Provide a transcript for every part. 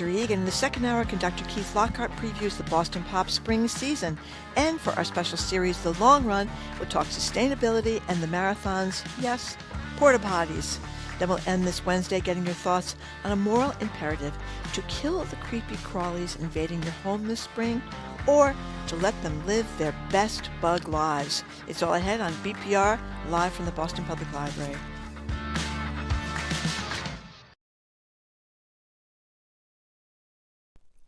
In the second hour, conductor Keith Lockhart previews the Boston Pop spring season. And for our special series, The Long Run, we'll talk sustainability and the marathons, yes, porta potties. Then we'll end this Wednesday getting your thoughts on a moral imperative to kill the creepy crawlies invading your home this spring, or to let them live their best bug lives. It's all ahead on BPR, live from the Boston Public Library.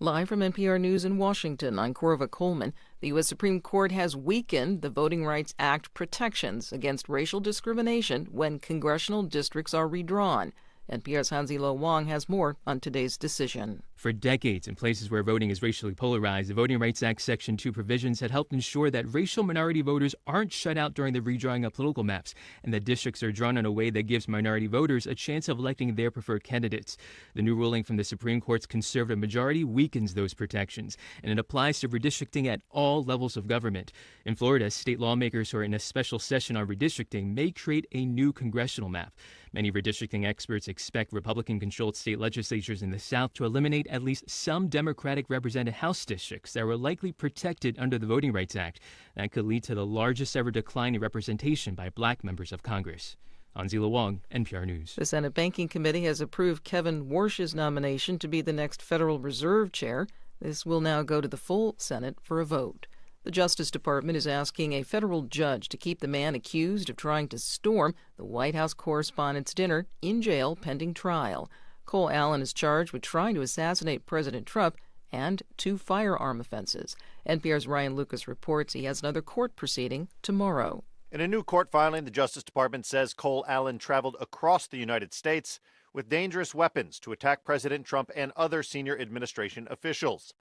Live from NPR News in Washington, I'm Corva Coleman. The U.S. Supreme Court has weakened the Voting Rights Act protections against racial discrimination when congressional districts are redrawn. NPR's Hansi-Lo Wong has more on today's decision. For decades, in places where voting is racially polarized, the Voting Rights Act Section 2 provisions had helped ensure that racial minority voters aren't shut out during the redrawing of political maps, and that districts are drawn in a way that gives minority voters a chance of electing their preferred candidates. The new ruling from the Supreme Court's conservative majority weakens those protections, and it applies to redistricting at all levels of government. In Florida, state lawmakers who are in a special session on redistricting may create a new congressional map. Many redistricting experts expect Republican-controlled state legislatures in the South to eliminate at least some Democratic-represented House districts that were likely protected under the Voting Rights Act. That could lead to the largest ever decline in representation by black members of Congress. Hansi-Lo Wong, NPR News. The Senate Banking Committee has approved Kevin Warsh's nomination to be the next Federal Reserve Chair. This will now go to the full Senate for a vote. The Justice Department is asking a federal judge to keep the man accused of trying to storm the White House Correspondents' Dinner in jail pending trial. Cole Allen is charged with trying to assassinate President Trump and 2 firearm offenses. NPR's Ryan Lucas reports he has another court proceeding tomorrow. In a new court filing, the Justice Department says Cole Allen traveled across the United States with dangerous weapons to attack President Trump and other senior administration officials.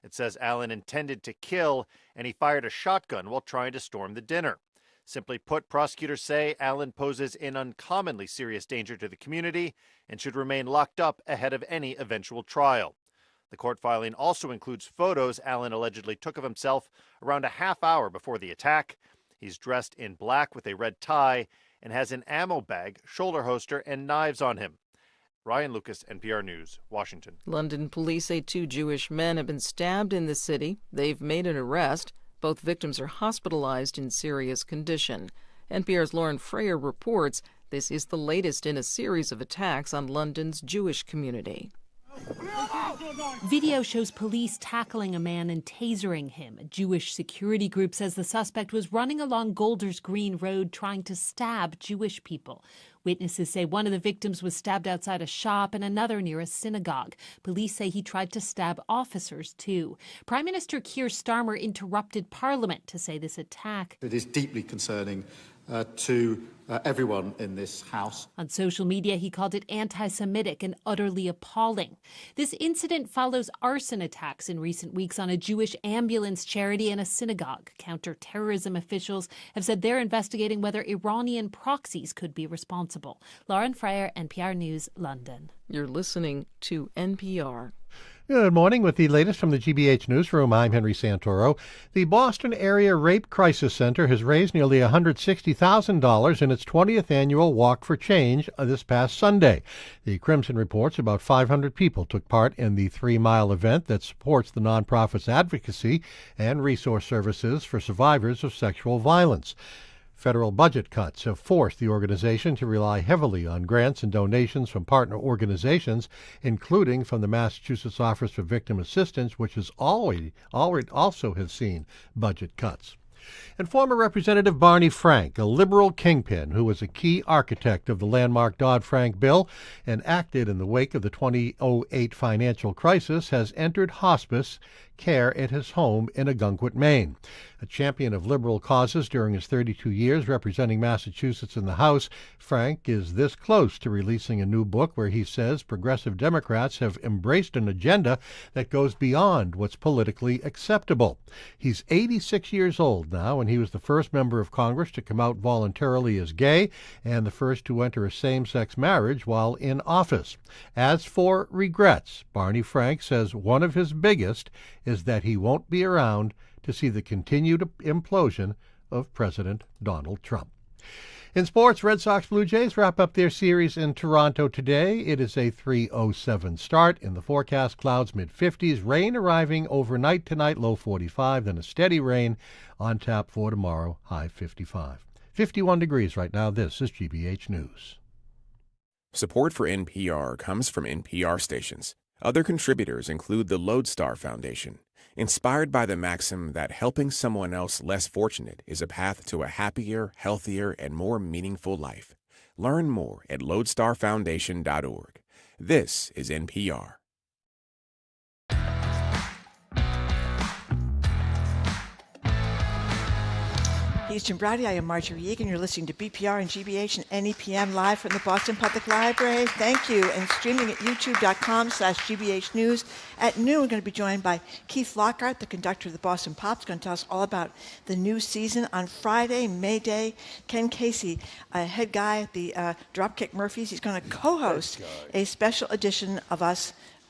It says Allen intended to kill, and he fired a shotgun while trying to storm the dinner. Simply put, prosecutors say Allen poses an uncommonly serious danger to the community and should remain locked up ahead of any eventual trial. The court filing also includes photos Allen allegedly took of himself around a half hour before the attack. He's dressed in black with a red tie and has an ammo bag, shoulder holster, and knives on him. Ryan Lucas, NPR News, Washington. London police say 2 Jewish men have been stabbed in the city. They've made an arrest. Both victims are hospitalized in serious condition. NPR's Lauren Freyer reports this is the latest in a series of attacks on London's Jewish community. Video shows police tackling a man and tasering him. A Jewish security group says the suspect was running along Golders Green Road trying to stab Jewish people. Witnesses say one of the victims was stabbed outside a shop and another near a synagogue. Police say he tried to stab officers, too. Prime Minister Keir Starmer interrupted Parliament to say this attack. It is deeply concerning to everyone in this House. On social media, he called it anti-Semitic and utterly appalling. This incident follows arson attacks in recent weeks on a Jewish ambulance charity and a synagogue. Counter-terrorism officials have said they're investigating whether Iranian proxies could be responsible. Lauren Freyer, NPR News, London. You're listening to NPR. Good morning. With the latest from the GBH Newsroom, I'm Henry Santoro. The Boston Area Rape Crisis Center has raised nearly $160,000 in its 20th annual Walk for Change this past Sunday. The Crimson reports about 500 people took part in the 3-mile event that supports the nonprofit's advocacy and resource services for survivors of sexual violence. Federal budget cuts have forced the organization to rely heavily on grants and donations from partner organizations, including from the Massachusetts Office for Victim Assistance, which has already also has seen budget cuts. And former Representative Barney Frank, a liberal kingpin who was a key architect of the landmark Dodd-Frank bill and acted in the wake of the 2008 financial crisis, has entered hospice care at his home in Ogunquit, Maine. A champion of liberal causes during his 32 years representing Massachusetts in the House, Frank is this close to releasing a new book where he says progressive Democrats have embraced an agenda that goes beyond what's politically acceptable. He's 86 years old now, and he was the first member of Congress to come out voluntarily as gay and the first to enter a same-sex marriage while in office. As for regrets, Barney Frank says one of his biggest is that he won't be around to see the continued implosion of President Donald Trump. In sports, Red Sox Blue Jays wrap up their series in Toronto today. It is a 3:07 start. In the forecast, clouds mid-50s, rain arriving overnight tonight, low 45, then a steady rain on tap for tomorrow, high 55. 51 degrees right now. This is GBH News. Support for NPR comes from NPR stations. Other contributors include the Lodestar Foundation, inspired by the maxim that helping someone else less fortunate is a path to a happier, healthier, and more meaningful life. Learn more at lodestarfoundation.org. This is NPR. He's Jim Brady. I am Marjorie Egan. You're listening to BPR and GBH and NEPM live from the Boston Public Library. Thank you. And streaming at youtube.com/GBH News. At noon, we're going to be joined by Keith Lockhart, the conductor of the Boston Pops, going to tell us all about the new season. On Friday, May Day, Ken Casey, head guy at the Dropkick Murphys, he's going to co-host a special edition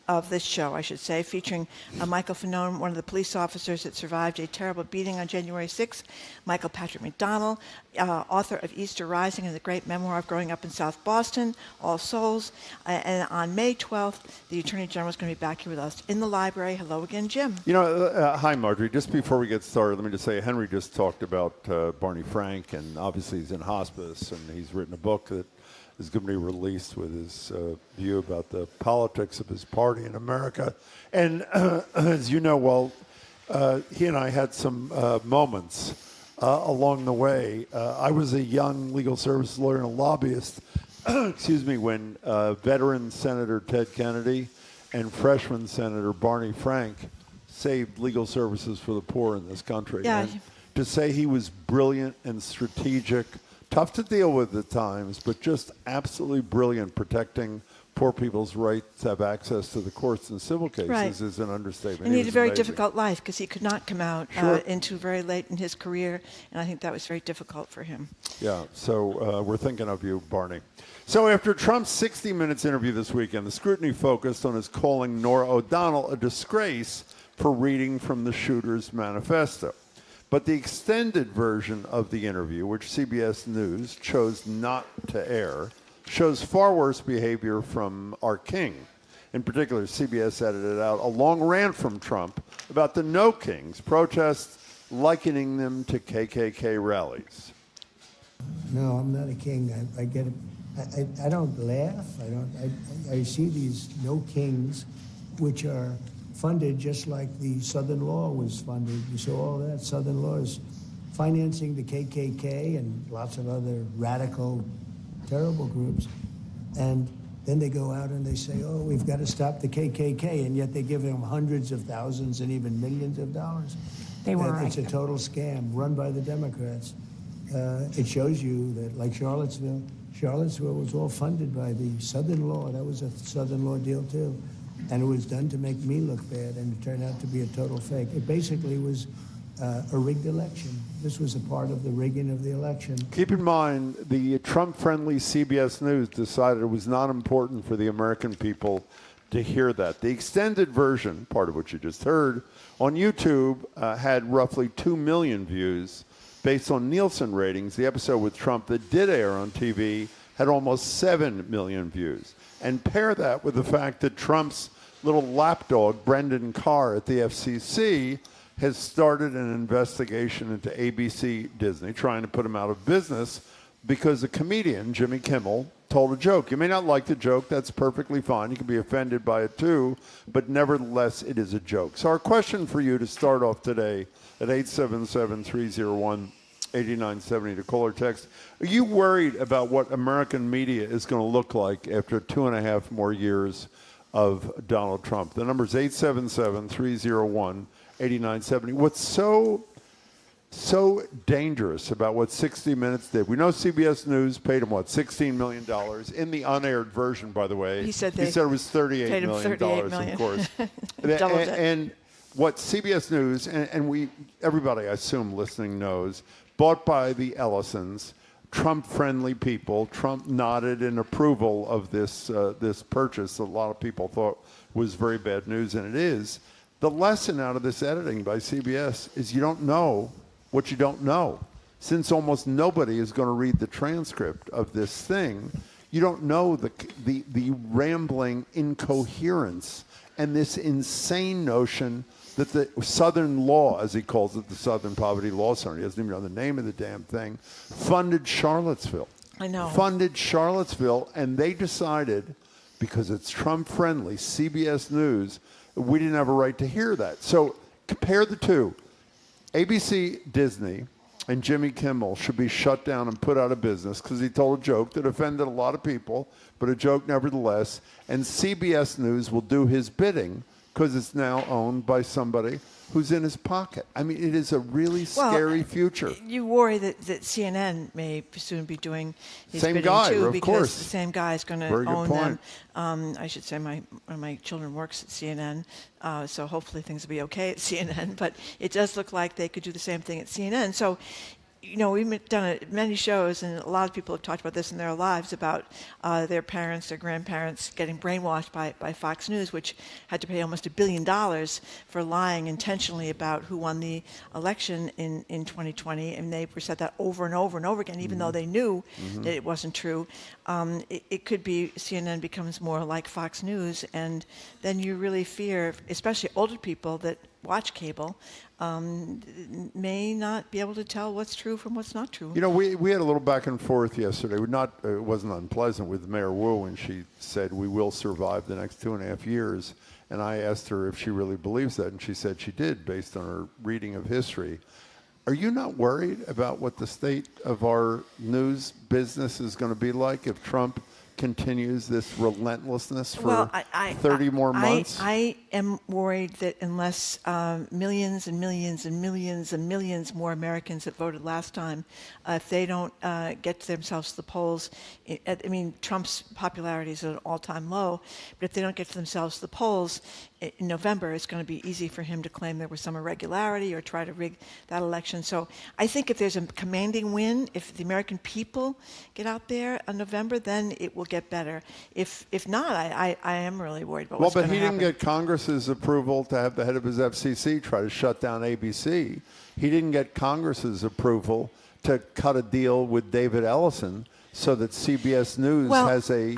of this show, I should say, featuring Michael Fanone, one of the police officers that survived a terrible beating on January 6th, Michael Patrick MacDonald, author of Easter Rising and the great memoir of growing up in South Boston, All Souls. And on May 12th, the Attorney General is going to be back here with us in the library. Hello again, Jim. Hi, Marjorie. Just before we get started, let me just say Henry just talked about Barney Frank, and obviously he's in hospice, and he's written a book that is going to be released with his view about the politics of his party in America. And as you know, he and I had some moments along the way. I was a young legal services lawyer and a lobbyist, when veteran Senator Ted Kennedy and freshman Senator Barney Frank saved legal services for the poor in this country. Yeah. And to say he was brilliant and strategic, tough to deal with at times, but just absolutely brilliant protecting poor people's right to have access to the courts in civil cases is an understatement. And he had a very difficult life because he could not come out into very late in his career, and I think that was very difficult for him. Yeah, so we're thinking of you, Barney. So after Trump's 60 Minutes interview this weekend, the scrutiny focused on his calling Norah O'Donnell a disgrace for reading from the shooter's manifesto. But the extended version of the interview, which CBS News chose not to air, shows far worse behavior from our king. In particular, CBS edited out a long rant from Trump about the No Kings protests, likening them to KKK rallies. No, I'm not a king. I get it. I don't laugh. I see these No Kings, which are funded just like the Southern Law was funded. You saw all that. Southern Law is financing the KKK and lots of other radical, terrible groups. And then they go out and they say, oh, we've got to stop the KKK, and yet they give them hundreds of thousands and even millions of dollars. It's a total scam run by the Democrats. It shows you that, like Charlottesville was all funded by the Southern Law. That was a Southern Law deal, too. And it was done to make me look bad, and it turned out to be a total fake. It basically was a rigged election. This was a part of the rigging of the election. Keep in mind, the Trump-friendly CBS News decided it was not important for the American people to hear that. The extended version, part of what you just heard, on YouTube had roughly 2 million views. Based on Nielsen ratings, the episode with Trump that did air on TV had almost 7 million views. And pair that with the fact that Trump's little lapdog, Brendan Carr at the FCC, has started an investigation into ABC Disney, trying to put him out of business because a comedian, Jimmy Kimmel, told a joke. You may not like the joke. That's perfectly fine. You can be offended by it too, but nevertheless, it is a joke. So our question for you to start off today at 877-301-8970 to call or text. Are you worried about what American media is going to look like after 2.5 more years of Donald Trump? The number is 877-301-8970. What's so dangerous about what 60 Minutes did? We know CBS News paid him, $16 million in the unaired version, by the way. He said it was $38 million, of course. And what CBS News, and everybody, I assume, listening knows, bought by the Ellisons, Trump-friendly people. Trump nodded in approval of this purchase that a lot of people thought was very bad news, and it is. The lesson out of this editing by CBS is you don't know what you don't know. since almost nobody is going to read the transcript of this thing, you don't know the rambling incoherence and this insane notion that the Southern Law, as he calls it, the Southern Poverty Law Center, he doesn't even know the name of the damn thing, funded Charlottesville. I know. Funded Charlottesville, and they decided, because it's Trump-friendly, CBS News, we didn't have a right to hear that. So compare the two. ABC, Disney, and Jimmy Kimmel should be shut down and put out of business because he told a joke that offended a lot of people, but a joke nevertheless. And CBS News will do his bidding because it's now owned by somebody who's in his pocket. I mean, it is a really scary future. You worry that CNN may soon be doing his same bidding guy, too, of because course. the same guy is going to own them. I should say one of my children works at CNN, so hopefully things will be okay at CNN. But it does look like they could do the same thing at CNN. So, you know, we've done many shows, and a lot of people have talked about this in their lives, about their parents, their grandparents getting brainwashed by Fox News, which had to pay almost $1 billion for lying intentionally about who won the election in 2020. And they said that over and over and over again, even though they knew that it wasn't true. It could be CNN becomes more like Fox News, and then you really fear, especially older people that watch cable, may not be able to tell what's true from what's not true. You know, we had a little back and forth yesterday. It wasn't unpleasant with Mayor Wu when she said we will survive the next 2.5 years. And I asked her if she really believes that, and she said she did based on her reading of history. Are you not worried about what the state of our news business is going to be like if Trump continues this relentlessness for 30 more months? I am worried that unless millions and millions and millions and millions more Americans that voted last time, if they don't get themselves to the polls, I mean, Trump's popularity is at an all-time low, but if they don't get themselves to the polls in November, it's going to be easy for him to claim there was some irregularity or try to rig that election. So I think if there's a commanding win, if the American people get out there in November, then it will get better. If not, I am really worried about what's going to happen. Well, but he didn't get Congress's approval to have the head of his FCC try to shut down ABC. He didn't get Congress's approval to cut a deal with David Ellison so that CBS News has a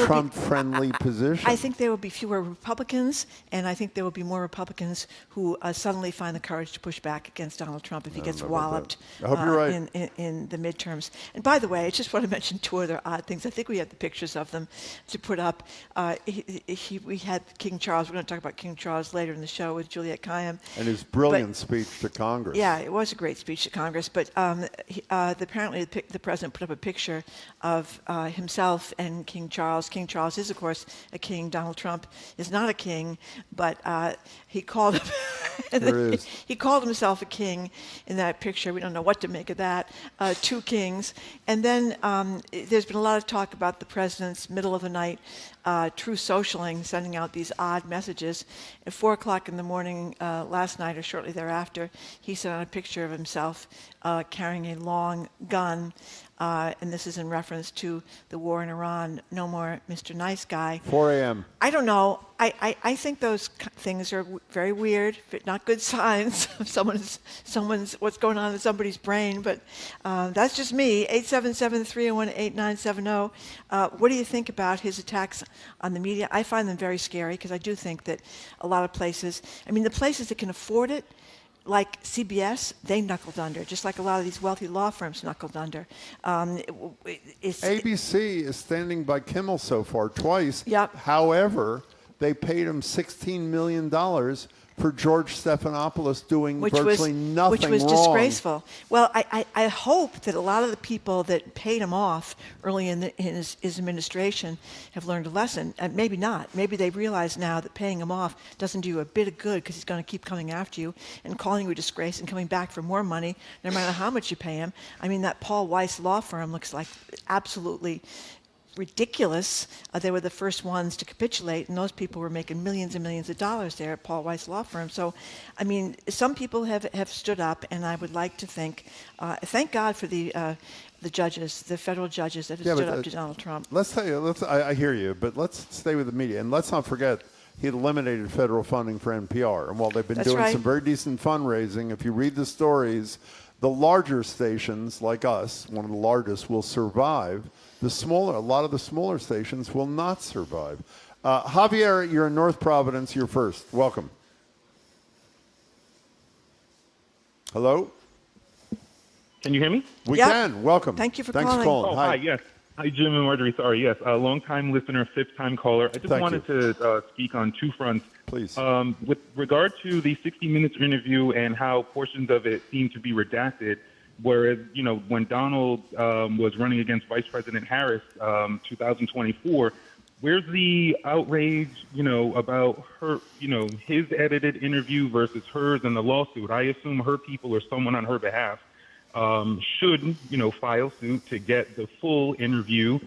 Trump-friendly position. I think there will be fewer Republicans, and I think there will be more Republicans who suddenly find the courage to push back against Donald Trump if he gets walloped I hope you're right. in the midterms. And by the way, I just want to mention two other odd things. I think we have the pictures of them to put up. We had King Charles. We're going to talk about King Charles later in the show with Juliette Kayyem. And his brilliant speech to Congress. Yeah, it was a great speech to Congress. But apparently the president put up a picture of himself and King Charles. King Charles is, of course, a king. Donald Trump is not a king, but he called he called himself a king in that picture. We don't know what to make of that. Two kings. And then there's been a lot of talk about the president's middle of the night true socialing, sending out these odd messages. At 4 o'clock in the morning last night or shortly thereafter, he sent out a picture of himself carrying a long gun. And this is in reference to the war in Iran. No more Mr. Nice Guy. 4 a.m. I don't know. I think those things are very weird, but not good signs of someone's what's going on in somebody's brain. But that's just me. 877-301-8970. What do you think about his attacks on the media? I find them very scary because I do think that a lot of places, I mean, the places that can afford it, like CBS, they knuckled under, just like a lot of these wealthy law firms knuckled under. ABC is standing by Kimmel so far twice. Yep. However, they paid him $16 million for George Stephanopoulos doing virtually nothing wrong. Which was disgraceful. Well, I hope that a lot of the people that paid him off early in his administration have learned a lesson. Maybe not. Maybe they realize now that paying him off doesn't do you a bit of good because he's going to keep coming after you and calling you a disgrace and coming back for more money no matter how much you pay him. I mean, that Paul Weiss law firm looks like absolutely ridiculous. They were the first ones to capitulate, and those people were making millions and millions of dollars there at Paul Weiss Law Firm. So, I mean, some people have stood up, and I would like to thank God for the judges, the federal judges that have stood up to Donald Trump. I hear you, but let's stay with the media, and let's not forget he had eliminated federal funding for NPR. And while they've been doing some very decent fundraising, if you read the stories, The larger stations, like us, one of the largest, will survive. A lot of the smaller stations will not survive. Javier, you're in North Providence. You're first. Welcome. Hello? Can you hear me? We can. Welcome. Thank you for Thanks calling. for calling. Hi, yes. Hi, Jim and Marjorie. Sorry, yes. A long-time listener, fifth-time caller. I just wanted to speak on two fronts. Please. With regard to the 60 Minutes interview and how portions of it seem to be redacted, whereas, when Donald was running against Vice President Harris 2024, where's the outrage, about her, his edited interview versus hers in the lawsuit? I assume her people or someone on her behalf should, file suit to get the full interview,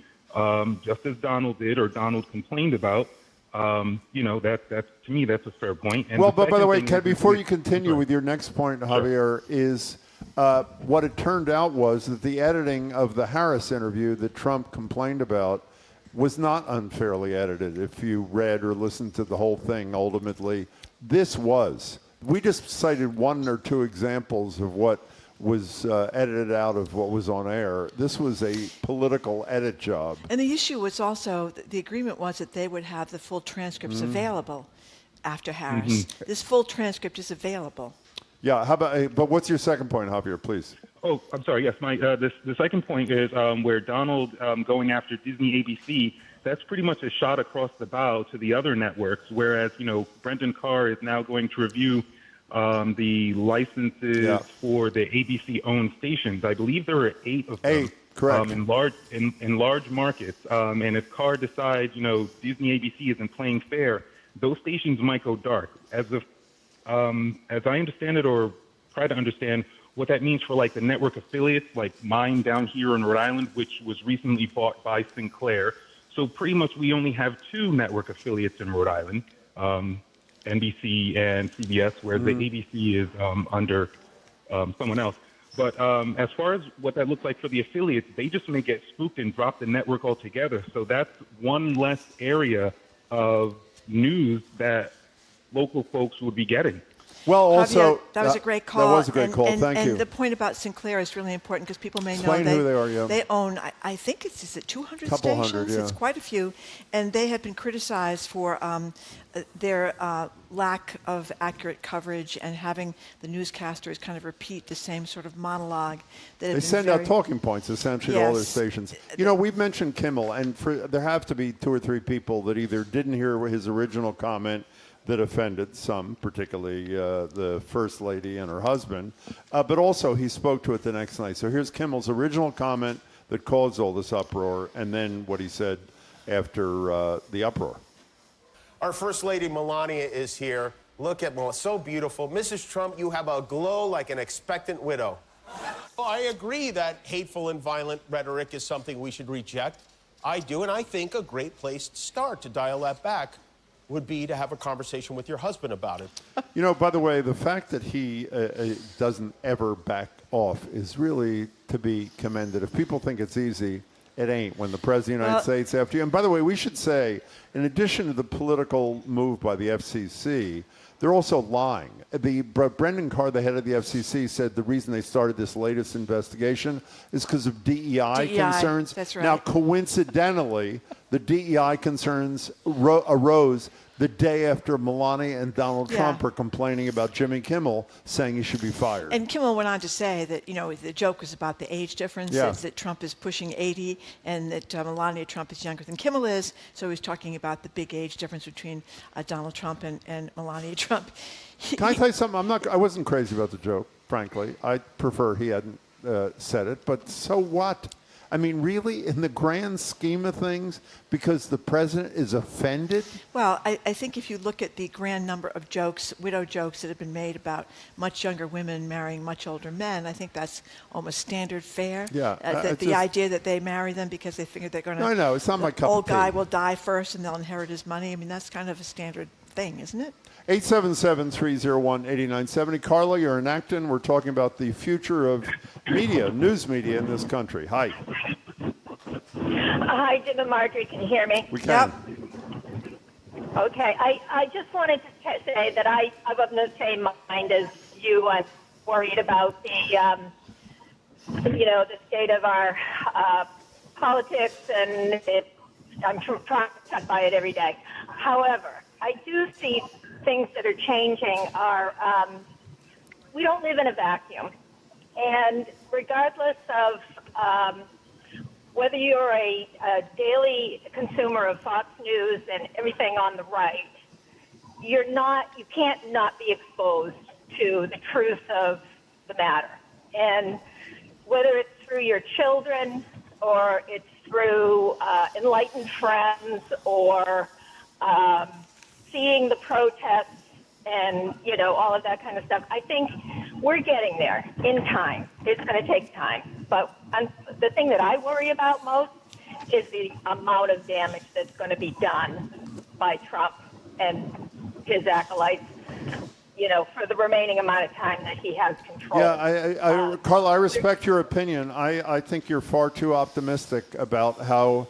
just as Donald did or Donald complained about. That's to me, that's a fair point. And but by the way, Ken, before you continue with your next point, Javier, is what it turned out was that the editing of the Harris interview that Trump complained about was not unfairly edited. If you read or listened to the whole thing, ultimately, this was. We just cited one or two examples of what was edited out of what was on air. This was a political edit job. And the issue was also, the agreement was that they would have the full transcripts available after Harris. This full transcript is available. Yeah, how about, but what's your second point, Javier, please? Oh, I'm sorry. Yes, the second point is where Donald going after Disney ABC, that's pretty much a shot across the bow to the other networks, whereas, Brendan Carr is now going to review the licenses for the ABC-owned stations. I believe there are 8 of them. 8, correct. In large markets. And if Carr decides, Disney ABC isn't playing fair, those stations might go dark. As I understand it, or try to understand what that means for the network affiliates, like mine down here in Rhode Island, which was recently bought by Sinclair. So pretty much we only have 2 network affiliates in Rhode Island. NBC and CBS, where the ABC is under someone else. But as far as what that looks like for the affiliates, they just may get spooked and drop the network altogether. So that's one less area of news that local folks would be getting. Well, also, Javier, that was a great call. That was a great call. Thank you. And the point about Sinclair is really important because people may Explain know who they are, yeah. They own, I think is it 200 Couple stations? hundred, yeah. It's quite a few. And they have been criticized for their lack of accurate coverage and having the newscasters kind of repeat the same sort of monologue. They send out talking points, essentially, to all their stations. We've mentioned Kimmel, and there have to be 2 or 3 people that either didn't hear his original comment that offended some, particularly the First Lady and her husband, but also he spoke to it the next night. So here's Kimmel's original comment that caused all this uproar, and then what he said after the uproar. Our First Lady Melania is here. Look at Melania, so beautiful. Mrs. Trump, you have a glow like an expectant widow. Well, I agree that hateful and violent rhetoric is something we should reject. I do, and I think a great place to start to dial that back would be to have a conversation with your husband about it. By the way, the fact that he doesn't ever back off is really to be commended. If people think it's easy, it ain't when the President of the United States after you. And by the way, we should say, in addition to the political move by the FCC, they're also lying. Brendan Carr, the head of the FCC, said the reason they started this latest investigation is because of DEI concerns. That's right. Now, coincidentally, the DEI concerns arose the day after Melania and Donald Trump are complaining about Jimmy Kimmel, saying he should be fired. And Kimmel went on to say that, the joke was about the age difference, that Trump is pushing 80 and that Melania Trump is younger than Kimmel is. So he's talking about the big age difference between Donald Trump and Melania Trump. Can I tell you something? I wasn't crazy about the joke, frankly. I prefer he hadn't said it, but so what? I mean, really, in the grand scheme of things, because the president is offended? Well, I think if you look at the grand number of jokes, widow jokes that have been made about much younger women marrying much older men, I think that's almost standard fare. Yeah. The idea that they marry them because they figure they're going to... I know, it's not my cup of tea. Old guy will die first and they'll inherit his money. I mean, that's kind of a standard thing, isn't it? 877-301-8970. Carla, you're in Acton. We're talking about the future of media, news media in this country. Hi. Hi, Jim and Marjorie. Can you hear me? We can. Yep. Okay. I just wanted to say that I'm of the same mind as you. I'm worried about the the state of our politics, and I'm traumatized by it every day. However, I do see things that are changing. We don't live in a vacuum, and regardless of whether you're a daily consumer of Fox News and everything on the right, you can't not be exposed to the truth of the matter. And whether it's through your children or it's through enlightened friends or seeing the protests and, all of that kind of stuff, I think we're getting there in time. It's going to take time. But the thing that I worry about most is the amount of damage that's going to be done by Trump and his acolytes, for the remaining amount of time that he has control. Yeah, Carla, I respect your opinion. I think you're far too optimistic about how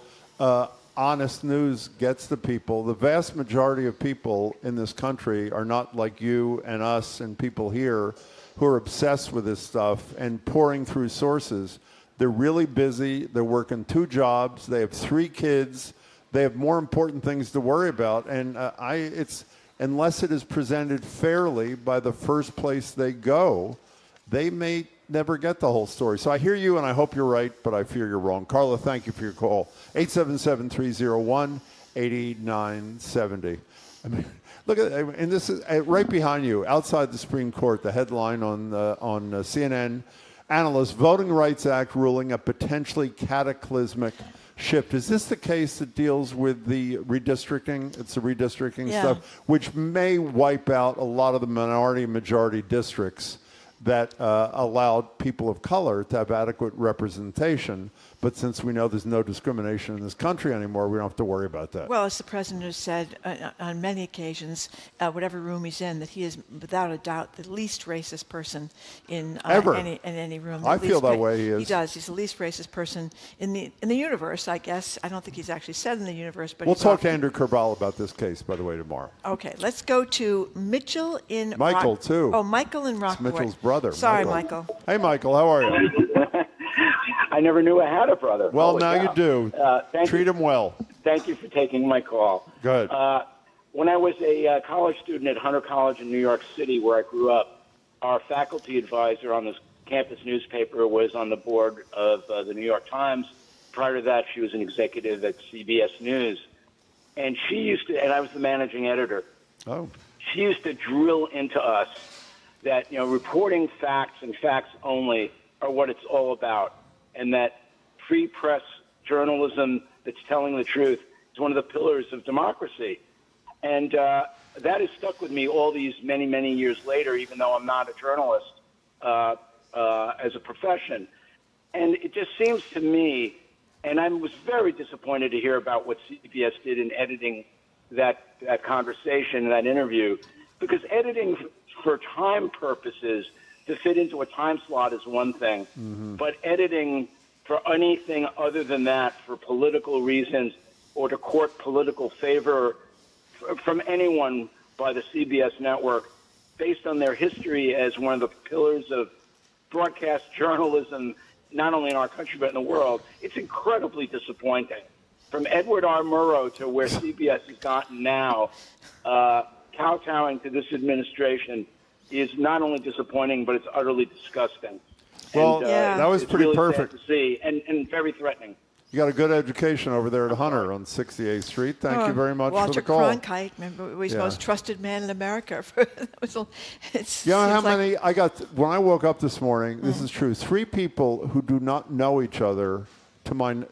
honest news gets to people. The vast majority of people in this country are not like you and us and people here who are obsessed with this stuff and pouring through sources. They're really busy. They're working 2 jobs. They have 3 kids. They have more important things to worry about. And unless it is presented fairly by the first place they go, they may never get the whole story. So I hear you, and I hope you're right, but I fear you're wrong. Carla, thank you for your call. 877-301-8970. I mean, look at, and this is right behind you, outside the Supreme Court, the headline on CNN, analysts, Voting Rights Act ruling a potentially cataclysmic shift. Is this the case that deals with the redistricting? It's the redistricting stuff, which may wipe out a lot of the minority and majority districts that allowed people of color to have adequate representation. But since we know there's no discrimination in this country anymore, we don't have to worry about that. Well, as the president has said on many occasions, whatever room he's in, that he is without a doubt the least racist person in any room. I feel that way. He is. He does. He's the least racist person in the universe, I guess. I don't think he's actually said in the universe, but we'll talk to Andrew Kerbal about this case, by the way, tomorrow. Okay, let's go to Mitchell in Michael too. Oh, Michael in Rockport. It's Mitchell's brother. Sorry, Michael. Hey, Michael, how are you? I never knew I had a brother. Well, now you do. Treat him well. Thank you for taking my call. Good. When I was a college student at Hunter College in New York City, where I grew up, our faculty advisor on this campus newspaper was on the board of the New York Times. Prior to that, she was an executive at CBS News. And she used to, and I was the managing editor. Oh. She used to drill into us that, reporting facts and facts only are what it's all about, and that free press journalism that's telling the truth is one of the pillars of democracy. And that has stuck with me all these many, many years later, even though I'm not a journalist as a profession. And it just seems to me, and I was very disappointed to hear about what CBS did in editing that conversation, that interview, because editing for time purposes to fit into a time slot is one thing, but editing for anything other than that, for political reasons or to court political favor from anyone by the CBS network, based on their history as one of the pillars of broadcast journalism, not only in our country but in the world, it's incredibly disappointing. From Edward R. Murrow to where CBS has gotten now, kowtowing to this administration is not only disappointing, but it's utterly disgusting. Well, that was pretty really perfect sad to see, and very threatening. You got a good education over there at Hunter on 68th Street. Thank you very much for the call. Walter Cronkite, remember, he's the most trusted man in America. How many I got when I woke up this morning? This is true. 3 people who do not know each other, to mine,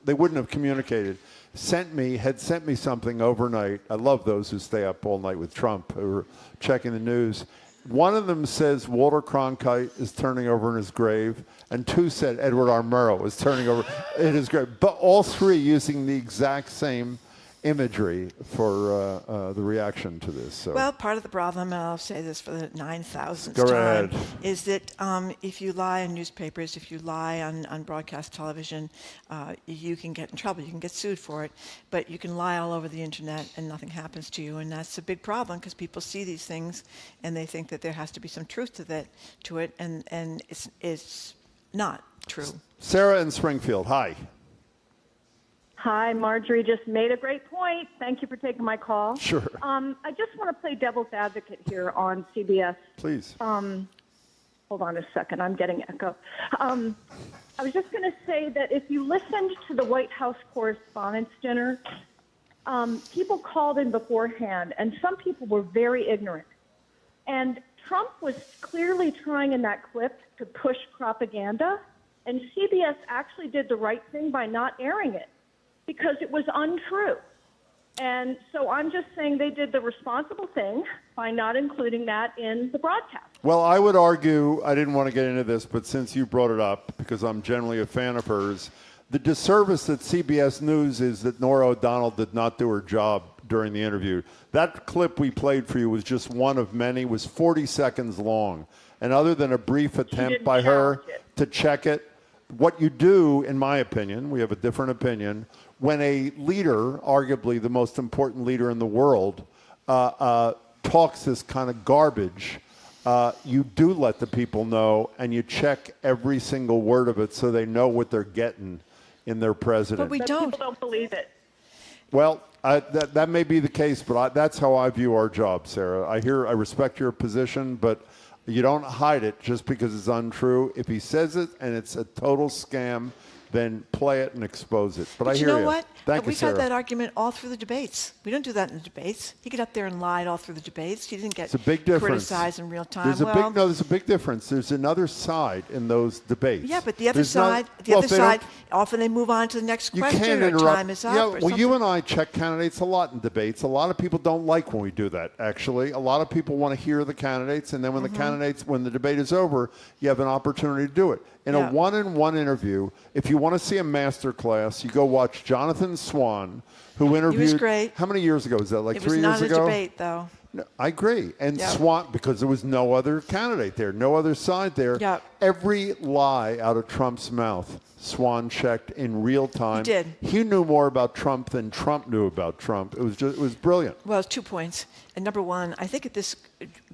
they wouldn't have communicated. Had sent me something overnight. I love those who stay up all night with Trump, who are checking the news. One of them says Walter Cronkite is turning over in his grave, and 2 said Edward R. Murrow is turning over in his grave. But all 3 using the exact same imagery for the reaction to this. So. Well, part of the problem, and I'll say this for the 9,000th Go time, ahead. is that if you lie in newspapers, if you lie on broadcast television, you can get in trouble. You can get sued for it. But you can lie all over the internet and nothing happens to you. And that's a big problem because people see these things and they think that there has to be some truth to it. And it's not true. Sarah in Springfield, hi. Hi, Marjorie just made a great point. Thank you for taking my call. Sure. I just want to play devil's advocate here on CBS. Please. Hold on a second. I'm getting echo. I was just going to say that if you listened to the White House Correspondents' Dinner, people called in beforehand, and some people were very ignorant. And Trump was clearly trying in that clip to push propaganda, and CBS actually did the right thing by not airing it because it was untrue. And so I'm just saying they did the responsible thing by not including that in the broadcast. Well, I would argue, I didn't want to get into this, but since you brought it up, because I'm generally a fan of hers, the disservice that CBS News is that Norah O'Donnell did not do her job during the interview. That clip we played for you was just one of many, was 40 seconds long. And other than a brief attempt by her to check it, what you do, in my opinion, we have a different opinion, when a leader, arguably the most important leader in the world, talks this kind of garbage, you do let the people know, and you check every single word of it so they know what they're getting in their president. But we don't. People don't believe it. Well, that may be the case, but that's how I view our job, Sarah. I respect your position, but you don't hide it just because it's untrue. If he says it and it's a total scam, then play it and expose it. But I hear you. You know what? Thank you, Sarah. We've had that argument all through the debates. We don't do that in the debates. He got up there and lied all through the debates. He didn't get criticized in real time. There's a big difference. There's another side in those debates. Yeah, but the other side, often they move on to the next question. You can't or interrupt. time is up. Yeah, or well, something. you and I check candidates a lot in debates. A lot of people don't like when we do that, actually. A lot of people want to hear the candidates, and then when when the debate is over, you have an opportunity to do it. In a one-on-one interview, if you want to see a master class, you go watch Jonathan Swan, who interviewed. He was great. How many years ago was that? Like it 3 years ago? It was not a debate, though. No, I agree. And Swan, because there was no other candidate there, no other side there. Yep. Every lie out of Trump's mouth, Swan checked in real time. He did. He knew more about Trump than Trump knew about Trump. It was brilliant. Well, 2 points. And number one, I think at this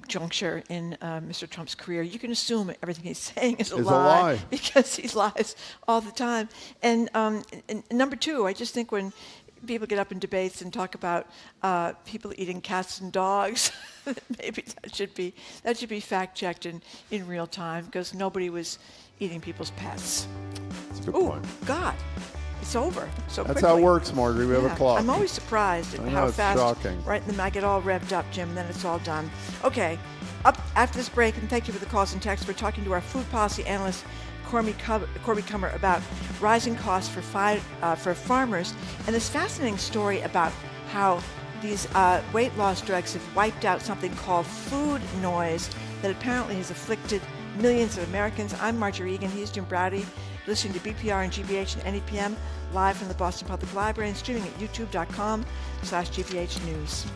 juncture in Mr. Trump's career, you can assume everything he's saying is a lie because he lies all the time. And number two, I just think when people get up in debates and talk about people eating cats and dogs, maybe that should be fact-checked in real time because nobody was eating people's pets. That's a good point. God. It's over so That's quickly. how it works, Marjorie. We have a clock. I'm always surprised at how fast. Shocking. Right, and then I get all revved up, Jim, and then it's all done. Okay, up after this break, and thank you for the calls and texts. We're talking to our food policy analyst, Corby Kummer, about rising costs for farmers, and this fascinating story about how these weight loss drugs have wiped out something called food noise that apparently has afflicted millions of Americans. I'm Marjorie Egan. He's Jim Browdy. Listening to BPR and GBH and NEPM live from the Boston Public Library and streaming at youtube.com/GBH News.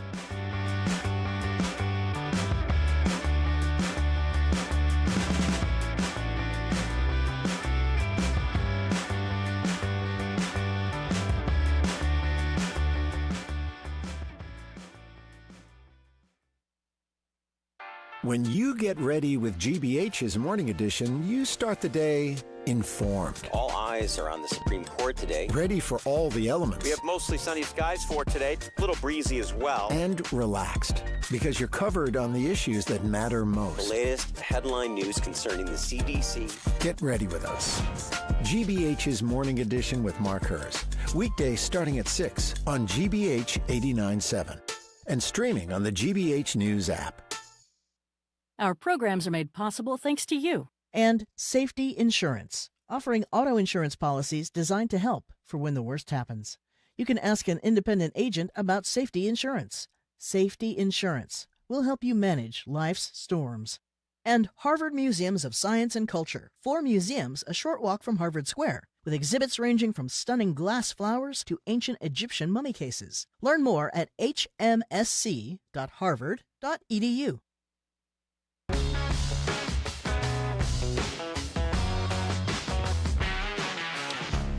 When you get ready with GBH's Morning Edition, you start the day informed. All eyes are on the Supreme Court today. Ready for all the elements. We have mostly sunny skies for today, a little breezy as well. And relaxed, because you're covered on the issues that matter most. The latest headline news concerning the CDC. Get ready with us. GBH's Morning Edition with Mark Hers. Weekdays starting at 6 on GBH 89.7. And streaming on the GBH News app. Our programs are made possible thanks to you. And Safety Insurance, offering auto insurance policies designed to help for when the worst happens. You can ask an independent agent about safety insurance. Safety Insurance will help you manage life's storms. And Harvard Museums of Science and Culture, 4 museums a short walk from Harvard Square, with exhibits ranging from stunning glass flowers to ancient Egyptian mummy cases. Learn more at hmsc.harvard.edu.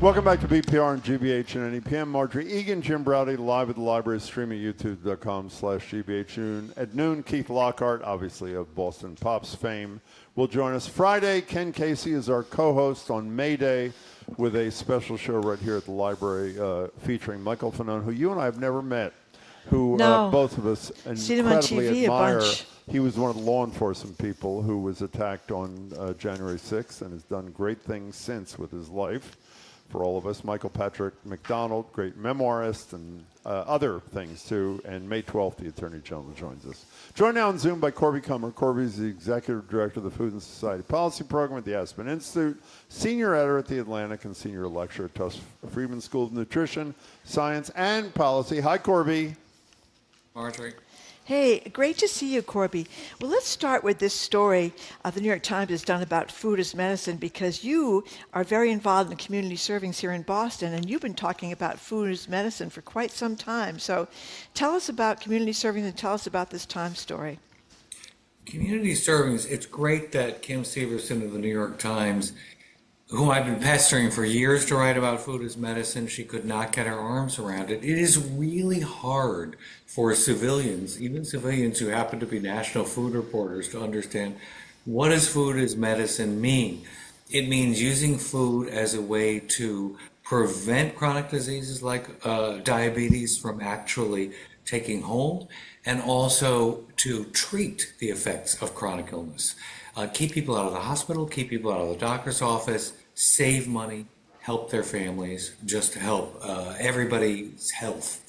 Welcome back to BPR and GBH and NEPM. Marjorie Egan, Jim Browdy, live at the library, streaming at youtube.com/GBH. At noon, Keith Lockhart, obviously of Boston Pops fame, will join us Friday. Ken Casey is our co-host on May Day with a special show right here at the library featuring Michael Fanone, who you and I have never met, who both of us incredibly admire. He was one of the law enforcement people who was attacked on January 6th and has done great things since with his life. For all of us, Michael Patrick MacDonald, great memoirist, and other things too. And May 12th, the Attorney General joins us. Joined now on Zoom by Corby Kummer. Corby is the Executive Director of the Food and Society Policy Program at the Aspen Institute, Senior Editor at The Atlantic, and Senior Lecturer at Tufts Friedman School of Nutrition, Science, and Policy. Hi, Corby. Marjorie. Hey, great to see you, Corby. Well, let's start with this story the New York Times has done about food as medicine, because you are very involved in community servings here in Boston, and you've been talking about food as medicine for quite some time. So tell us about community servings and tell us about this Times story. Community servings, it's great that Kim Severson of the New York Times, whom I've been pestering for years to write about food as medicine, she could not get her arms around it. It is really hard for civilians, even civilians who happen to be national food reporters, to understand what does food as medicine mean. It means using food as a way to prevent chronic diseases like diabetes from actually taking hold, and also to treat the effects of chronic illness. Keep people out of the hospital, keep people out of the doctor's office, save money, help their families, just to help everybody's health,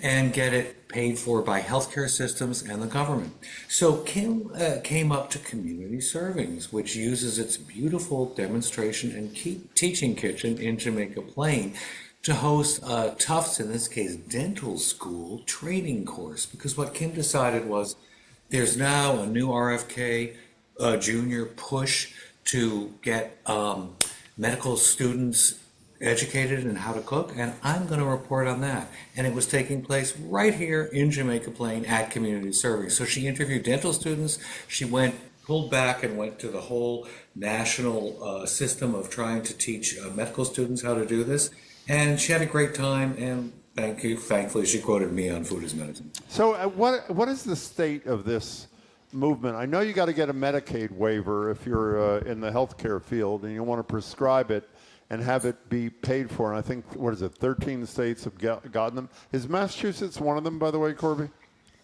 and get it paid for by healthcare systems and the government. So Kim came up to Community Servings, which uses its beautiful demonstration and teaching kitchen in Jamaica Plain to host Tufts, in this case, dental school training course. Because what Kim decided was there's now a new RFK junior push to get medical students educated in how to cook, and I'm going to report on that. And it was taking place right here in Jamaica Plain at Community Serving. So she interviewed dental students. She pulled back and went to the whole national system of trying to teach medical students how to do this. And she had a great time, and thankfully she quoted me on food as medicine. So what is the state of this movement? I know you got to get a Medicaid waiver if you're in the healthcare field and you want to prescribe it and have it be paid for. And I think, 13 states have gotten them. Is Massachusetts one of them, by the way, Corby?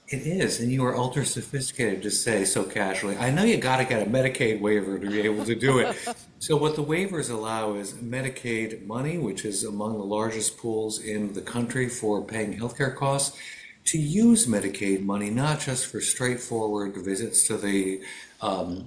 It is, and you are ultra sophisticated to say so casually. I know you got to get a Medicaid waiver to be able to do it. So what the waivers allow is Medicaid money, which is among the largest pools in the country for paying healthcare costs, to use Medicaid money not just for straightforward visits to the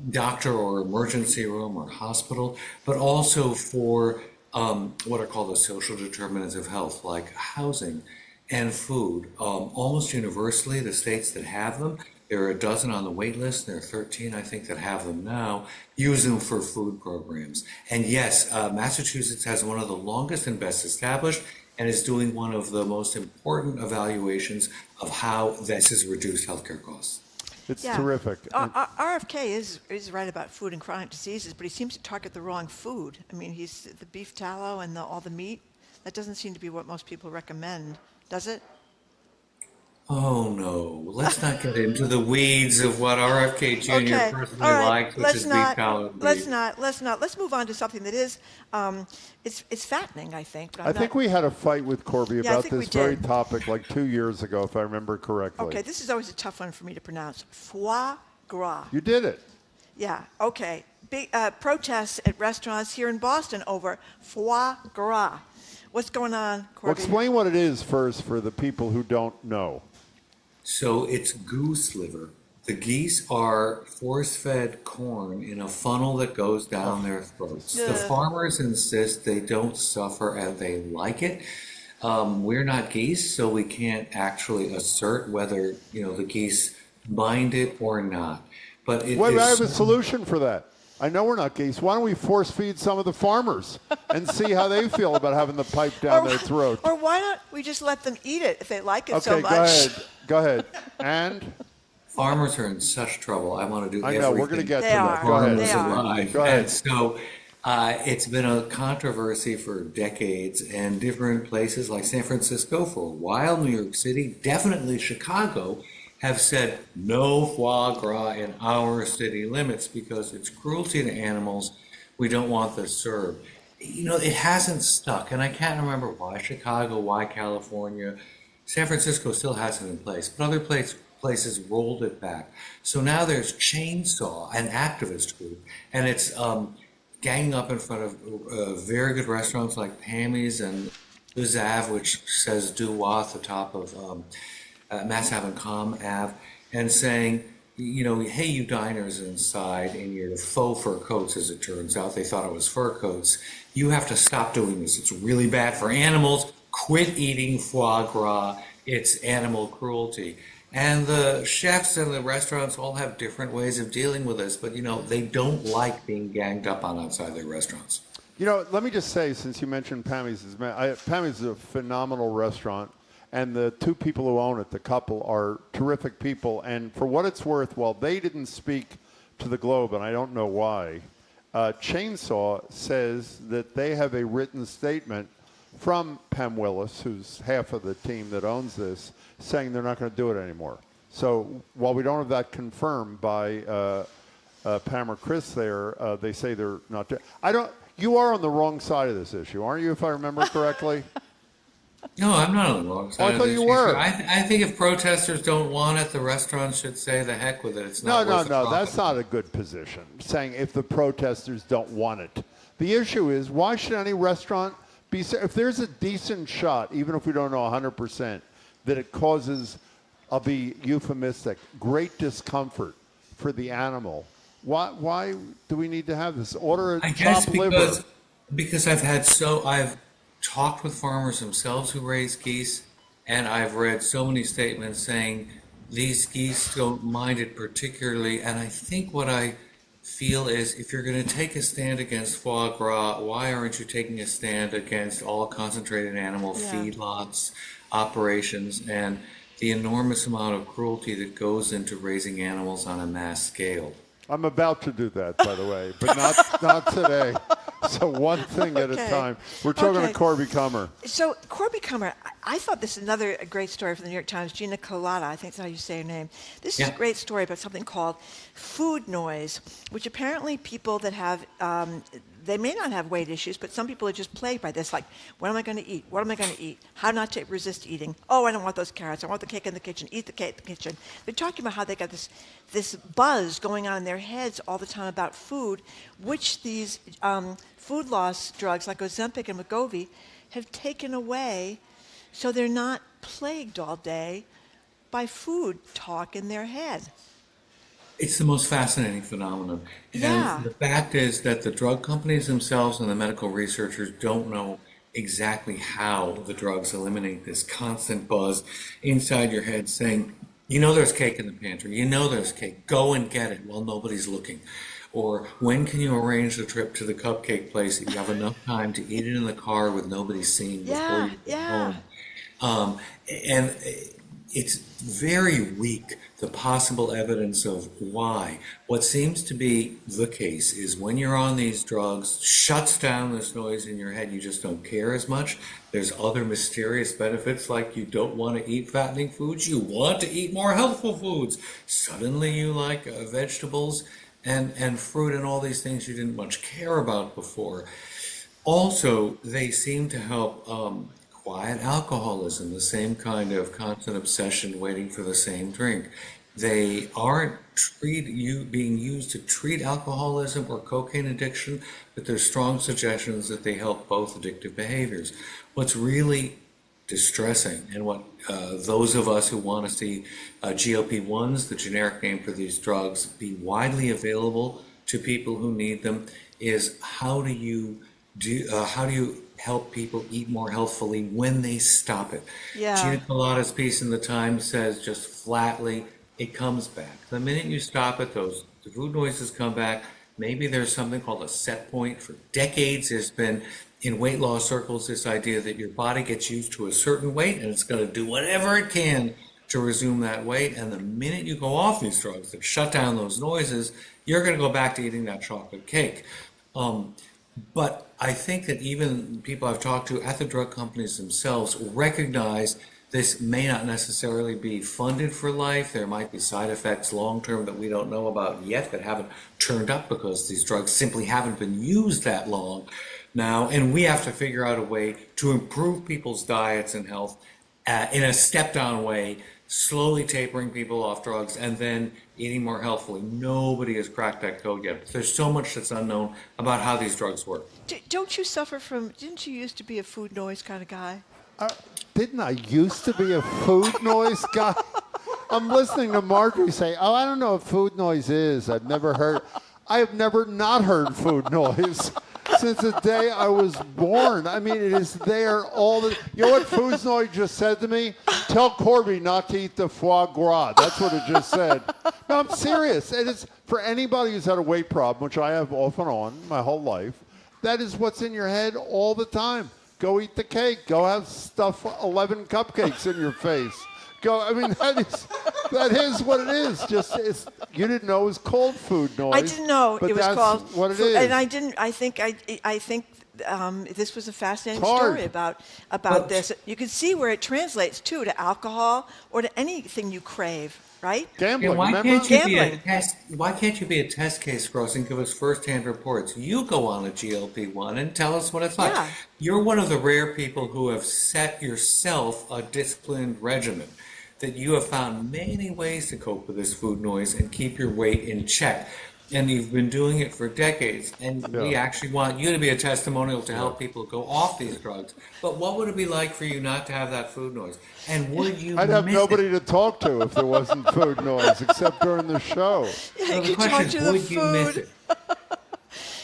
doctor or emergency room or hospital, but also for what are called the social determinants of health, like housing and food. Almost universally, the states that have them, there are a dozen on the wait list, there are 13, I think, that have them now, use them for food programs. And yes, Massachusetts has one of the longest and best established, and is doing one of the most important evaluations of how this has reduced healthcare costs. It's terrific. RFK is right about food and chronic diseases, but he seems to target the wrong food. I mean, he's the beef tallow and all the meat. That doesn't seem to be what most people recommend, does it? Oh no, let's not get into the weeds of what RFK Jr. personally likes, which is beef tallow. Let's not. Let's move on to something that is, it's fattening, I think. But I think we had a fight with Corby about this very did. topic like 2 years ago, if I remember correctly. Okay, this is always a tough one for me to pronounce. Foie gras. You did it. Yeah, okay. Big protests at restaurants here in Boston over foie gras. What's going on, Corby? Well, explain what it is first for the people who don't know. So it's goose liver. The geese are force-fed corn in a funnel that goes down their throats. The farmers insist they don't suffer and they like it. We're not geese, so we can't actually assert whether the geese mind it or not. But I have a solution for that. I know we're not geese. Why don't we force feed some of the farmers and see how they feel about having the pipe down their throat? Or why don't we just let them eat it if they like it so much? Okay, go ahead. And? Farmers are in such trouble. I want to do everything. I know, we're going to get to that. Go ahead. Go ahead. And so It's been a controversy for decades, and different places like San Francisco for a while, New York City, definitely Chicago, have said no foie gras in our city limits because it's cruelty to animals. We don't want this served. You know, it hasn't stuck, and I can't remember why Chicago, why California. San Francisco still has it in place, but other places rolled it back. So now there's Chainsaw, an activist group, and it's ganging up in front of very good restaurants like Pammy's and the Zav, which says Duwa at the top of Mass Ave and Com Ave, and saying, you know, hey, you diners inside in your faux fur coats, as it turns out, they thought it was fur coats, you have to stop doing this. It's really bad for animals. Quit eating foie gras. It's animal cruelty. And the chefs and the restaurants all have different ways of dealing with this, but, you know, they don't like being ganged up on outside their restaurants. You know, let me just say, since you mentioned Pammy's, Pammy's is a phenomenal restaurant, and the two people who own it, the couple, are terrific people. And for what it's worth, while they didn't speak to the Globe, and I don't know why, Chainsaw says that they have a written statement from Pam Willis, who's half of the team that owns this, saying they're not going to do it anymore. So while we don't have that confirmed by Pam or Chris there, they say they're not doing it. You are on the wrong side of this issue, aren't you, if I remember correctly? No, I'm not on the wrong side. I thought you were. I think if protesters don't want it, the restaurants should say the heck with it. It's not worth the profit. That's not a good position, saying if the protesters don't want it. The issue is, why should any restaurant be, if there's a decent shot, even if we don't know 100%, that it causes, I'll be euphemistic, great discomfort for the animal, why do we need to have this? Order a top liver. Because I've talked with farmers themselves who raise geese, and I've read so many statements saying these geese don't mind it particularly, and I think what I feel is, if you're going to take a stand against foie gras, why aren't you taking a stand against all concentrated animal feedlots, operations, and the enormous amount of cruelty that goes into raising animals on a mass scale? I'm about to do that, by the way, but not today. So one thing at a time. We're talking to Corby Kummer. So Corby Kummer, I thought this is another great story from the New York Times. Gina Colada, I think that's how you say her name. This is a great story about something called food noise, which apparently people that have, they may not have weight issues, but some people are just plagued by this. Like, what am I going to eat? What am I going to eat? How not to resist eating? Oh, I don't want those carrots. I want the cake in the kitchen. Eat the cake in the kitchen. They're talking about how they got this buzz going on in their heads all the time about food, which these food loss drugs like Ozempic and Wegovy have taken away, so they're not plagued all day by food talk in their head. It's the most fascinating phenomenon. And the fact is that the drug companies themselves and the medical researchers don't know exactly how the drugs eliminate this constant buzz inside your head saying, you know there's cake in the pantry, you know there's cake, go and get it while nobody's looking. Or when can you arrange the trip to the cupcake place that you have enough time to eat it in the car with nobody seeing before you get home? And it's very weak, the possible evidence of why. What seems to be the case is when you're on these drugs, shuts down this noise in your head, you just don't care as much. There's other mysterious benefits, like you don't want to eat fattening foods, you want to eat more healthful foods. Suddenly you like vegetables and fruit and all these things you didn't much care about before. Also, they seem to help quiet alcoholism, the same kind of constant obsession waiting for the same drink. They aren't being used to treat alcoholism or cocaine addiction, but there's strong suggestions that they help both addictive behaviors. What's really distressing, and what those of us who want to see GLP-1s, the generic name for these drugs, be widely available to people who need them, is how do you help people eat more healthfully when they stop it? Gina Colada's piece in the Times says just flatly, it comes back. The minute you stop it, the food noises come back. Maybe there's something called a set point. For decades, there's been in weight loss circles this idea that your body gets used to a certain weight and it's going to do whatever it can to resume that weight. And the minute you go off these drugs that shut down those noises, you're going to go back to eating that chocolate cake. But I think that even people I've talked to at the drug companies themselves recognize this may not necessarily be funded for life. There might be side effects long-term that we don't know about yet that haven't turned up because these drugs simply haven't been used that long now. And we have to figure out a way to improve people's diets and health in a step-down way, slowly tapering people off drugs and then eating more healthfully. Nobody has cracked that code yet. There's so much that's unknown about how these drugs work. Don't you suffer from, didn't you used to be a food noise kind of guy? Didn't I used to be a food noise guy? I'm listening to Marjorie say, oh, I don't know what food noise is. I have never not heard food noise since the day I was born. I mean, it is there all the... You know what food noise just said to me? Tell Corby not to eat the foie gras. That's what it just said. No, I'm serious. It is for anybody who's had a weight problem, which I have off and on my whole life, that is what's in your head all the time. Go eat the cake. Go have stuff 11 cupcakes in your face. Go. I mean, that is what it is. Just you didn't know it was called food noise. I didn't know it was called what it food, is. and I didn't. I think this was a fascinating story about this. You can see where it translates too to alcohol or to anything you crave. Right? Gambling. Why remember? can't you be a test case for us and give us first-hand reports? You go on a GLP-1 and tell us what it's like. Yeah. You're one of the rare people who have set yourself a disciplined regimen, that you have found many ways to cope with this food noise and keep your weight in check. And you've been doing it for decades. And we actually want you to be a testimonial to help people go off these drugs. But what would it be like for you not to have that food noise? And would you I'd have nobody to talk to if there wasn't food noise, except during the show. Yeah, you can talk to the would you miss food. it?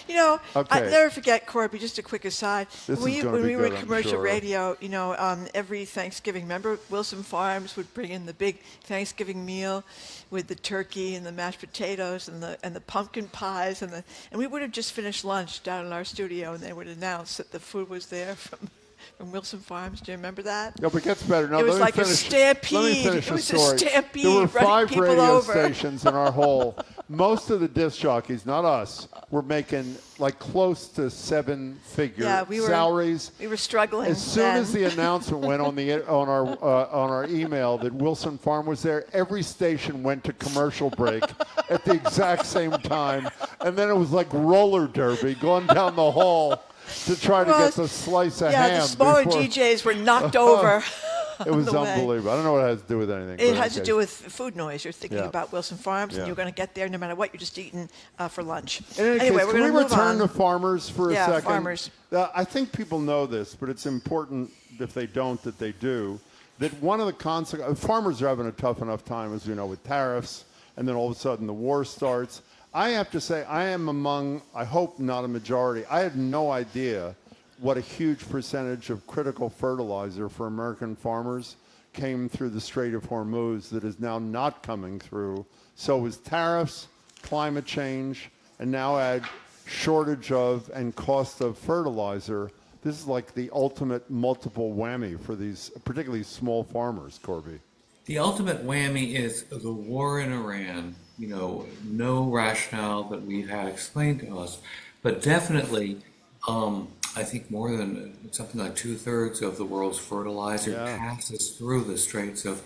You know, Okay. I'll never forget, Corby, just a quick aside. This When is gonna we be were good, in I'm commercial sure. radio, you know, every Thanksgiving, remember Wilson Farms would bring in the big Thanksgiving meal with the turkey and the mashed potatoes and the pumpkin pies and we would have just finished lunch down in our studio and they would announce that the food was there from Wilson Farms. Do you remember that? No, but it gets better. No, It was let me like a finish. stampede. Let me finish It the was a story. stampede There were running 5 people radio over. stations in our whole. Most of the disc jockeys, not us, were making like close to 7-figure salaries. We were struggling. As soon as the announcement went on our email that Wilson Farm was there, every station went to commercial break at the exact same time, and then it was like roller derby going down the hall to try to get the slice of ham. Yeah, the smaller before- DJs were knocked over. It was the way. unbelievable. I don't know what it has to do with anything. It but has to okay. do with food noise. You're thinking Yeah. about Wilson Farms, and Yeah. you're going to get there no matter what. You're just eating for lunch. In any Anyway, case, we're can going we to move return on. to farmers for a second? Yeah, farmers. I think people know this, but it's important if they don't that they do. That one of the consequences, farmers are having a tough enough time, as we know, with tariffs, and then all of a sudden the war starts. I have to say, I am among, I hope not a majority, I had no idea what a huge percentage of critical fertilizer for American farmers came through the Strait of Hormuz that is now not coming through. So it was tariffs, climate change, and now add shortage of and cost of fertilizer. This is like the ultimate multiple whammy for these, particularly small farmers, Corby. The ultimate whammy is the war in Iran. You know, no rationale that we've had explained to us, but definitely, I think more than something like 2/3 of the world's fertilizer passes through the Straits of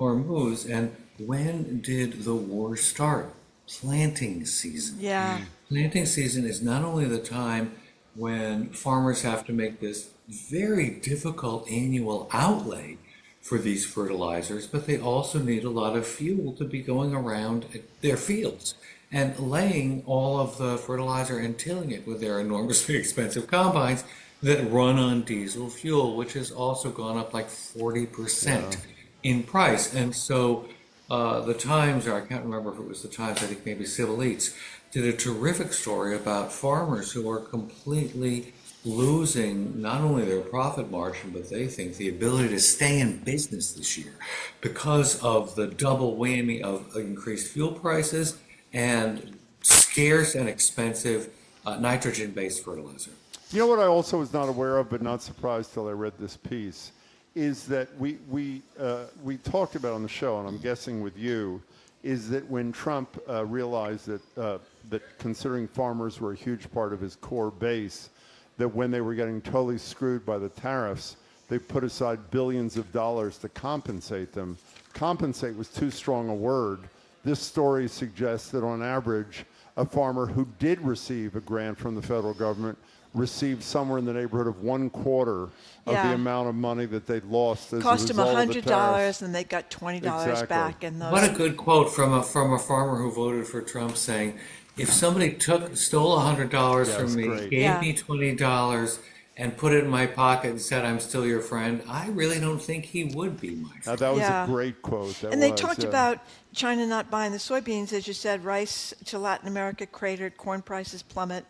Hormuz. And when did the war start? Planting season. Yeah. Planting season is not only the time when farmers have to make this very difficult annual outlay for these fertilizers, but they also need a lot of fuel to be going around their fields and laying all of the fertilizer and tilling it with their enormously expensive combines that run on diesel fuel, which has also gone up like 40% in price. And so the Times, or I can't remember if it was the Times, I think maybe Civil Eats, did a terrific story about farmers who are completely losing not only their profit margin, but they think the ability to stay in business this year because of the double whammy of increased fuel prices and scarce and expensive nitrogen-based fertilizer. You know what I also was not aware of, but not surprised till I read this piece, is that we talked about on the show, and I'm guessing with you, is that when Trump realized that that considering farmers were a huge part of his core base, that when they were getting totally screwed by the tariffs, they put aside billions of dollars to compensate them. Compensate was too strong a word. This story suggests that on average, a farmer who did receive a grant from the federal government received somewhere in the neighborhood of 1/4 of the amount of money that they'd lost as Cost a them result of the tariffs. $100 and they got $20 Exactly. back. And those What a good quote from a farmer who voted for Trump saying, if somebody stole $100 from me, gave me $20, and put it in my pocket and said, I'm still your friend, I really don't think he would be my friend. That was a great quote. They talked about China not buying the soybeans, as you said. Rice to Latin America cratered, corn prices plummet,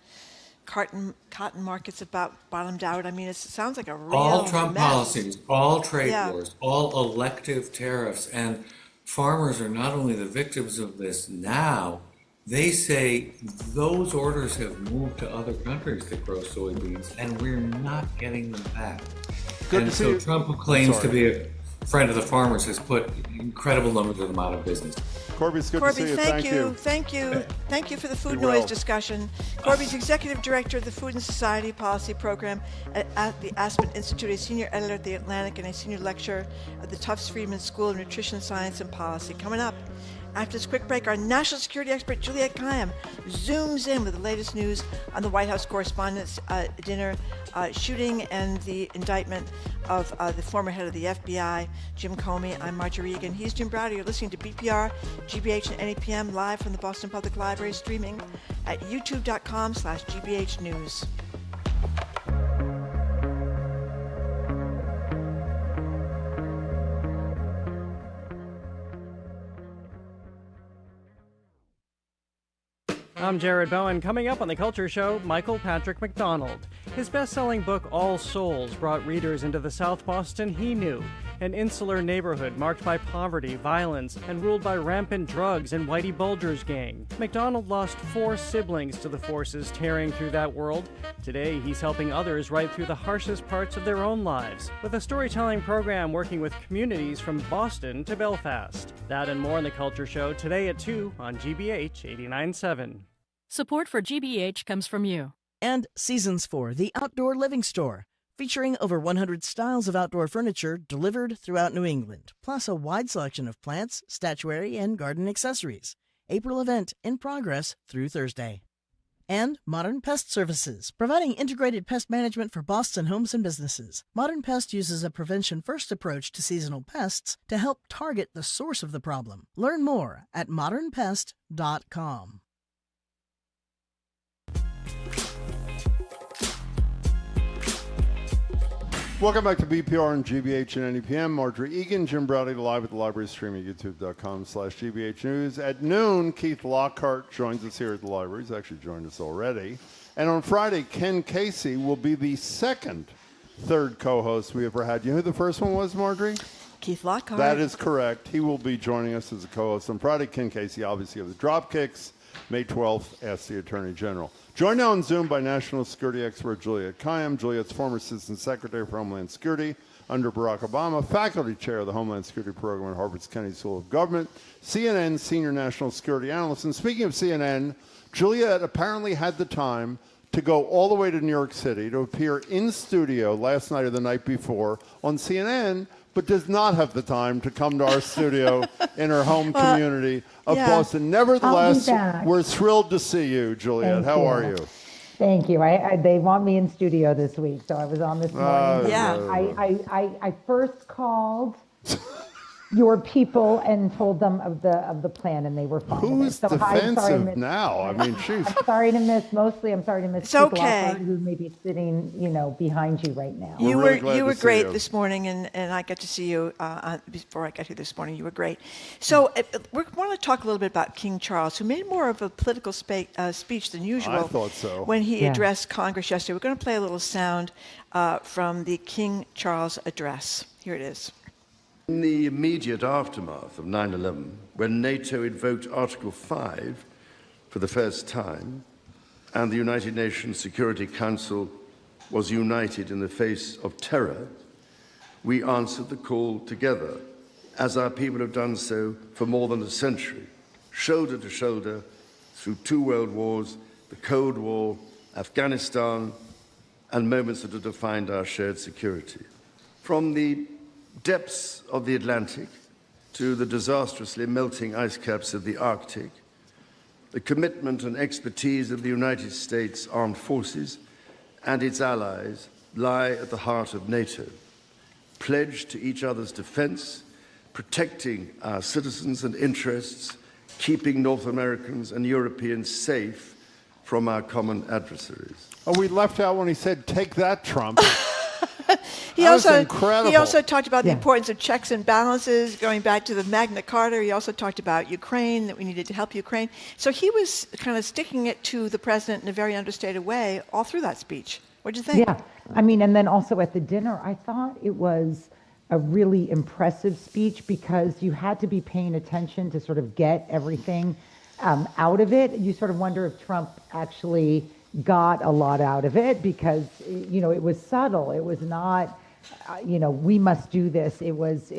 cotton markets about bottomed out. I mean, it sounds like a real all Trump mess. policies, all trade wars, all elective tariffs, and farmers are not only the victims of this now, they say those orders have moved to other countries that grow soybeans, and we're not getting them back. And so Trump, who claims to be a friend of the farmers, has put incredible numbers of them out of business. Corby, it's good to see you. Thank you for the food noise discussion. Corby's Executive Director of the Food and Society Policy Program at the Aspen Institute, a Senior Editor at The Atlantic, and a Senior Lecturer at the Tufts Friedman School of Nutrition Science and Policy. Coming up, after this quick break, our national security expert, Juliette Kayyem, zooms in with the latest news on the White House Correspondents' Dinner shooting and the indictment of the former head of the FBI, Jim Comey. I'm Marjorie Egan. He's Jim Browder. You're listening to BPR, GBH, and NEPM live from the Boston Public Library, streaming at youtube.com/GBH News. I'm Jared Bowen. Coming up on The Culture Show, Michael Patrick MacDonald. His best-selling book, All Souls, brought readers into the South Boston he knew, an insular neighborhood marked by poverty, violence, and ruled by rampant drugs and Whitey Bulger's gang. MacDonald lost 4 siblings to the forces tearing through that world. Today, he's helping others right through the harshest parts of their own lives, with a storytelling program working with communities from Boston to Belfast. That and more on The Culture Show today at 2 on GBH 89.7. Support for GBH comes from you. And Seasons 4, the outdoor living store, featuring over 100 styles of outdoor furniture delivered throughout New England, plus a wide selection of plants, statuary, and garden accessories. April event in progress through Thursday. And Modern Pest Services, providing integrated pest management for Boston homes and businesses. Modern Pest uses a prevention-first approach to seasonal pests to help target the source of the problem. Learn more at modernpest.com. Welcome back to BPR and GBH and NEPM. Marjorie Egan, Jim Browdy, live at the library, streaming at youtube.com/GBH News. At noon, Keith Lockhart joins us here at the library. He's actually joined us already. And on Friday, Ken Casey will be the third co-host we ever had. You know who the first one was, Marjorie? Keith Lockhart. That is correct. He will be joining us as a co-host on Friday. Ken Casey, obviously, of the Dropkicks. May 12th, Ask the Attorney General. Joined now on Zoom by national security expert Juliette Kayyem. Juliette's former Assistant Secretary for Homeland Security under Barack Obama, faculty chair of the Homeland Security Program at Harvard's Kennedy School of Government, CNN senior national security analyst. And speaking of CNN, Juliette apparently had the time to go all the way to New York City to appear in studio last night or the night before on CNN, but does not have the time to come to our studio in her home community of Boston. Nevertheless, we're thrilled to see you, Juliette. How are you? Thank you. They want me in studio this week, so I was on this morning. I first called your people and told them of the plan, and they were fine. Who's defensive now? I mean, she's. I'm sorry to miss It's okay. Who may be sitting, behind you right now. You were great this morning, and I got to see you before I got here this morning. You were great. So we want to talk a little bit about King Charles, who made more of a political speech than usual. I thought so. When he addressed Congress yesterday. We're going to play a little sound from the King Charles address. Here it is. In the immediate aftermath of 9/11, when NATO invoked Article 5 for the first time, and the United Nations Security Council was united in the face of terror, we answered the call together, as our people have done so for more than a century, shoulder to shoulder, through 2 world wars, the Cold War, Afghanistan, and moments that have defined our shared security. From the depths of the Atlantic to the disastrously melting ice caps of the Arctic, the commitment and expertise of the United States Armed Forces and its allies lie at the heart of NATO, pledged to each other's defense, protecting our citizens and interests, keeping North Americans and Europeans safe from our common adversaries. Oh, we left out when he said, "Take that, Trump." He That was also incredible. He also talked about the importance of checks and balances, going back to the Magna Carta. He also talked about Ukraine, that we needed to help Ukraine. So he was kind of sticking it to the president in a very understated way all through that speech. What did you think? Yeah, I mean, and then also at the dinner, I thought it was a really impressive speech because you had to be paying attention to sort of get everything out of it. You sort of wonder if Trump actually got a lot out of it because, you know, it was subtle. It was not, you know, we must do this. It was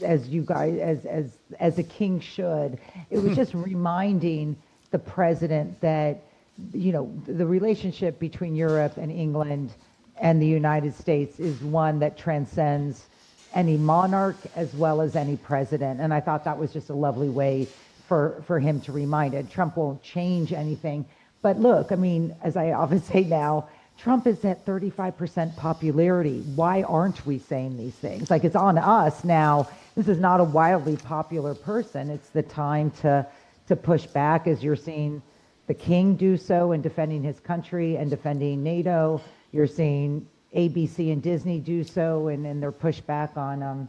as you guys, as a king should. It was just reminding the president that, you know, the relationship between Europe and England and the United States is one that transcends any monarch as well as any president. And I thought that was just a lovely way for him to remind it. Trump won't change anything. But look, I mean, as I often say now, Trump is at 35% popularity. Why aren't we saying these things? Like, it's on us now. This is not a wildly popular person. It's the time to push back, as you're seeing the king do so in defending his country and defending NATO. You're seeing ABC and Disney do so in their pushback on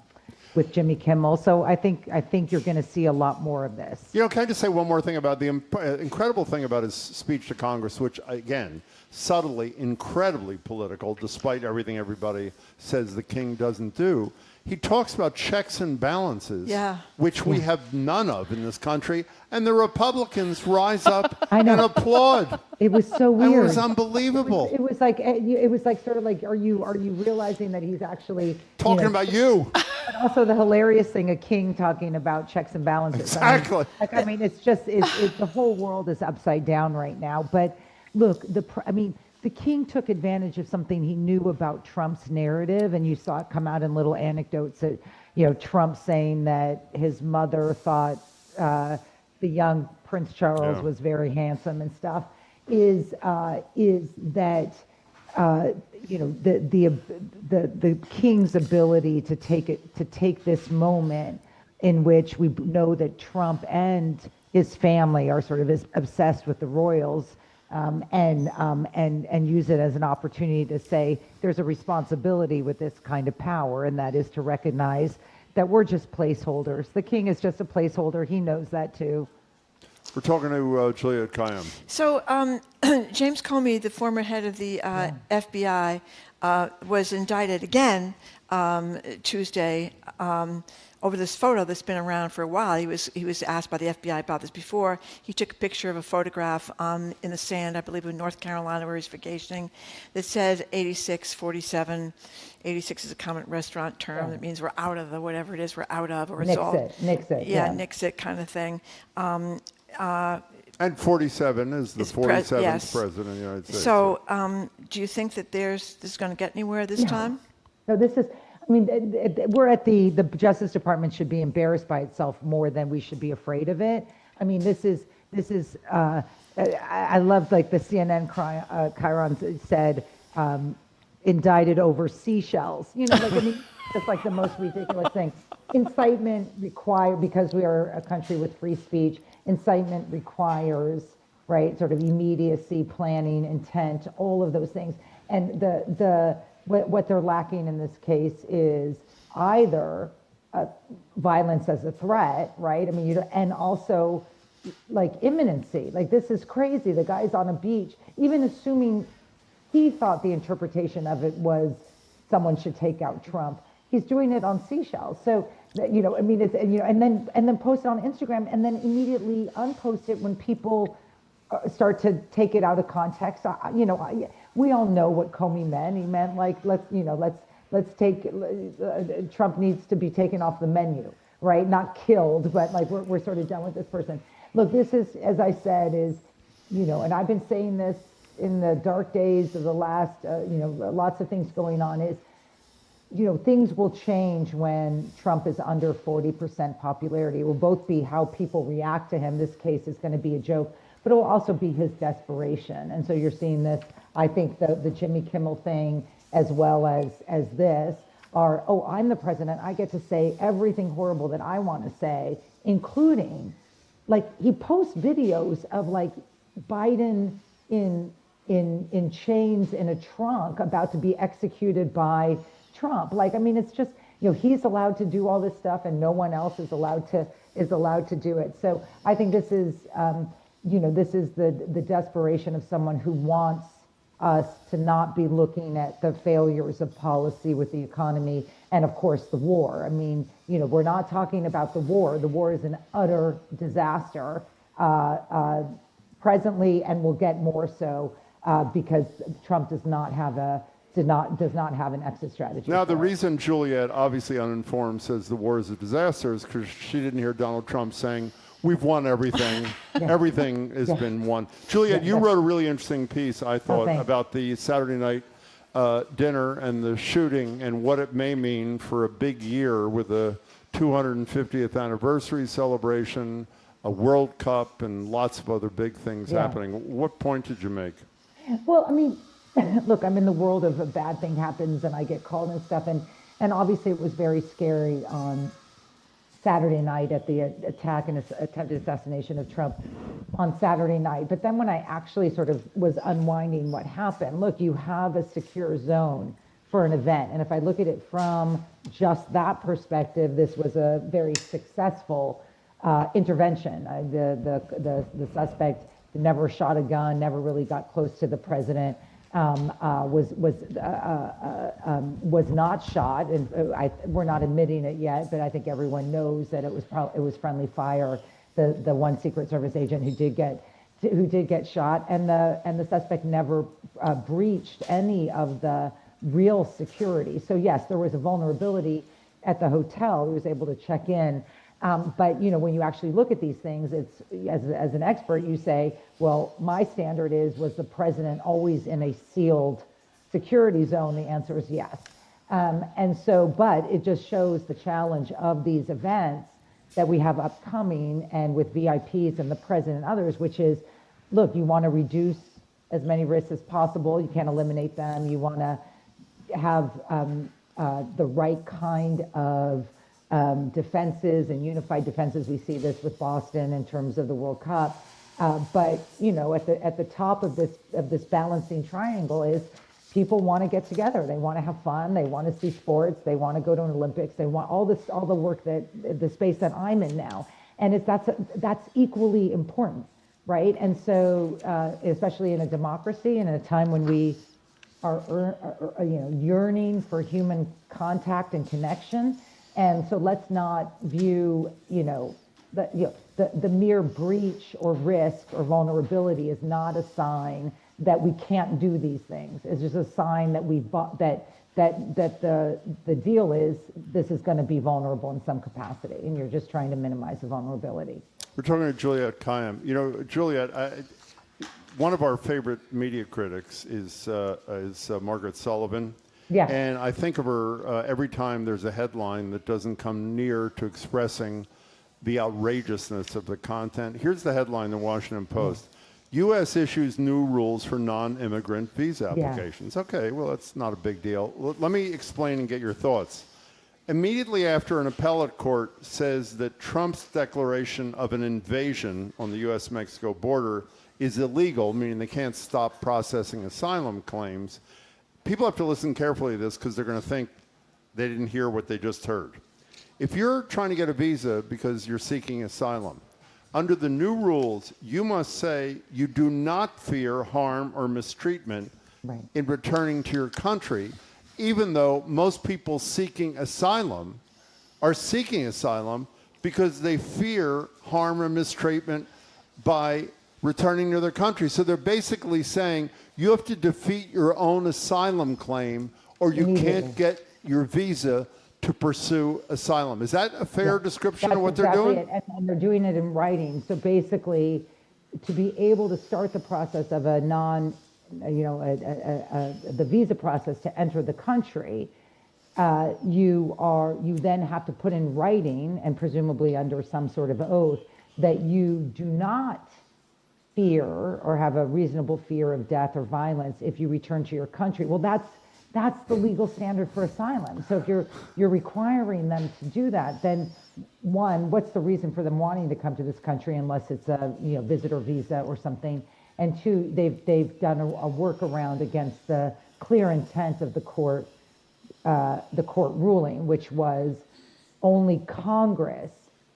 with Jimmy Kimmel. So I think you're going to see a lot more of this. You know, can I just say one more thing about the incredible thing about his speech to Congress, which, again, subtly, incredibly political, despite everything everybody says the king doesn't do. He talks about checks and balances, which we have none of in this country, and the Republicans rise up and applaud. It was so weird. It was unbelievable. It was like sort of like, are you realizing that he's actually talking about you? But also the hilarious thing, a king talking about checks and balances. Exactly. I mean, it's just the whole world is upside down right now. But look, the king took advantage of something he knew about Trump's narrative, and you saw it come out in little anecdotes that, you know, Trump saying that his mother thought the young Prince Charles was very handsome and stuff, is that you know, the king's ability to take this moment in which we know that Trump and his family are sort of obsessed with the royals. And use it as an opportunity to say there's a responsibility with this kind of power, and that is to recognize that we're just placeholders. The king is just a placeholder. He knows that too. We're talking to Juliette Kayyem. So James Comey, the former head of the FBI, was indicted again Tuesday over this photo that's been around for a while. He was asked by the FBI about this before. He took a picture of a photograph in the sand, I believe in North Carolina, where he's vacationing, that said 8647. 86 is a common restaurant term that means we're out of the whatever it is we're out of, or it's all nix it. Yeah, nix it kind of thing. And 47 is the 47th president of the United States. So do you think that this is going to get anywhere this time? No, this is, I mean, we're at the Justice Department should be embarrassed by itself more than we should be afraid of it. I mean, this is I loved, like, the CNN Chiron said, indicted over seashells. You know, like, I mean, it's like the most ridiculous thing. Incitement because we are a country with free speech, incitement requires, right, sort of immediacy, planning, intent, all of those things. And what they're lacking in this case is either violence as a threat, right? I mean, and also like imminency. Like, this is crazy. The guy's on a beach, even assuming he thought the interpretation of it was someone should take out Trump. He's doing it on seashells. So, you know, I mean, it's, you know, and then post it on Instagram and then immediately unpost it when people start to take it out of context. You know, we all know what Comey meant. He meant, like, let's take Trump needs to be taken off the menu, right? Not killed, but like we're sort of done with this person. Look, this is, as I said, is, and I've been saying this in the dark days of the last, lots of things going on, is, things will change when Trump is under 40% popularity. It will both be how people react to him. This case is going to be a joke, but it will also be his desperation. And so you're seeing this, I think the Jimmy Kimmel thing, as well as this, are, oh, I'm the president, I get to say everything horrible that I want to say, including, like, he posts videos of, like, Biden in chains in a trunk about to be executed by Trump. Like, I mean, it's just, he's allowed to do all this stuff and no one else is allowed to do it. So I think this is, this is the desperation of someone who wants us to not be looking at the failures of policy with the economy and, of course, the war. I mean, we're not talking about the war. The war is an utter disaster presently, and will get more so because Trump does not have an exit strategy. Now, the reason Juliette, obviously uninformed, says the war is a disaster is because she didn't hear Donald Trump saying, we've won everything. Everything has been won. Juliette, you wrote a really interesting piece, I thought, about the Saturday night dinner and the shooting and what it may mean for a big year with a 250th anniversary celebration, a World Cup, and lots of other big things happening. What point did you make? Well, I mean, look, I'm in the world of a bad thing happens and I get called and stuff. And obviously it was very scary on Saturday night at the attack and attempted assassination of Trump on Saturday night. But then when I actually sort of was unwinding what happened, look, you have a secure zone for an event. And if I look at it from just that perspective, this was a very successful intervention. The suspect never shot a gun, never really got close to the president. Was not shot, and we're not admitting it yet, but I think everyone knows that it was friendly fire. The one Secret Service agent who did get shot, and the suspect never breached any of the real security. So yes, there was a vulnerability at the hotel. He was able to check in. But when you actually look at these things, it's as an expert, you say, well, my standard was the president always in a sealed security zone? The answer is yes. And so, but it just shows the challenge of these events that we have upcoming and with VIPs and the president and others, which is, look, you want to reduce as many risks as possible. You can't eliminate them. You want to have the right kind of defenses and unified defenses. We see this with Boston in terms of the World Cup. But at the top of this balancing triangle is people want to get together. They want to have fun. They want to see sports. They want to go to an Olympics. They want all the work the space that I'm in now. And that's equally important, right? And so, especially in a democracy and in a time when we are yearning for human contact and connection. And so let's not view, the mere breach or risk or vulnerability is not a sign that we can't do these things. It's just a sign that the deal is this is going to be vulnerable in some capacity, and you're just trying to minimize the vulnerability. We're talking to Juliette Kayyem. Juliette, one of our favorite media critics is Margaret Sullivan. Yeah. And I think of her every time there's a headline that doesn't come near to expressing the outrageousness of the content. Here's the headline in the Washington Post. U.S. issues new rules for non-immigrant visa applications. Yeah. Okay, well, that's not a big deal. Let me explain and get your thoughts. Immediately after an appellate court says that Trump's declaration of an invasion on the U.S.-Mexico border is illegal, meaning they can't stop processing asylum claims, people have to listen carefully to this because they're going to think they didn't hear what they just heard. If you're trying to get a visa because you're seeking asylum, under the new rules, you must say you do not fear harm or mistreatment in returning to your country, even though most people seeking asylum are seeking asylum because they fear harm or mistreatment by returning to their country. So they're basically saying you have to defeat your own asylum claim or you can't get your visa to pursue asylum. Is that a fair description of what That's they're doing? It. And they're doing it in writing. So basically, to be able to start the process of the visa process to enter the country, you then have to put in writing, and presumably under some sort of oath, that you do not fear or have a reasonable fear of death or violence if you return to your country. Well, that's the legal standard for asylum. So if you're requiring them to do that, then one, what's the reason for them wanting to come to this country unless it's a visitor visa or something? And two, they've done a workaround against the clear intent of the court ruling, which was only Congress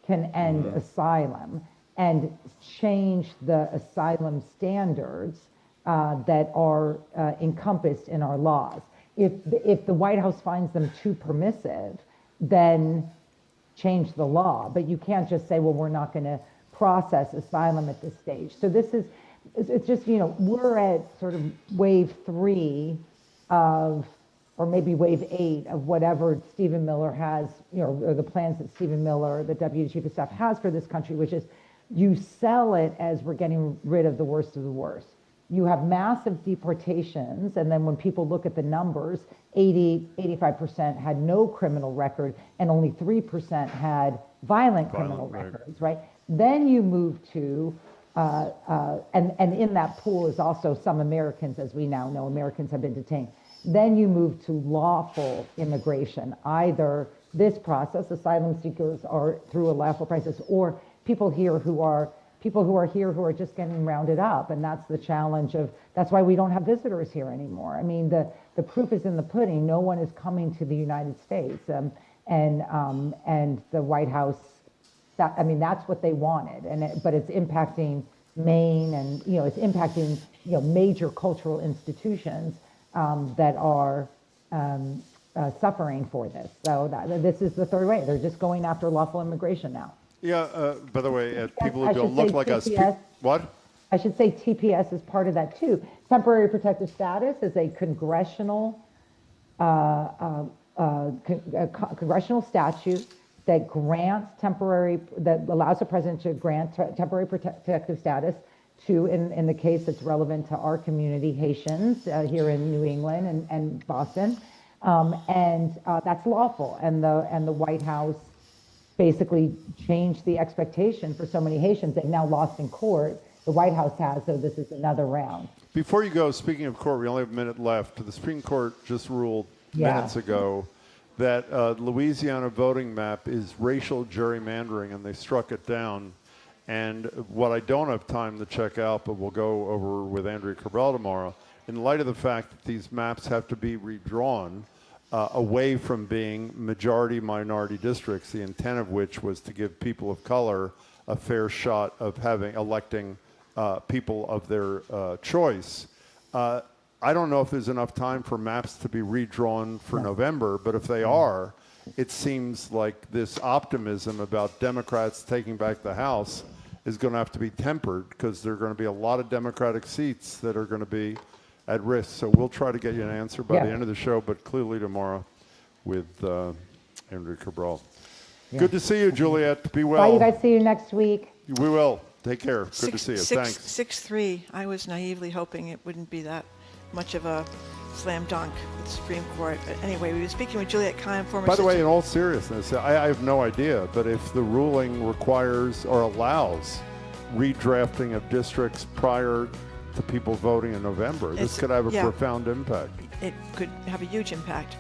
can end asylum and change the asylum standards that are encompassed in our laws. If the White House finds them too permissive, then change the law. But you can't just say, well, we're not going to process asylum at this stage. So it's just, we're at sort of wave 3 of, or maybe wave 8 of whatever Stephen Miller has, or the plans that Stephen Miller, the Deputy Chief of Staff, has for this country, which is you sell it as we're getting rid of the worst of the worst. You have massive deportations, and then when people look at the numbers, 85% had no criminal record, and only 3% had violent criminal records, right? Then you move to, and in that pool is also some Americans, as we now know, Americans have been detained. Then you move to lawful immigration, either this process, asylum seekers are through a lawful process, or people who are here who are just getting rounded up. And that's the challenge that's why we don't have visitors here anymore. I mean, the proof is in the pudding. No one is coming to the United States. And the White House, that's what they wanted. But it's impacting Maine, and, it's impacting, major cultural institutions that are suffering for this. So this is the third way. They're just going after lawful immigration now. Yeah, by the way, people who don't look like us. What? I should say TPS is part of that too. Temporary protective status is a congressional statute that allows the president to grant temporary protective status to, in the case that's relevant to our community, Haitians here in New England and Boston, and that's lawful. And the White House basically changed the expectation for so many Haitians. They've now lost in court. The White House has, so this is another round. Before you go, speaking of court, we only have a minute left. The Supreme Court just ruled minutes ago that Louisiana voting map is racial gerrymandering, and they struck it down. And what I don't have time to check out, but we'll go over with Andrea Cabral tomorrow, in light of the fact that these maps have to be redrawn away from being majority-minority districts, the intent of which was to give people of color a fair shot of electing people of their choice. I don't know if there's enough time for maps to be redrawn for November, but if they are, it seems like this optimism about Democrats taking back the House is going to have to be tempered, because there are going to be a lot of Democratic seats that are going to be at risk. So we'll try to get you an answer by the end of the show, but clearly tomorrow with Andrea Cabral. Yeah. Good to see you, Juliette. Be well. Bye, you guys. See you next week. We will. Take care. Good to see you. Thanks. 6-3. I was naively hoping it wouldn't be that much of a slam dunk with the Supreme Court. But anyway, we were speaking with Juliette Kayyem, former... By the way, in all seriousness, I have no idea, but if the ruling requires or allows redrafting of districts prior to people voting in November, this could have a profound impact. It could have a huge impact.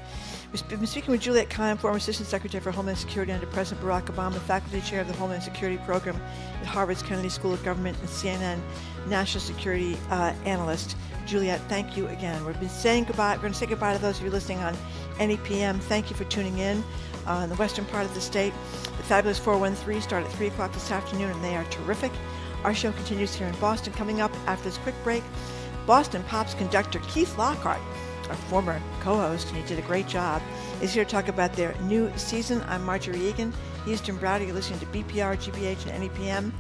We've been speaking with Juliette Kayyem, former Assistant Secretary for Homeland Security under President Barack Obama, Faculty Chair of the Homeland Security Program at Harvard's Kennedy School of Government, and CNN National Security Analyst. Juliette, thank you again. We've been saying goodbye. We're going to say goodbye to those of you listening on NEPM. Thank you for tuning in the western part of the state. The Fabulous 413 start at 3 o'clock this afternoon, and they are terrific. Our show continues here in Boston. Coming up after this quick break, Boston Pop's conductor Keith Lockhart, our former co-host, and he did a great job, is here to talk about their new season. I'm Marjorie Egan. He's Jim Browder. You're listening to BPR, GBH, and NEPM,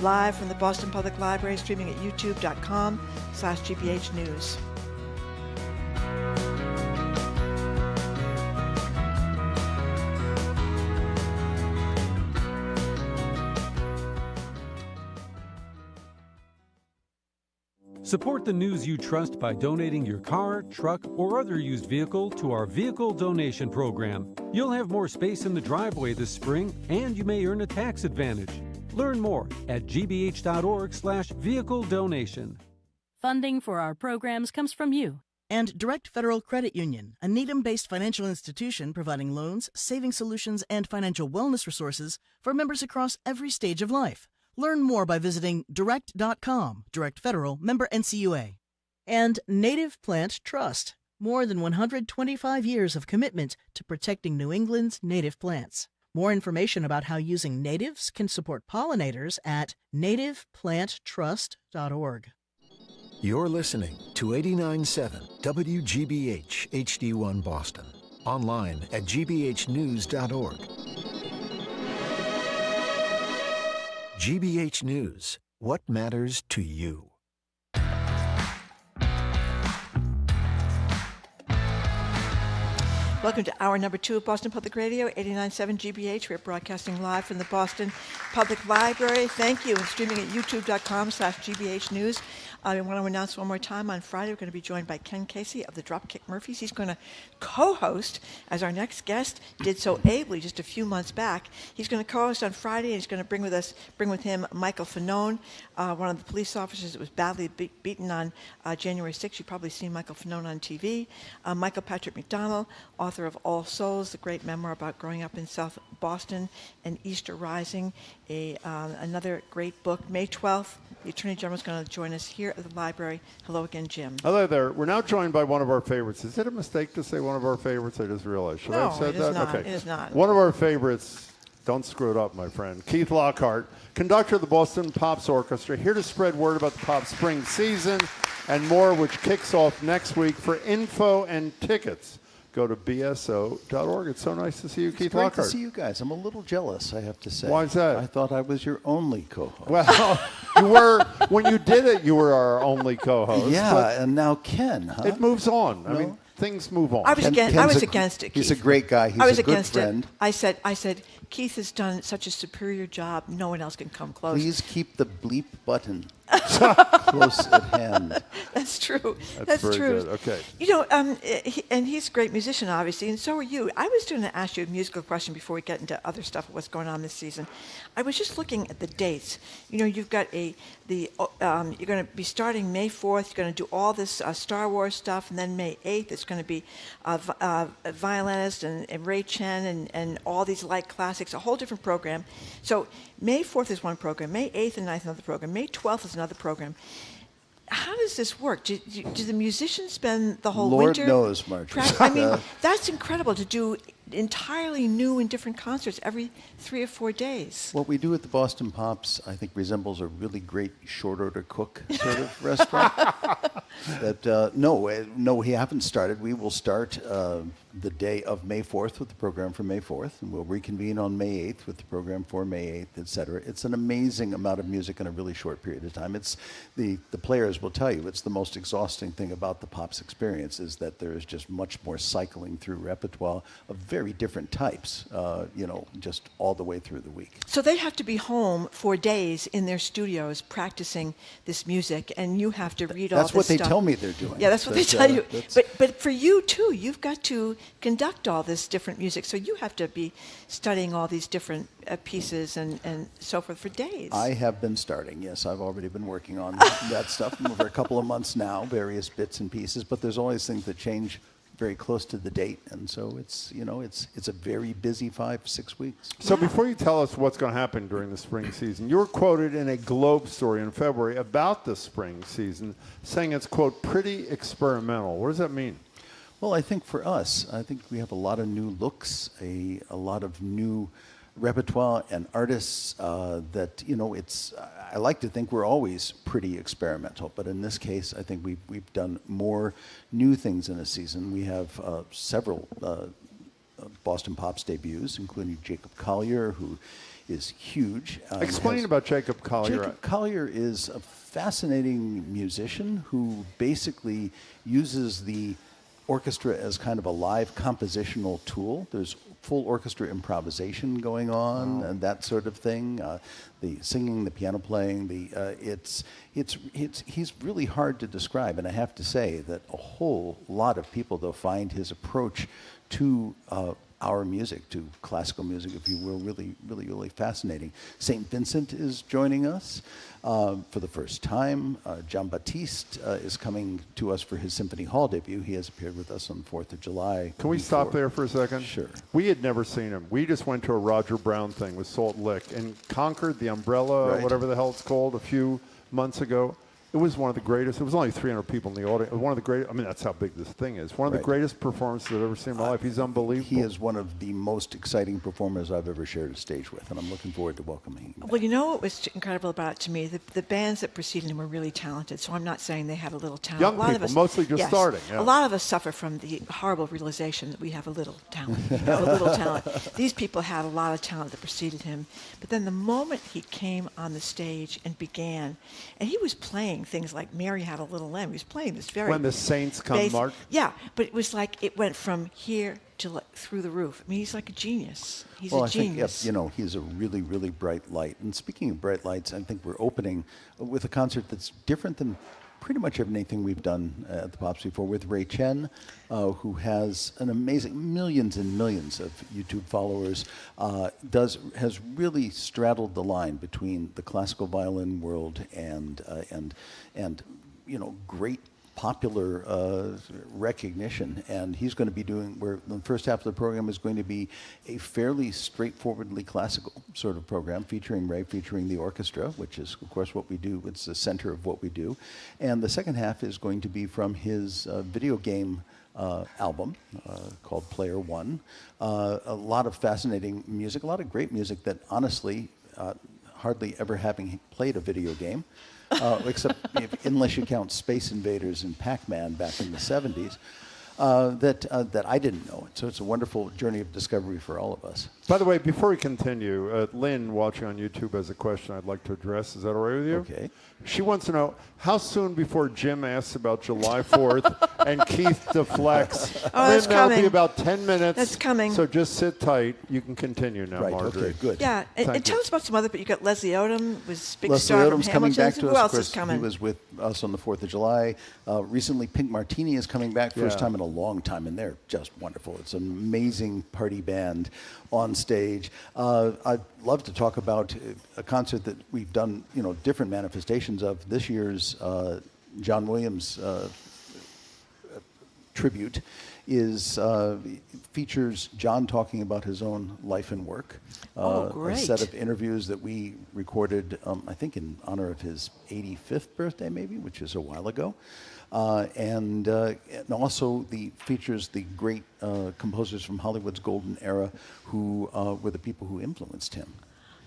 live from the Boston Public Library, streaming at youtube.com/GBH News. Support the news you trust by donating your car, truck, or other used vehicle to our vehicle donation program. You'll have more space in the driveway this spring, and you may earn a tax advantage. Learn more at gbh.org/vehicle donation. Funding for our programs comes from you. And Direct Federal Credit Union, a Needham-based financial institution providing loans, saving solutions, and financial wellness resources for members across every stage of life. Learn more by visiting direct.com. Direct Federal, member NCUA. And Native Plant Trust, more than 125 years of commitment to protecting New England's native plants. More information about how using natives can support pollinators at nativeplanttrust.org. You're listening to 89.7 WGBH HD1 Boston. Online at gbhnews.org. GBH News. What matters to you? Welcome to hour number 2 of Boston Public Radio, 89.7 GBH. We're broadcasting live from the Boston Public Library. Thank you. And streaming at youtube.com/GBH News. I want to announce one more time, on Friday we're going to be joined by Ken Casey of the Dropkick Murphys. He's going to co-host, as our next guest did so ably just a few months back. He's going to co-host on Friday, and he's going to bring with him Michael Fanone, one of the police officers that was badly beaten on January 6th. You've probably seen Michael Fanone on TV. Michael Patrick MacDonald, author of All Souls, the great memoir about growing up in South Boston, and Easter Rising, another great book. May 12th, the Attorney General is going to join us here at the library. Hello again, Jim. Hello there. We're now joined by one of our favorites. Is it a mistake to say one of our favorites? I just realized. Should I have said that? Not. Okay. It is not. One of our favorites. Don't screw it up, my friend. Keith Lockhart, conductor of the Boston Pops Orchestra, here to spread word about the Pop Spring season and more, which kicks off next week. For info and tickets, go to bso.org. It's so nice to see you, Keith Lockhart. Great to see you guys. I'm a little jealous, I have to say. Why is that? I thought I was your only co-host. Well, you were, when you did it, you were our only co-host. Yeah, and now Ken, huh? It moves on. No? I mean, things move on. I was against it, Keith. He's a great guy. He's a good friend. I said, Keith has done such a superior job. No one else can come close. Please keep the bleep button close at hand. That's true. That's very true. good. Okay. You know, and he's a great musician, obviously, and so are you. I was going to ask you a musical question before we get into other stuff, what's going on this season. I was just looking at the dates. You know, you've got you're going to be starting May 4th. You're going to do all this Star Wars stuff, and then May 8th, it's going to be a violinist and Ray Chen and all these light classics, a whole different program. So May 4th is one program. May 8th and 9th another program. May 12th is another program. How does this work? Do the musicians spend the whole winter? Lord knows, Marjorie. I mean, that's incredible to do entirely new and different concerts every 3 or 4 days. What we do at the Boston Pops, I think, resembles a really great short order cook sort of restaurant. No, we haven't started. We will start the day of May 4th with the program for May 4th, and we'll reconvene on May 8th with the program for May 8th, etc. It's an amazing amount of music in a really short period of time. It's the players will tell you it's the most exhausting thing about the Pops experience is that there is just much more cycling through repertoire of very different types, just all the way through the week. So they have to be home for days in their studios practicing this music, and you have to read all this stuff. That's what they tell me they're doing. Yeah, that's what they tell you. But for you, too, you've got to conduct all this different music, so you have to be studying all these different pieces and so forth for days. I have been starting, yes. I've already been working on that stuff for a couple of months now, various bits and pieces, but there's always things that change very close to the date, and so it's a very busy 5-6 weeks. So before you tell us what's going to happen during the spring season, you were quoted in a Globe story in February about the spring season, saying it's, quote, pretty experimental. What does that mean? Well, I think for us, we have a lot of new looks, a lot of new repertoire and artists that, I like to think we're always pretty experimental, but in this case, I think we've done more new things in a season. We have several Boston Pops debuts, including Jacob Collier, who is huge. Explain about Jacob Collier. Jacob Collier is a fascinating musician who basically uses the orchestra as kind of a live compositional tool. There's full orchestra improvisation going on and that sort of thing. The singing, the piano playing, he's really hard to describe. And I have to say that a whole lot of people, though, find his approach to our music, to classical music, if you will, really, really, really fascinating. St. Vincent is joining us for the first time. Jean-Baptiste is coming to us for his Symphony Hall debut. He has appeared with us on the 4th of July. Can we stop there for a second? Sure. We had never seen him. We just went to a Roger Brown thing with Salt Lick and conquered the Umbrella, Right. whatever the hell it's called, a few months ago. It was one of the greatest. It was only 300 people in the audience. It was one of the greatest. I mean, that's how big this thing is. One of the greatest performances I've ever seen in my life. He's unbelievable. He is one of the most exciting performers I've ever shared a stage with, and I'm looking forward to welcoming him. Well, you know what was incredible about it to me? The bands that preceded him were really talented, so I'm not saying they had a little talent. Young a lot people, of us, mostly just starting. Yeah. A lot of us suffer from the horrible realization that we have a little talent. A little talent. These people had a lot of talent that preceded him, but then the moment he came on the stage and began, and he was playing things like Mary Had a Little Lamb. He was playing this very When the Saints Come, Mark. Yeah, but it was like it went from here to through the roof. I mean, he's like a genius. He's a genius. I think, he's a really, really bright light. And speaking of bright lights, I think we're opening with a concert that's different than pretty much anything we've done at the Pops before, with Ray Chen, who has an amazing millions and millions of YouTube followers, has really straddled the line between the classical violin world and great popular recognition. And he's going to be the first half of the program is going to be a fairly straightforwardly classical sort of program, featuring Ray, featuring the orchestra, which is, of course, what we do. It's the center of what we do. And the second half is going to be from his video game album called Player One. A lot of fascinating music, a lot of great music that, honestly, hardly ever having played a video game, except unless you count Space Invaders and Pac-Man back in the 70s, that I didn't know. So it's a wonderful journey of discovery for all of us. By the way, before we continue, Lynn, watching on YouTube, has a question I'd like to address. Is that all right with you? Okay. She wants to know, how soon before Jim asks about July 4th and Keith deflects? Oh, that's Lynn, that'll coming. be about 10 minutes. That's coming. So just sit tight. You can continue now, Right, Marjorie. okay, good. Yeah, and tell us about some other, but you got Leslie Odom, was big Leslie star from Odom's coming Hamilton. back to Who us. else Of course, is coming? he was with us on the 4th of July. Recently, Pink Martini is coming back, first time in a long time, and they're just wonderful. It's an amazing party band on stage. I'd love to talk about a concert that we've done, different manifestations of. This year's John Williams tribute features John talking about his own life and work. Great. A set of interviews that we recorded, I think in honor of his 85th birthday, maybe, which is a while ago. And also features the great composers from Hollywood's golden era who were the people who influenced him.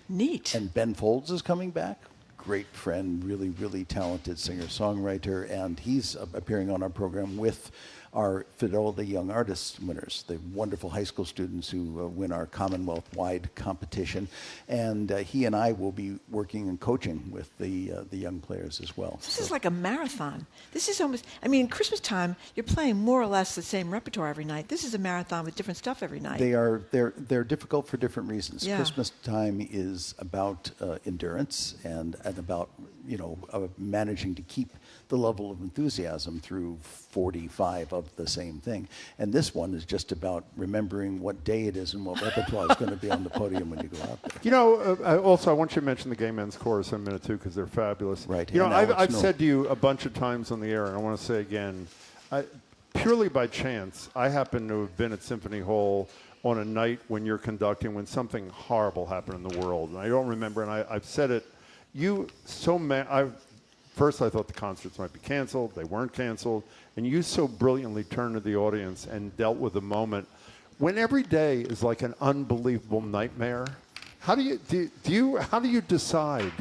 Neat. And Ben Folds is coming back. Great friend, really, really talented singer-songwriter, and he's appearing on our program with our Fidelity Young Artists winners, the wonderful high school students who win our Commonwealth-wide competition. And he and I will be working and coaching with the young players as well. This is like a marathon. This is almost, Christmas time, you're playing more or less the same repertoire every night. This is a marathon with different stuff every night. They're difficult for different reasons. Yeah. Christmas time is about endurance and about managing to keep the level of enthusiasm through 45 of the same thing. And this one is just about remembering what day it is and what repertoire is going to be on the podium when you go out there. Also, I want you to mention the Gay Men's Chorus in a minute, too, because they're fabulous. Right. I've said to you a bunch of times on the air, and I want to say again, purely by chance, I happen to have been at Symphony Hall on a night when you're conducting, when something horrible happened in the world. And I don't remember, and I've said it. First, I thought the concerts might be canceled. They weren't canceled. And you so brilliantly turned to the audience and dealt with the moment. When every day is like an unbelievable nightmare, how do you decide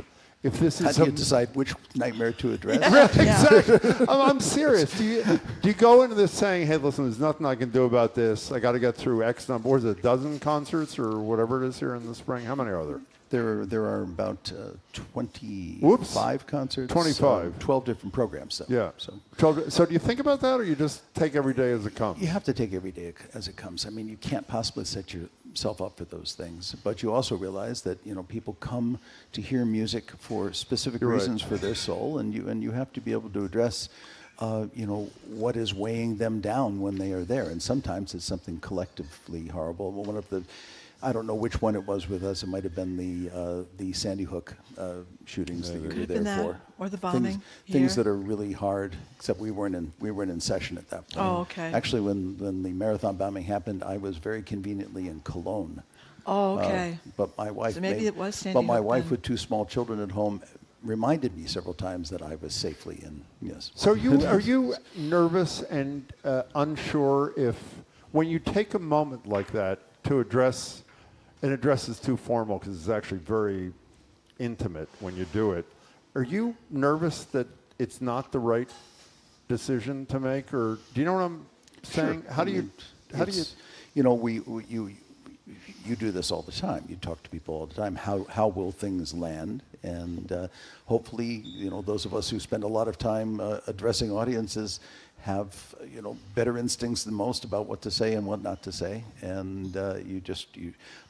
if this is... How do you decide which nightmare to address? Yeah. Exactly. I'm serious. Do you go into this saying, hey, listen, there's nothing I can do about this. I got to get through X number. Or is it a dozen concerts or whatever it is here in the spring? How many are there? There are about 25 concerts. 25. 12 different programs. So. Yeah. So. 12, so do you think about that, or you just take every day as it comes? You have to take every day as it comes. I mean, you can't possibly set yourself up for those things. But you also realize that, you know, people come to hear music for specific reasons for their soul, and you have to be able to address you know, what is weighing them down when they are there. And sometimes it's something collectively horrible. One of the, I don't know which one it was with us. It might have been the Sandy Hook shootings that you were there for. Or the bombing. Things that are really hard, except we weren't in session at that point. Oh, okay. Actually, when the marathon bombing happened, I was very conveniently in Cologne. Oh, okay. But my wife, so maybe it was Sandy but my Hook wife then. with 2 small children at home reminded me several times that I was safely in. Yes. So are you nervous and unsure if, when you take a moment like that to address, and address is too formal because it's actually very intimate when you do it, are you nervous that it's not the right decision to make, or do you know what I'm saying? Sure. How do you? You know, you do this all the time. You talk to people all the time. How will things land? And hopefully, you know, those of us who spend a lot of time addressing audiences have, you know, better instincts than most about what to say and what not to say. And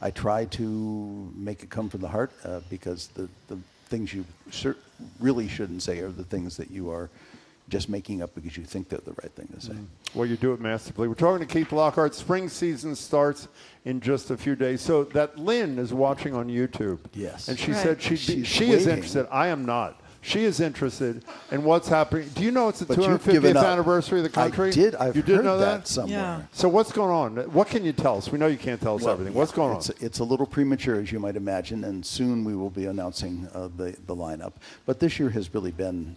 I try to make it come from the heart because the things you really shouldn't say are the things that you are just making up because you think they're the right thing to say. Well, you do it masterfully. We're talking to Keith Lockhart. Spring season starts in just a few days. So that Lynn is watching on YouTube. Yes. And she said she is interested. I am not. She is interested in what's happening. Do you know it's the 250th anniversary of the country? I did. I've heard know that somewhere. Yeah. So what's going on? What can you tell us? We know you can't tell us everything. What's going on? It's a little premature, as you might imagine, and soon we will be announcing the lineup. But this year has really been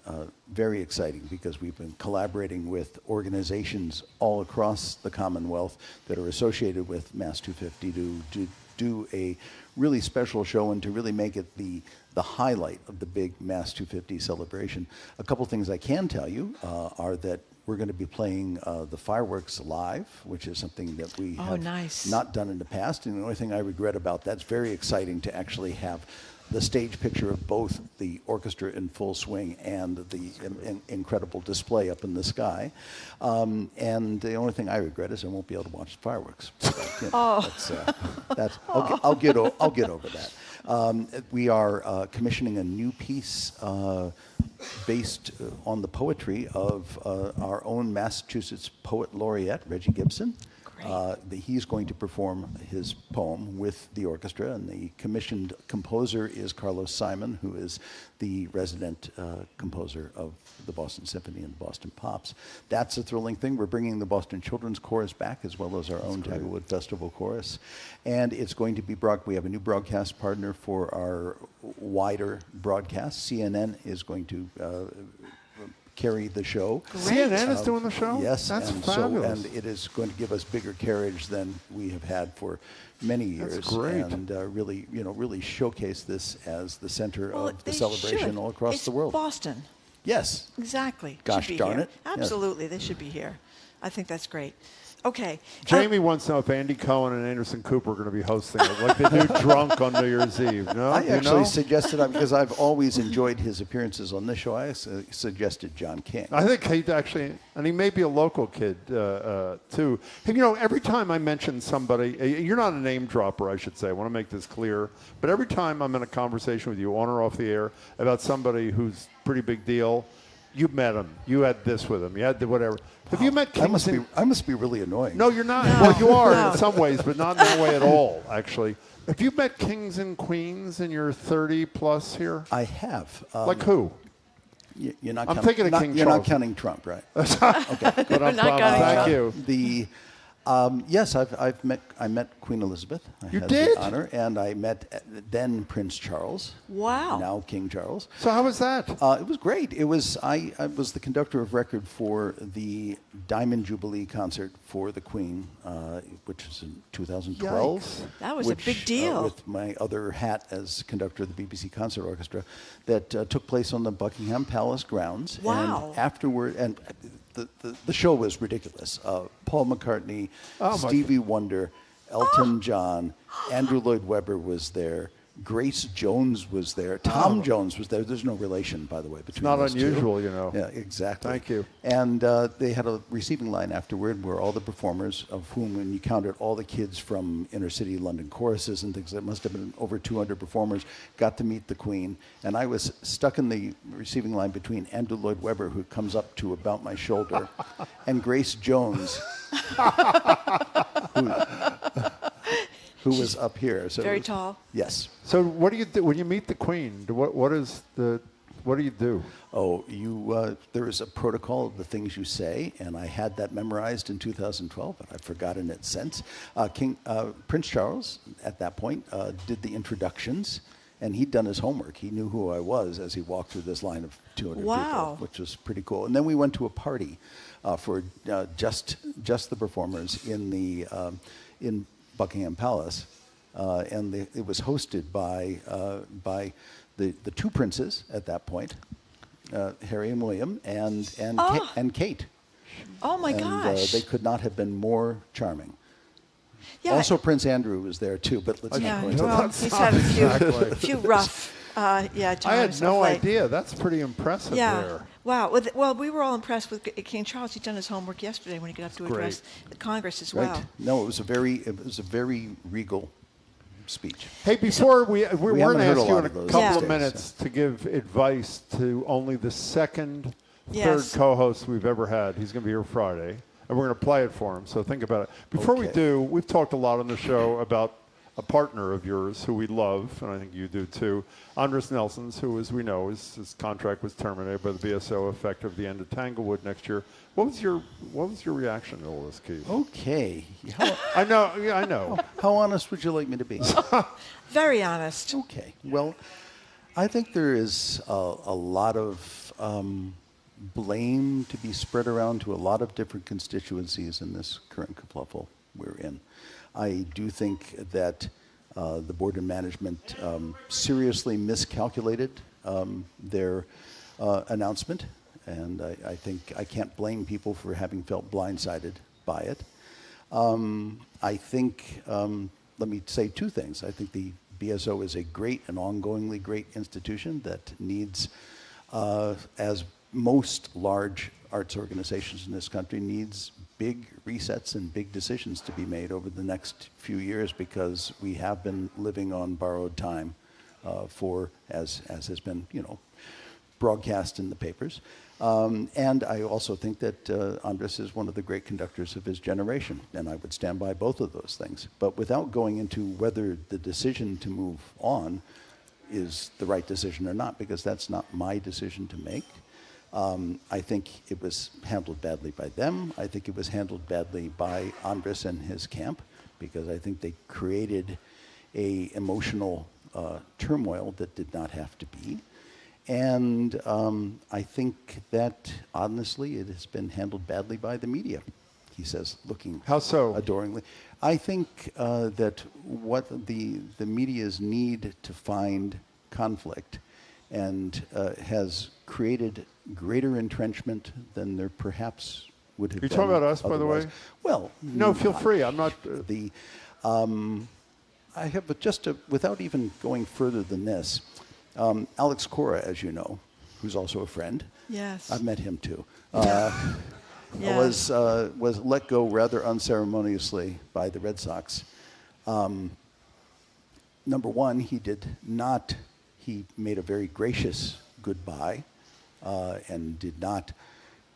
very exciting because we've been collaborating with organizations all across the Commonwealth that are associated with Mass 250 to do a really special show and to really make it the highlight of the big Mass 250 celebration. A couple things I can tell you are that we're going to be playing the fireworks live, which is something that we have not done in the past. And the only thing I regret about that's very exciting to actually have the stage picture of both the orchestra in full swing and the incredible display up in the sky. And the only thing I regret is I won't be able to watch the fireworks. But, you know, I'll get over that. We are commissioning a new piece based on the poetry of our own Massachusetts poet laureate, Reggie Gibson. He's going to perform his poem with the orchestra, and the commissioned composer is Carlos Simon, who is the resident composer of the Boston Symphony and Boston Pops. That's a thrilling thing. We're bringing the Boston Children's Chorus back, as well as our own Taggerwood Festival Chorus. And it's going to be we have a new broadcast partner for our wider broadcast. CNN is going to carry the show. CNN is doing the show? Yes. That's and fabulous. And it is going to give us bigger carriage than we have had for many years. That's great. And really showcase this as the center of the celebration all across the world. Boston. Yes. Exactly. Gosh darn it. Absolutely. They should be here. I think that's great. Okay. Jamie wants to know if Andy Cohen and Anderson Cooper are going to be hosting it, like they do Drunk on New Year's Eve. No, I actually suggested, because I've always enjoyed his appearances on this show, I suggested John King. I think he actually, and he may be a local kid too. Hey, you know, every time I mention somebody, you're not a name dropper, I should say. I want to make this clear. But every time I'm in a conversation with you, on or off the air, about somebody who's pretty big deal, you met him. You had this with him. You had the whatever. Have you met Kings? I must be really annoying. No, you're not. No. Well, you are in some ways, but not in that way at all, actually. Have you met kings and queens in your 30-plus here? I have. Like who? You're not I'm thinking of King Charles. You're not counting Trump, right? Okay. But thank you. Yes, I met Queen Elizabeth. I had the honor, and I met then Prince Charles. Wow. Now King Charles. So how was that? It was great. I was the conductor of record for the Diamond Jubilee concert for the Queen, which was in 2012. Yikes. That was a big deal. With my other hat as conductor of the BBC Concert Orchestra, that took place on the Buckingham Palace grounds. Wow. And afterward, and the show was ridiculous. Paul McCartney, Stevie Wonder, Elton John, Andrew Lloyd Webber was there, Grace Jones was there. Tom Jones was there. There's no relation, by the way, between Not those unusual, two. you know. Yeah, exactly. Thank you. And they had a receiving line afterward where all the performers, of whom, when you counted all the kids from inner city London choruses and things, there must have been over 200 performers, got to meet the Queen. And I was stuck in the receiving line between Andrew Lloyd Webber, who comes up to about my shoulder, and Grace Jones, who was up here. So very tall. Yes. So what do you do when you meet the Queen? What do you do? Oh, there is a protocol of the things you say, and I had that memorized in 2012, but I've forgotten it since. Prince Charles, at that point, did the introductions, and he'd done his homework. He knew who I was as he walked through this line of 200 people, which was pretty cool. And then we went to a party for just the performers in Buckingham Palace, and it was hosted by the two princes at that point, Harry and William, and Kate. Oh my gosh! They could not have been more charming. Yeah. Also, Prince Andrew was there too, but let's not go into that. He's had a few rough, times. I had no idea. That's pretty impressive. There. Wow. Well, we were all impressed with King Charles. He'd done his homework yesterday when he got up to address the Congress as well. No, it was a very regal speech. Hey, before we're going to ask you in a couple of minutes so. to give advice to only the third co-host we've ever had. He's going to be here Friday, and we're going to play it for him. So think about it. Before we do, we've talked a lot on the show about a partner of yours who we love, and I think you do too, Andres Nelson's, who, as we know, his contract was terminated by the BSO effective the end of Tanglewood next year. What was your reaction to all this, Keith? Okay. I know. How honest would you like me to be? Very honest. Okay. Well, I think there is a lot of blame to be spread around to a lot of different constituencies in this current kerfuffle we're in. I do think that the board and management seriously miscalculated their announcement, and I think I can't blame people for having felt blindsided by it. I think, let me say two things. I think the BSO is a great and ongoingly great institution that needs, as most large arts organizations in this country, needs big resets and big decisions to be made over the next few years, because we have been living on borrowed time for, as has been, broadcast in the papers. And I also think that Andres is one of the great conductors of his generation, and I would stand by both of those things. But without going into whether the decision to move on is the right decision or not, because that's not my decision to make. I think it was handled badly by them. I think it was handled badly by Andres and his camp, because I think they created a emotional turmoil that did not have to be. And I think that, honestly, it has been handled badly by the media, he says, looking how so adoringly. I think that what the media's need to find conflict and has created greater entrenchment than there perhaps would have been. You're talking about us, by the way? Well, no, feel free. I'm not. I have without even going further than this, Alex Cora, as you know, who's also a friend. Yes. I've met him too. Was let go rather unceremoniously by the Red Sox. Number one, he made a very gracious goodbye and did not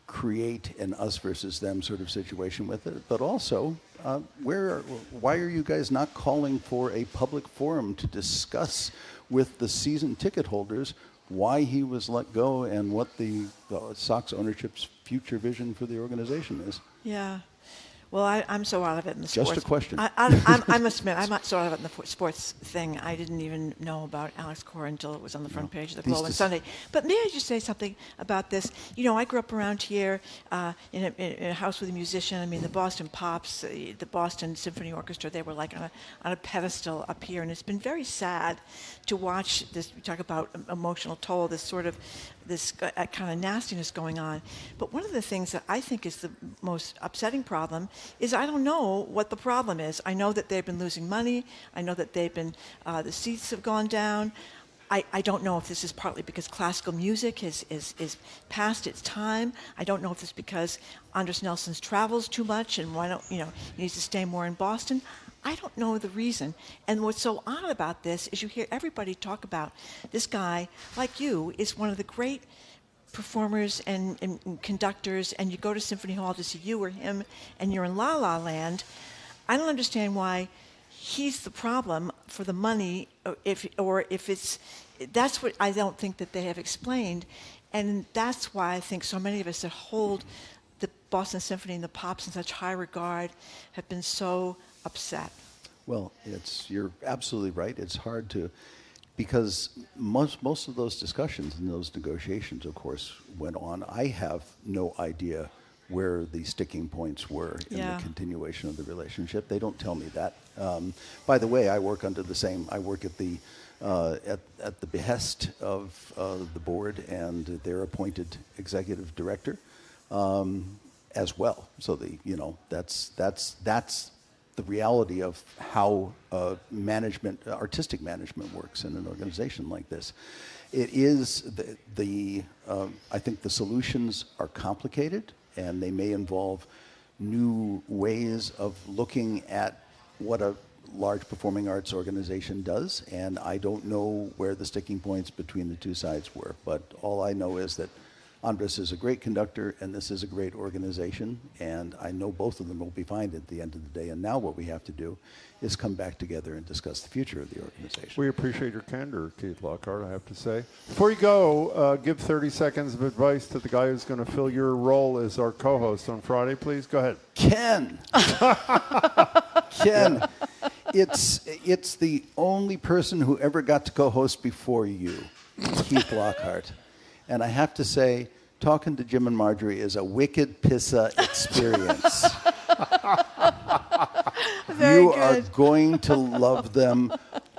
create an us versus them sort of situation with it. But also, why are you guys not calling for a public forum to discuss with the season ticket holders why he was let go and what the Sox ownership's future vision for the organization is? Yeah. Well, I'm so out of it in the sports. Just a question. I must admit, I'm not so out of it in the sports thing. I didn't even know about Alex Cora until it was on the front page of the Globe on Sunday. But may I just say something about this? I grew up around here in a house with a musician. I mean, the Boston Pops, the Boston Symphony Orchestra, they were like on a pedestal up here. And it's been very sad to watch this. We talk about emotional toll, this kind of nastiness going on. But one of the things that I think is the most upsetting problem is I don't know what the problem is. I know that they've been losing money. I know that they've been, the seats have gone down. I don't know if this is partly because classical music is past its time. I don't know if it's because Andres Nelson's travels too much and he needs to stay more in Boston. I don't know the reason. And what's so odd about this is you hear everybody talk about this guy, like you, is one of the great performers and conductors, and you go to Symphony Hall to see you or him, and you're in La La Land. I don't understand why he's the problem for the money, if that's what I don't think that they have explained. And that's why I think so many of us that hold the Boston Symphony and the Pops in such high regard have been so upset. Well, you're absolutely right. It's hard to, because most of those discussions and those negotiations, of course, went on. I have no idea where the sticking points were in the continuation of the relationship. They don't tell me that. By the way, I work at the behest of the board and their appointed executive director as well. So that's the reality of how artistic management works in an organization like this. It is I think the solutions are complicated, and they may involve new ways of looking at what a large performing arts organization does, and I don't know where the sticking points between the two sides were, but all I know is that Andres is a great conductor, and this is a great organization, and I know both of them will be fine at the end of the day. And now what we have to do is come back together and discuss the future of the organization. We appreciate your candor, Keith Lockhart, I have to say. Before you go, give 30 seconds of advice to the guy who's going to fill your role as our co-host on Friday, please. Go ahead. Ken. Ken, it's the only person who ever got to co-host before you, Keith Lockhart. And I have to say, talking to Jim and Marjorie is a wicked pissa experience. You are going to love them.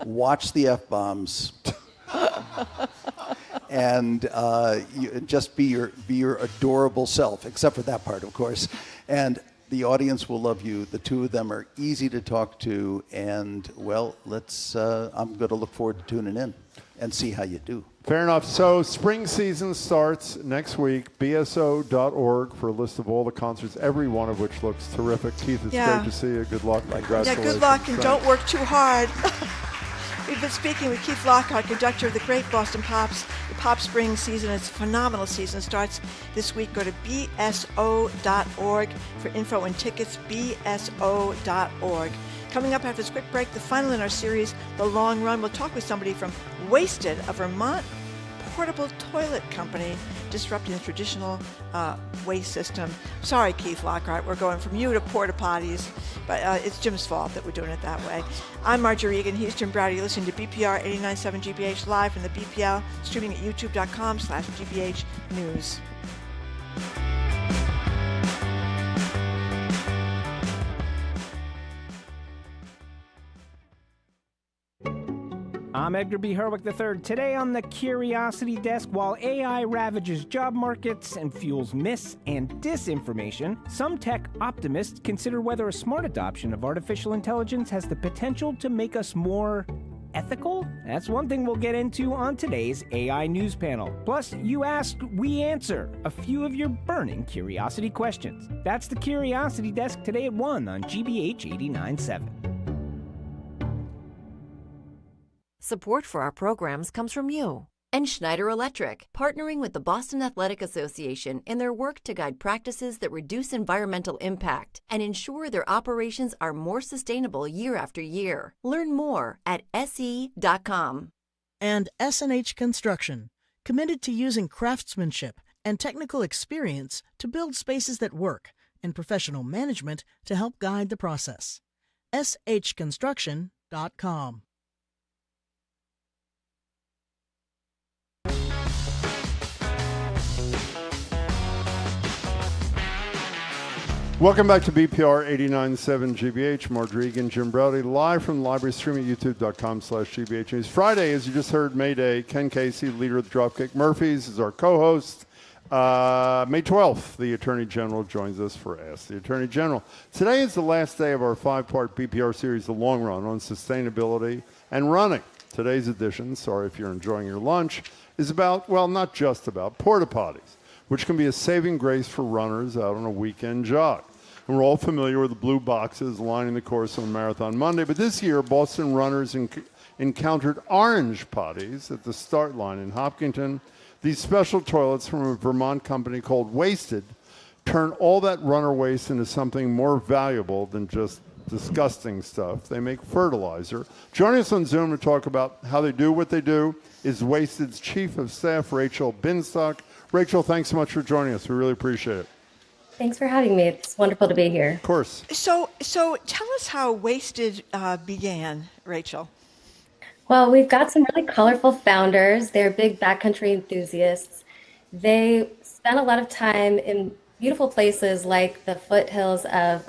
Watch the F-bombs. And just be your adorable self, except for that part, of course. And the audience will love you. The two of them are easy to talk to. And, well, I'm going to look forward to tuning in and see how you do. Fair enough. So spring season starts next week. BSO.org for a list of all the concerts, every one of which looks terrific. Keith, it's great to see you. Good luck. Congratulations. Yeah, good luck, and don't work too hard. We've been speaking with Keith Lockhart, conductor of the great Boston Pops. The Pop Spring season is a phenomenal season. It starts this week. Go to BSO.org for info and tickets, BSO.org. Coming up after this quick break, the final in our series, The Long Run. We'll talk with somebody from Wasted, a Vermont portable toilet company disrupting the traditional waste system. Sorry, Keith Lockhart, we're going from you to porta potties, but it's Jim's fault that we're doing it that way. I'm Marjorie Egan. He's Jim Browder. You're listening to BPR 89.7 GBH live from the BPL, streaming at youtube.com/GBH News. I'm Edgar B. Herwick III. Today on the Curiosity Desk, while AI ravages job markets and fuels mis- and disinformation, some tech optimists consider whether a smart adoption of artificial intelligence has the potential to make us more ethical? That's one thing we'll get into on today's AI News Panel. Plus, you ask, we answer a few of your burning curiosity questions. That's the Curiosity Desk today at 1 on GBH 89.7. Support for our programs comes from you and Schneider Electric, partnering with the Boston Athletic Association in their work to guide practices that reduce environmental impact and ensure their operations are more sustainable year after year. Learn more at se.com. And S&H Construction, committed to using craftsmanship and technical experience to build spaces that work and professional management to help guide the process. shconstruction.com. Welcome back to BPR 89.7 GBH. Marjorie Egan, Jim Browder, live from the library, streaming at youtube.com/GBH News. Friday, as you just heard, May Day. Ken Casey, leader of the Dropkick Murphys, is our co-host. May 12th, the Attorney General joins us for Ask the Attorney General. Today is the last day of our 5-part BPR series, The Long Run, on sustainability and running. Today's edition, sorry if you're enjoying your lunch, is about, well, not just about, porta potties, which can be a saving grace for runners out on a weekend jog. And we're all familiar with the blue boxes lining the course on Marathon Monday, but this year, Boston runners encountered orange potties at the start line in Hopkinton. These special toilets from a Vermont company called Wasted turn all that runner waste into something more valuable than just disgusting stuff. They make fertilizer. Joining us on Zoom to talk about how they do what they do is Wasted's Chief of Staff, Rachel Binstock. Rachel, thanks so much for joining us. We really appreciate it. Thanks for having me. It's wonderful to be here. Of course. So tell us how Wasted began, Rachel. Well, we've got some really colorful founders. They're big backcountry enthusiasts. They spent a lot of time in beautiful places like the foothills of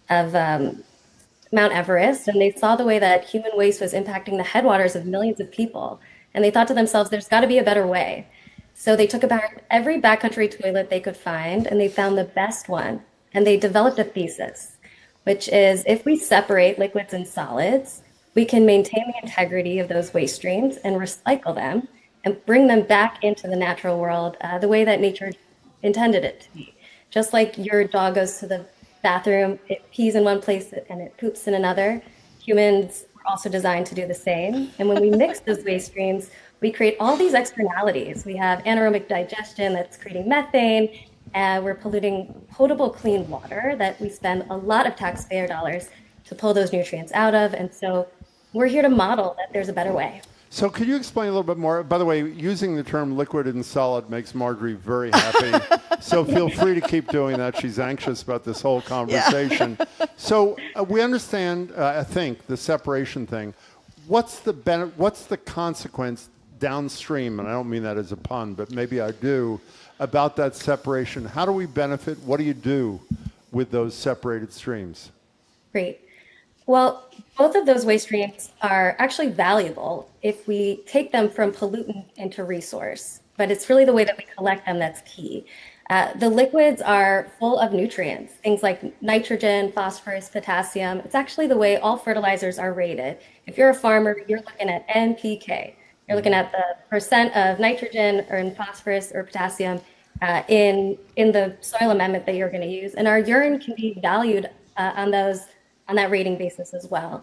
Mount Everest, and they saw the way that human waste was impacting the headwaters of millions of people. And they thought to themselves, there's got to be a better way. So they took about every backcountry toilet they could find, and they found the best one. And they developed a thesis, which is if we separate liquids and solids, we can maintain the integrity of those waste streams and recycle them and bring them back into the natural world the way that nature intended it to be. Just like your dog goes to the bathroom, it pees in one place and it poops in another. Humans are also designed to do the same. And when we mix those waste streams, we create all these externalities. We have anaerobic digestion that's creating methane. We're polluting potable, clean water that we spend a lot of taxpayer dollars to pull those nutrients out of. And so we're here to model that there's a better way. So could you explain a little bit more? By the way, using the term liquid and solid makes Marjorie very happy. So feel free to keep doing that. She's anxious about this whole conversation. Yeah. So we understand, I think, the separation thing. What's the consequence downstream, and I don't mean that as a pun, but maybe I do, about that separation? How do we benefit? What do you do with those separated streams? Great. Well, both of those waste streams are actually valuable if we take them from pollutant into resource, but it's really the way that we collect them that's key. The liquids are full of nutrients, things like nitrogen, phosphorus, potassium. It's actually the way all fertilizers are rated. If you're a farmer, you're looking at NPK. You're looking at the percent of nitrogen or in phosphorus or potassium in the soil amendment that you're going to use. And our urine can be valued on that rating basis as well.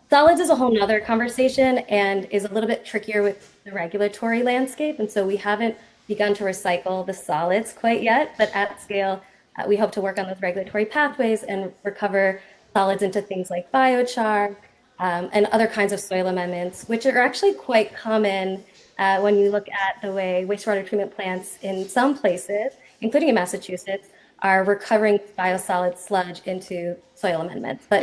Solids is a whole nother conversation and is a little bit trickier with the regulatory landscape. And so we haven't begun to recycle the solids quite yet, but at scale, we hope to work on those regulatory pathways and recover solids into things like biochar, and other kinds of soil amendments, which are actually quite common when you look at the way wastewater treatment plants in some places, including in Massachusetts, are recovering biosolid sludge into soil amendments. But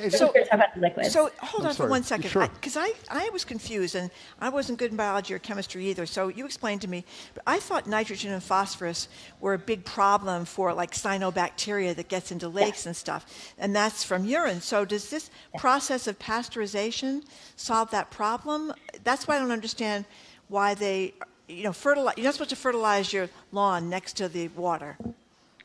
so talk about the liquids. So hold on for 1 second, Sure. because I was confused, and I wasn't good in biology or chemistry either. So you explained to me, but I thought nitrogen and phosphorus were a big problem for like cyanobacteria that gets into lakes and stuff, and that's from urine. So does this process of pasteurization solve that problem? That's why I don't understand why they, fertilize. You're not supposed to fertilize your lawn next to the water.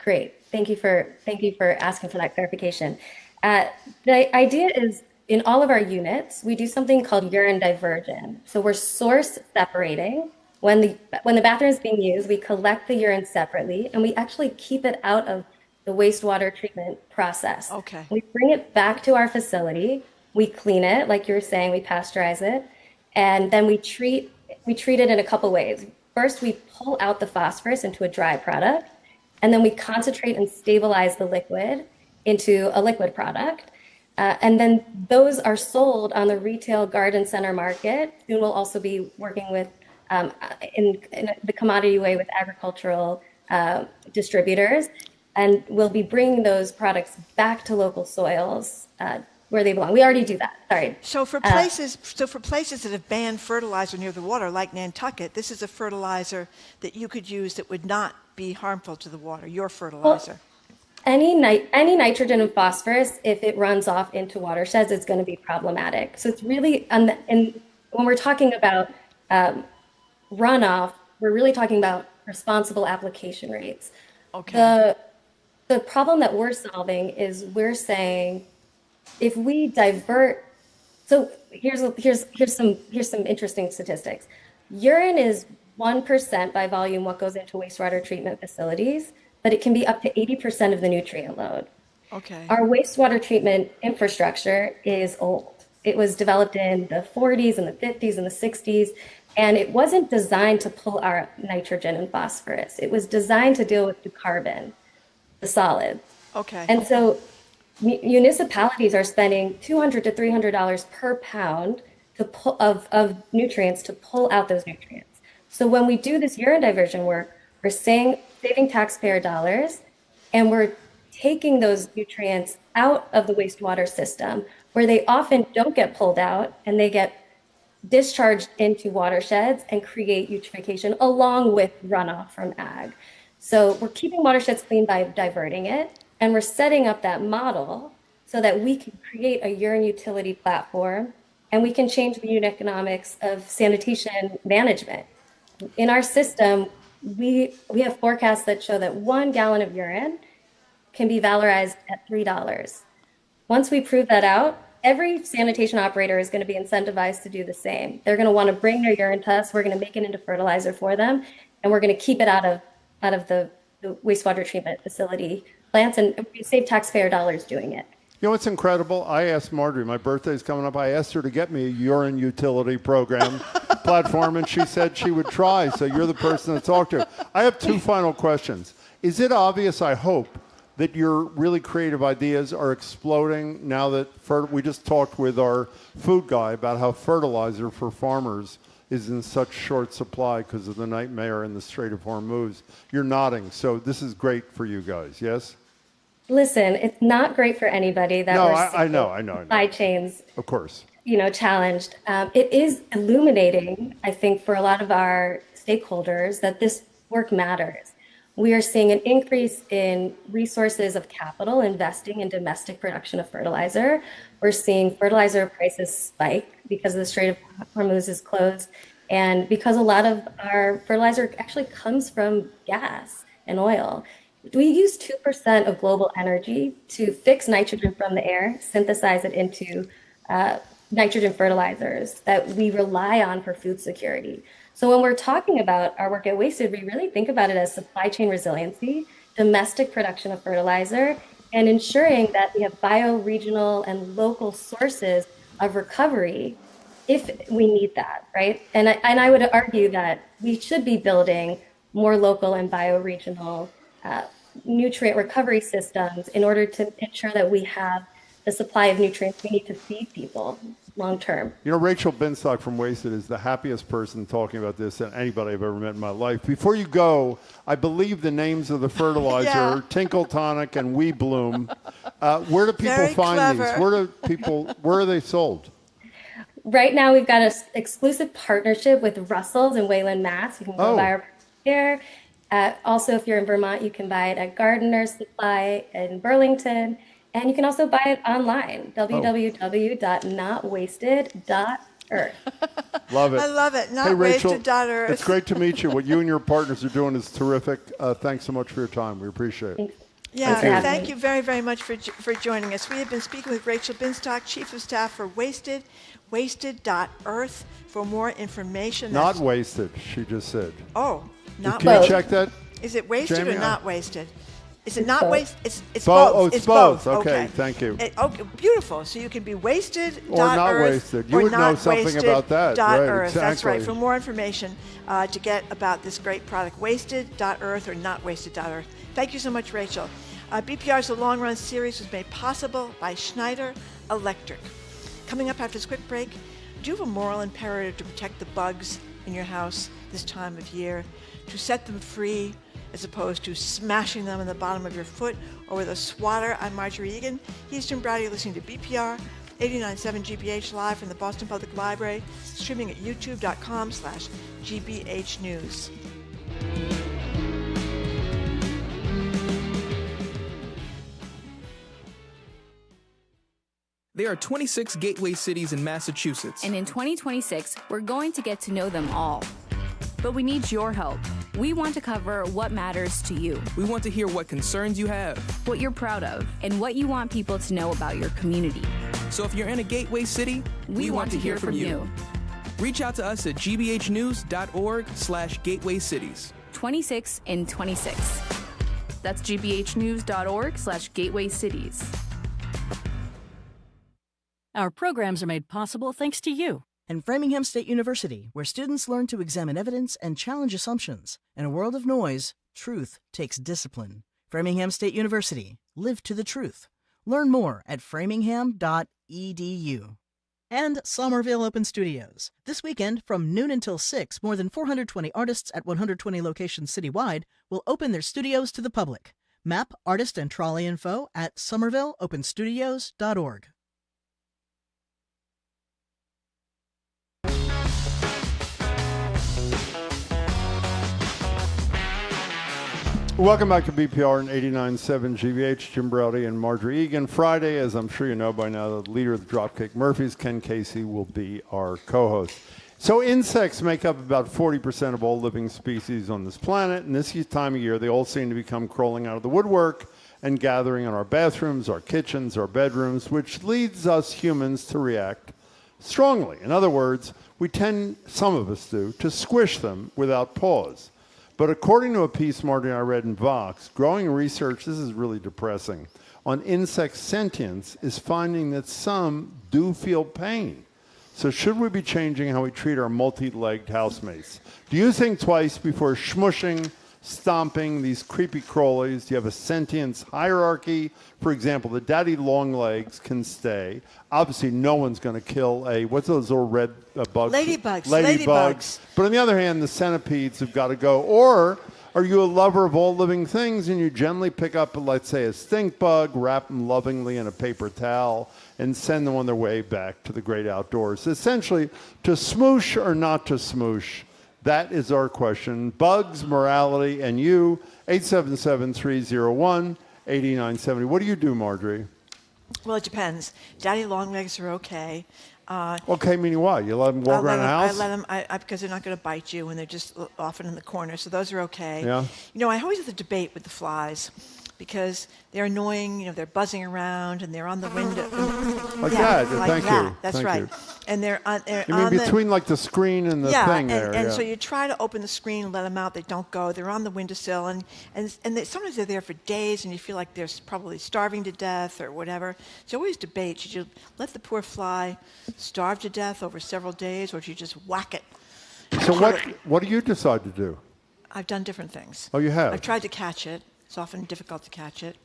Great. Thank you for asking for that clarification. The idea is in all of our units, we do something called urine diversion. So we're source separating. When the bathroom is being used, we collect the urine separately and we actually keep it out of the wastewater treatment process. Okay. We bring it back to our facility. We clean it, like you were saying, we pasteurize it, and then we treat it in a couple ways. First, we pull out the phosphorus into a dry product. And then we concentrate and stabilize the liquid into a liquid product. And then those are sold on the retail garden center market. Soon we'll also be working with, in the commodity way with agricultural distributors. And we'll be bringing those products back to local soils where they belong. We already do that. Sorry. So for places that have banned fertilizer near the water, like Nantucket, this is a fertilizer that you could use that would not be harmful to the water. Your fertilizer. Well, any nitrogen and phosphorus, if it runs off into watersheds, it's going to be problematic. So it's really, and when we're talking about runoff, we're really talking about responsible application rates. Okay. The problem that we're solving is we're saying if we divert, so here's some interesting statistics. Urine is 1% by volume what goes into wastewater treatment facilities, but it can be up to 80% of the nutrient load. Okay. Our wastewater treatment infrastructure is old. It was developed in the 40s and the 50s and the 60s, and it wasn't designed to pull our nitrogen and phosphorus. It was designed to deal with the carbon, the solids. Okay. And so municipalities are spending $200 to $300 per pound of nutrients to pull out those nutrients. So when we do this urine diversion work, we're saving taxpayer dollars, and we're taking those nutrients out of the wastewater system where they often don't get pulled out and they get discharged into watersheds and create eutrophication along with runoff from ag. So we're keeping watersheds clean by diverting it, and we're setting up that model so that we can create a urine utility platform and we can change the unit economics of sanitation management. In our system, we have forecasts that show that 1 gallon of urine can be valorized at $3. Once we prove that out, every sanitation operator is going to be incentivized to do the same. They're going to want to bring their urine to us. We're going to make it into fertilizer for them, and we're going to keep it out of the wastewater treatment facility plants, and we save taxpayer dollars doing it. You know what's incredible? I asked Marjorie, my birthday's coming up, I asked her to get me a urine utility program platform, and she said she would try, so you're the person to talk to. I have 2 final questions. Is it obvious, I hope, that your really creative ideas are exploding now that we just talked with our food guy about how fertilizer for farmers is in such short supply because of the nightmare in the Strait of Hormuz? You're nodding, so this is great for you guys, yes? Listen, it's not great for anybody that I know. Supply chains, of course, challenged. It is illuminating, I think, for a lot of our stakeholders that this work matters. We are seeing an increase in resources of capital investing in domestic production of fertilizer. We're seeing fertilizer prices spike because the Strait of Hormuz is closed, and because a lot of our fertilizer actually comes from gas and oil. We use 2% of global energy to fix nitrogen from the air, synthesize it into nitrogen fertilizers that we rely on for food security. So when we're talking about our work at Wasted, we really think about it as supply chain resiliency, domestic production of fertilizer, and ensuring that we have bioregional and local sources of recovery if we need that, right? And I would argue that we should be building more local and bioregional nutrient recovery systems in order to ensure that we have the supply of nutrients we need to feed people long term. Rachel Binstock from Wasted is the happiest person talking about this than anybody I've ever met in my life. Before you go, I believe the names of the fertilizer, Tinkle Tonic and We Bloom. Where do people find these? Where are they sold? Right now, we've got an exclusive partnership with Russell's in Wayland, Mass. You can go buy our there. Also, if you're in Vermont, you can buy it at Gardener's Supply in Burlington. And you can also buy it online, www.notwasted.earth. Love it. I love it. Notwasted.earth. It's great to meet you. What you and your partners are doing is terrific. Thanks so much for your time. We appreciate it. Thank you very, very much for joining us. We have been speaking with Rachel Binstock, Chief of Staff for Wasted, wasted.earth. For more information. Not wasted, she just said. Oh, not wasted. Can you check that? Is it wasted Jamie, or not wasted? Is it not wasted? It's both. both. Oh, it's both. Okay, thank you. Okay, beautiful. So you can be wasted. Or not wasted. You would know something about that. Right, exactly. That's right. For more information to get about this great product, wasted.earth or notwasted.earth. Thank you so much, Rachel. BPR's The Long Run series was made possible by Schneider Electric. Coming up after this quick break, do you have a moral imperative to protect the bugs in your house this time of year, to set them free as opposed to smashing them in the bottom of your foot or with a swatter? I'm Marjorie Egan. He's Jim Browdy. You're listening to BPR 89.7 GBH live from the Boston Public Library, streaming at youtube.com/GBH News. There are 26 gateway cities in Massachusetts. And in 2026, we're going to get to know them all. But we need your help. We want to cover what matters to you. We want to hear what concerns you have, what you're proud of, and what you want people to know about your community. So if you're in a gateway city, we want to hear from you. Reach out to us at gbhnews.org/gatewaycities. 26 in 26. That's gbhnews.org/gatewaycities. Our programs are made possible thanks to you. And Framingham State University, where students learn to examine evidence and challenge assumptions. In a world of noise, truth takes discipline. Framingham State University. Live to the truth. Learn more at framingham.edu. And Somerville Open Studios. This weekend, from noon until 6, more than 420 artists at 120 locations citywide will open their studios to the public. Map, artist, and trolley info at somervilleopenstudios.org. Welcome back to BPR and 89.7 GBH. Jim Browdy and Marjorie Egan. Friday, as I'm sure you know by now, the leader of the Dropkick Murphys, Ken Casey, will be our co-host. So insects make up about 40% of all living species on this planet, and this time of year, they all seem to become crawling out of the woodwork and gathering in our bathrooms, our kitchens, our bedrooms, which leads us humans to react strongly. In other words, we tend, some of us do, to squish them without pause. But according to a piece Marty and I read in Vox, growing research, this is really depressing, on insect sentience is finding that some do feel pain. So should we be changing how we treat our multi-legged housemates? Do you think twice before smushing, stomping these creepy crawlies? Do you have a sentience hierarchy? For example, the daddy long legs can stay. Obviously, no one's going to kill what's those little red bugs? Ladybugs. But on the other hand, the centipedes have got to go. Or are you a lover of all living things and you gently pick up, let's say, a stink bug, wrap them lovingly in a paper towel, and send them on their way back to the great outdoors? Essentially, to smoosh or not to smoosh? That is our question. Bugs, morality, and you. 877-301-8970. What do you do, Marjorie? Well, it depends. Daddy long legs are okay. Okay, meaning what? You let them walk around the house? I let them, because they're not going to bite you, and they're just often in the corner, so those are okay. Yeah. You know, I always have the debate with the flies, because they're annoying, you know, they're buzzing around, and they're on the window. Like that, like thank that. you. That's Thank right. you. And they're on You mean between like the screen and the thing there? And so you try to open the screen and let them out. They don't go. They're on the windowsill, and sometimes they're there for days, and you feel like they're probably starving to death or whatever. So always debate: should you let the poor fly starve to death over several days, or should you just whack it? So what do you decide to do? I've done different things. Oh, you have? I've tried to catch it. It's often difficult to catch it,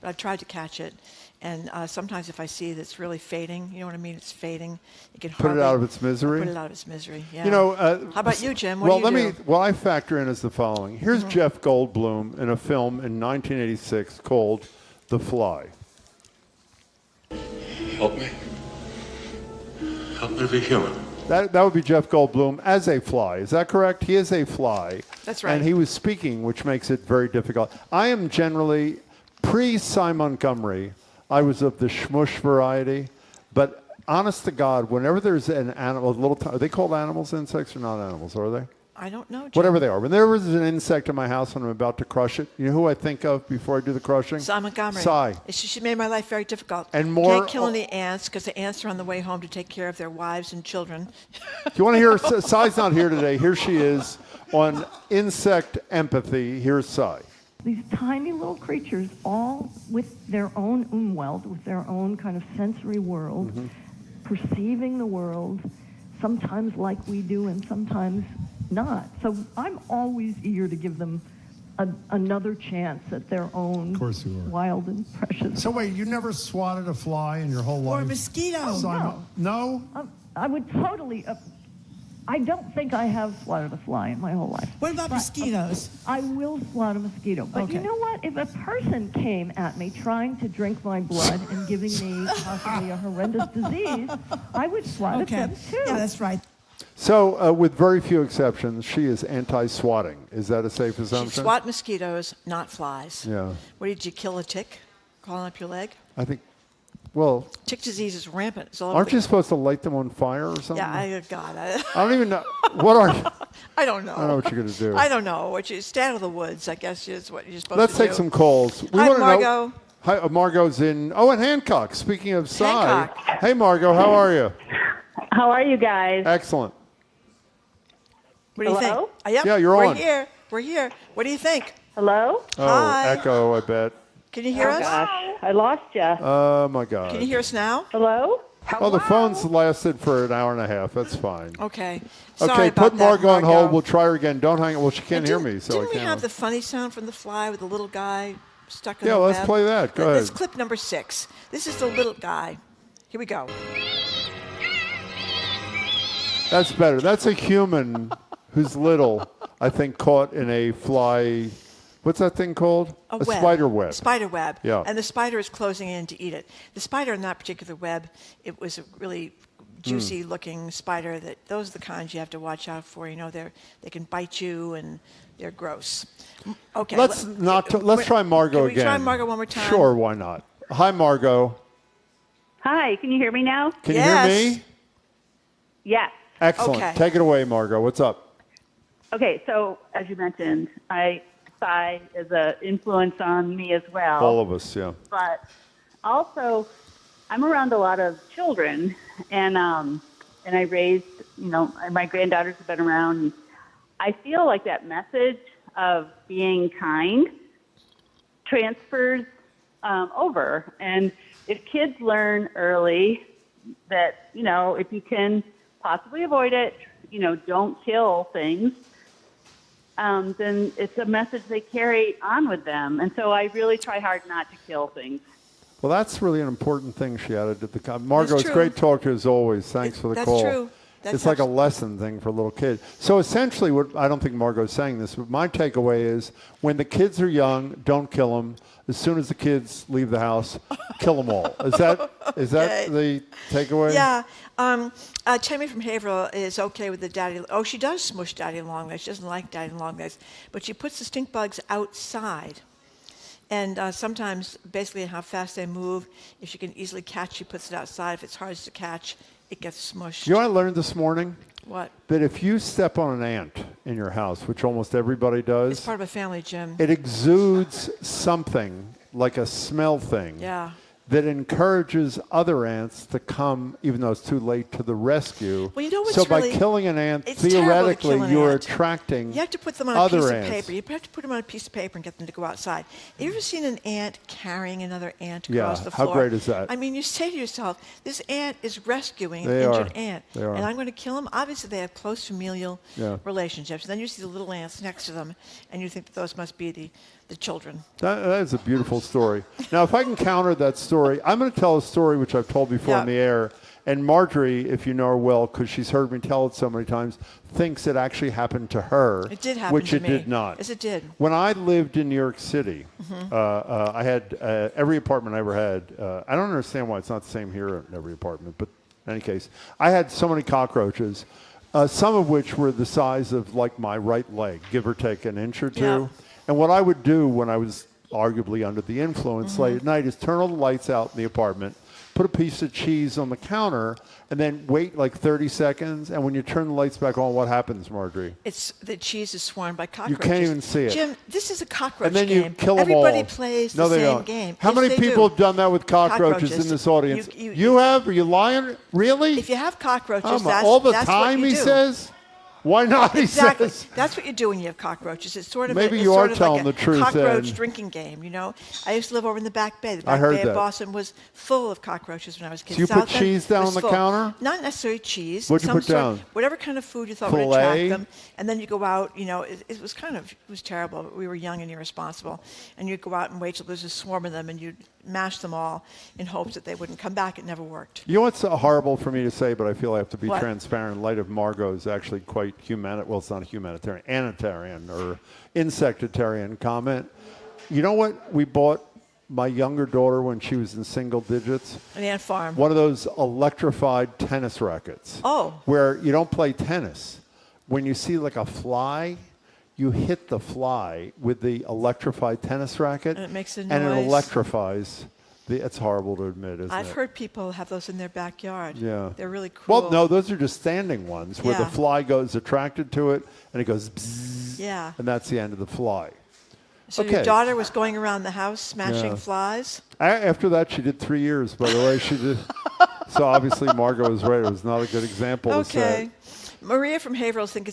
but I've tried to catch it. And sometimes if I see that it's really fading, you know what I mean? It's fading. You can Put it out of its misery? Put it out of its misery, yeah. You know, how about you, Jim? What do you do? What I factor in is the following. Here's Jeff Goldblum in a film in 1986 called The Fly. Help me. Help me to be human. That would be Jeff Goldblum as a fly. Is that correct? He is a fly. That's right. And he was speaking, which makes it very difficult. I am generally, pre-Cy Montgomery, I was of the shmush variety. But honest to God, whenever there's an animal, are they called animals, insects, or not animals, are they? I don't know, Jim. Whatever they are. Whenever there's an insect in my house and I'm about to crush it, you know who I think of before I do the crushing? Cy Montgomery. Cy. She made my life very difficult. And more. Can't kill any ants because the ants are on the way home to take care of their wives and children. Do you want to hear? Cy's not here today. Here she is on insect empathy. Here's Cy. These tiny little creatures, all with their own umwelt, with their own kind of sensory world, perceiving the world, sometimes like we do and sometimes not. So I'm always eager to give them another chance at their own wild and precious. So wait, you never swatted a fly in your whole life? Or a mosquito. No? I would totally... I don't think I have swatted a fly in my whole life. What about mosquitoes? I will swat a mosquito. But you know what? If a person came at me trying to drink my blood and giving me possibly a horrendous disease, I would swat at them too. Yeah, that's right. So, with very few exceptions, she is anti-swatting. Is that a safe assumption? She'd swat mosquitoes, not flies. Yeah. What, did you kill a tick crawling up your leg? I think Well, tick disease is rampant. It's all aren't you supposed to light them on fire or something? Yeah, I don't even know. What are you? I don't know. I don't know what you're going to do. I don't know. Stay out of the woods, I guess, is what you're supposed Let's to do. take some calls. Hi, Margot. Hi, Margot's in Hancock. Speaking of Hancock. Hey, Margot, how are you? How are you guys? Excellent. What do you think? Yeah, you're on. We're here. What do you think? Hello? Oh, Hi. echo, I bet. Can you hear us? Gosh, I lost you. Oh, my God. Can you hear us now? Hello? Oh, the phone's lasted for an hour and a half. That's fine. Okay. Okay, Sorry put about Margot that, on hold. We'll try her again. Don't hang it. Well, she can't hear me, so I Didn't can't. we have the funny sound from The Fly with the little guy stuck in Yeah, the let's web? play that. Go That's ahead. clip number 6. This is the little guy. Here we go. That's better. That's a human who's little, I think, caught in a fly. What's that thing called? A web. Spider web. Spider web. Yeah. And the spider is closing in to eat it. The spider in that particular web, it was a really juicy looking spider. Those are the kinds you have to watch out for. You know, they can bite you and they're gross. Okay. Let's try Margot can we again. try Margot one more time? Sure, why not? Hi, Margot. Hi, can you hear me now? Can you hear me? Yes. Excellent. Okay. Take it away, Margot. What's up? Okay, so as you mentioned, Psi is an influence on me as well. All of us, yeah. But also, I'm around a lot of children, and I raised, my granddaughters have been around. I feel like that message of being kind transfers over. And if kids learn early that, if you can possibly avoid it, don't kill things, then it's a message they carry on with them. And so I really try hard not to kill things. Well, that's really an important thing she added to the comment. Margot, it's true. great to talk to you as always. Thanks for the call. That's true. It's like a lesson thing for a little kid. So essentially, I don't think Margot's saying this, but my takeaway is when the kids are young, don't kill them. As soon as the kids leave the house, kill them all. Is that the takeaway? Yeah. Tammy from Haverhill is okay with the daddy. Oh, she does smush daddy long legs. She doesn't like daddy long legs. But she puts the stink bugs outside. And sometimes, basically how fast they move, if she can easily catch, she puts it outside. If it's hardest to catch, it gets smushed. You know what I learned this morning? What? That if you step on an ant in your house, which almost everybody does. It's part of a family, Jim. It exudes something like a smell thing. Yeah. That encourages other ants to come, even though it's too late, to the rescue. Well, you know what's so by really, killing an ant, it's terrible to theoretically, kill an you're ant. attracting You have to put them on other a piece ants. of paper. You have to put them on a piece of paper and get them to go outside. Have you ever seen an ant carrying another ant across the how floor? great is that? I mean, you say to yourself, this ant is rescuing They an are. injured ant. They are. And I'm going to kill him. Obviously, they have close familial Yeah. relationships. And then you see the little ants next to them, and you think that those must be the children. That is a beautiful story. Now, if I can counter that story, I'm going to tell a story which I've told before on the air. And Marjorie, if you know her well, because she's heard me tell it so many times, thinks it actually happened to her. It did happen which to it me. did not. Yes, it did. When I lived in New York City, I had every apartment I ever had. I don't understand why it's not the same here in every apartment, but in any case, I had so many cockroaches, some of which were the size of like my right leg, give or take an inch or two. Yeah. And what I would do when I was arguably under the influence late at night is turn all the lights out in the apartment, put a piece of cheese on the counter, and then wait like 30 seconds. And when you turn the lights back on, what happens, Marjorie? It's the cheese is swarmed by cockroaches. You can't even see it. Jim, this is a cockroach And then game. you kill them all. Everybody plays the same game. How Yes, many they people do. have done that with cockroaches in this audience? You have? Are you lying? Really? If you have cockroaches, Oh, that's all the that's time, what you he do. says? Why not, he Exactly. says? That's what you do when you have cockroaches. It's sort of Maybe it's you sort are of telling like the truth a cockroach then. drinking game, you know. I used to live over in the Back Bay. The I Back heard Bay that. of Boston was full of cockroaches when I was a kid. So you put South End cheese down was on the full. counter? Not necessarily cheese. What'd you some put sort- down? Whatever kind of food you thought would Filet? attract them. And then you go out, you know, it was terrible. We were young and irresponsible. And you'd go out and wait till there's a swarm of them and you'd mash them all in hopes that they wouldn't come back. It never worked. You know what's horrible for me to say, but I feel I have to be What? transparent in light of Margot's actually quite well, it's not a humanitarian, anitarian or insectarian comment. You know what we bought my younger daughter when she was in single digits? An ant farm. One of those electrified tennis rackets. Oh. Where you don't play tennis. When you see like a fly, you hit the fly with the electrified tennis racket. And it makes a And it noise. electrifies. It's horrible to admit, isn't it? I've heard people have those in their backyard. Yeah. They're really cruel. Well, no, those are just standing ones where the fly goes attracted to it, and it goes bzzz, yeah. and that's the end of the fly. So your daughter was going around the house smashing flies? After that, she did 3 years, by the way. She did. So obviously, Margot was right. It was not a good example to say. Maria from Haverhill says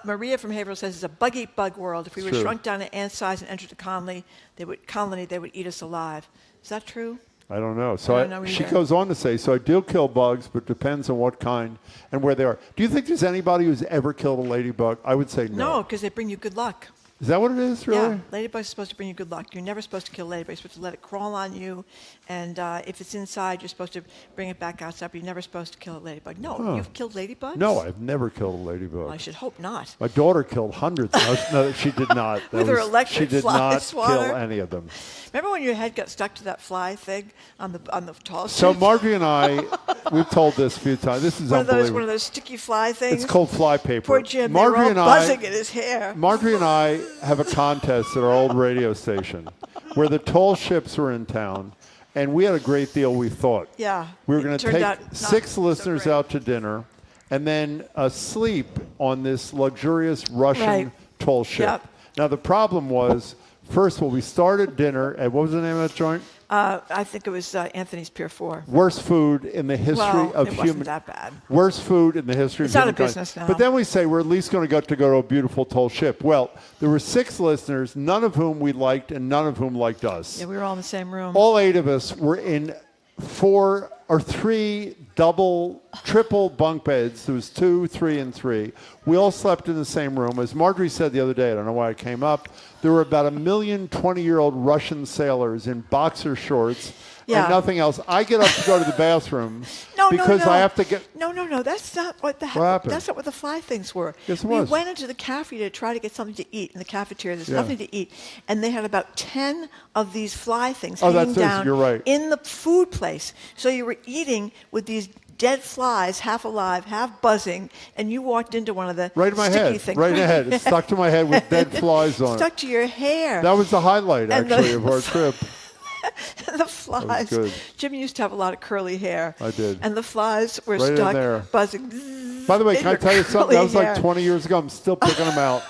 Maria from Haverhill says it's a bug-eat bug world. If we were shrunk down to ant size and entered the colony, they would eat us alive. Is that true? I don't know. So she goes on to say, so I do kill bugs, but depends on what kind and where they are. Do you think there's anybody who's ever killed a ladybug? I would say no. No, because they bring you good luck. Is that what it is, really? Yeah, ladybugs are supposed to bring you good luck. You're never supposed to kill a ladybug. You're supposed to let it crawl on you, and if it's inside, you're supposed to bring it back outside, but you're never supposed to kill a ladybug. No, you've killed ladybugs? No, I've never killed a ladybug. Well, I should hope not. My daughter killed hundreds. No, she did not. With her electric She did not swatter. kill any of them. Remember when your head got stuck to that fly thing on the tall So ship? Marjorie and I, we've told this a few times. This is unbelievable. One of those sticky fly things. It's called fly paper. Poor Jim. Marjorie and buzzing in his hair. Marjorie and I have a contest at our old radio station where the tall ships were in town, and we had a great deal, we thought. Yeah. We were going to take 6 listeners out to dinner and then sleep on this luxurious Russian tall ship. Yep. Now, the problem was, first of all, we started dinner at, what was the name of that joint? I think it was Anthony's Pier 4. Worst food in the history of human. It wasn't that bad. Worst food in the history of humankind. It's out of business now. But then we say we're at least going to go to a beautiful tall ship. Well, there were 6 listeners, none of whom we liked and none of whom liked us. Yeah, we were all in the same room. All 8 of us were in 4 or 3 triple bunk beds. There was 2, 3, and 3. We all slept in the same room. As Marjorie said the other day, I don't know why it came up, there were about 1 million 20-year-old Russian sailors in boxer shorts and nothing else. I get up to go to the bathroom because I have to get... No. That's not what happened. That's not what the fly things were. Yes, it was. We went into the cafeteria to try to get something to eat in the cafeteria. There's nothing to eat. And they had about 10 of these fly things hanging down in the food place. So you were eating with these dead flies, half alive, half buzzing, and you walked into one of the sticky things. Right in the head. It stuck to my head with dead flies on it. Stuck to your hair. That was the highlight, actually, of our trip. And the flies. Good. Jim used to have a lot of curly hair. I did. And the flies were right stuck in there. buzzing. By the way, can I tell you something? That was like 20 years ago. I'm still picking them out.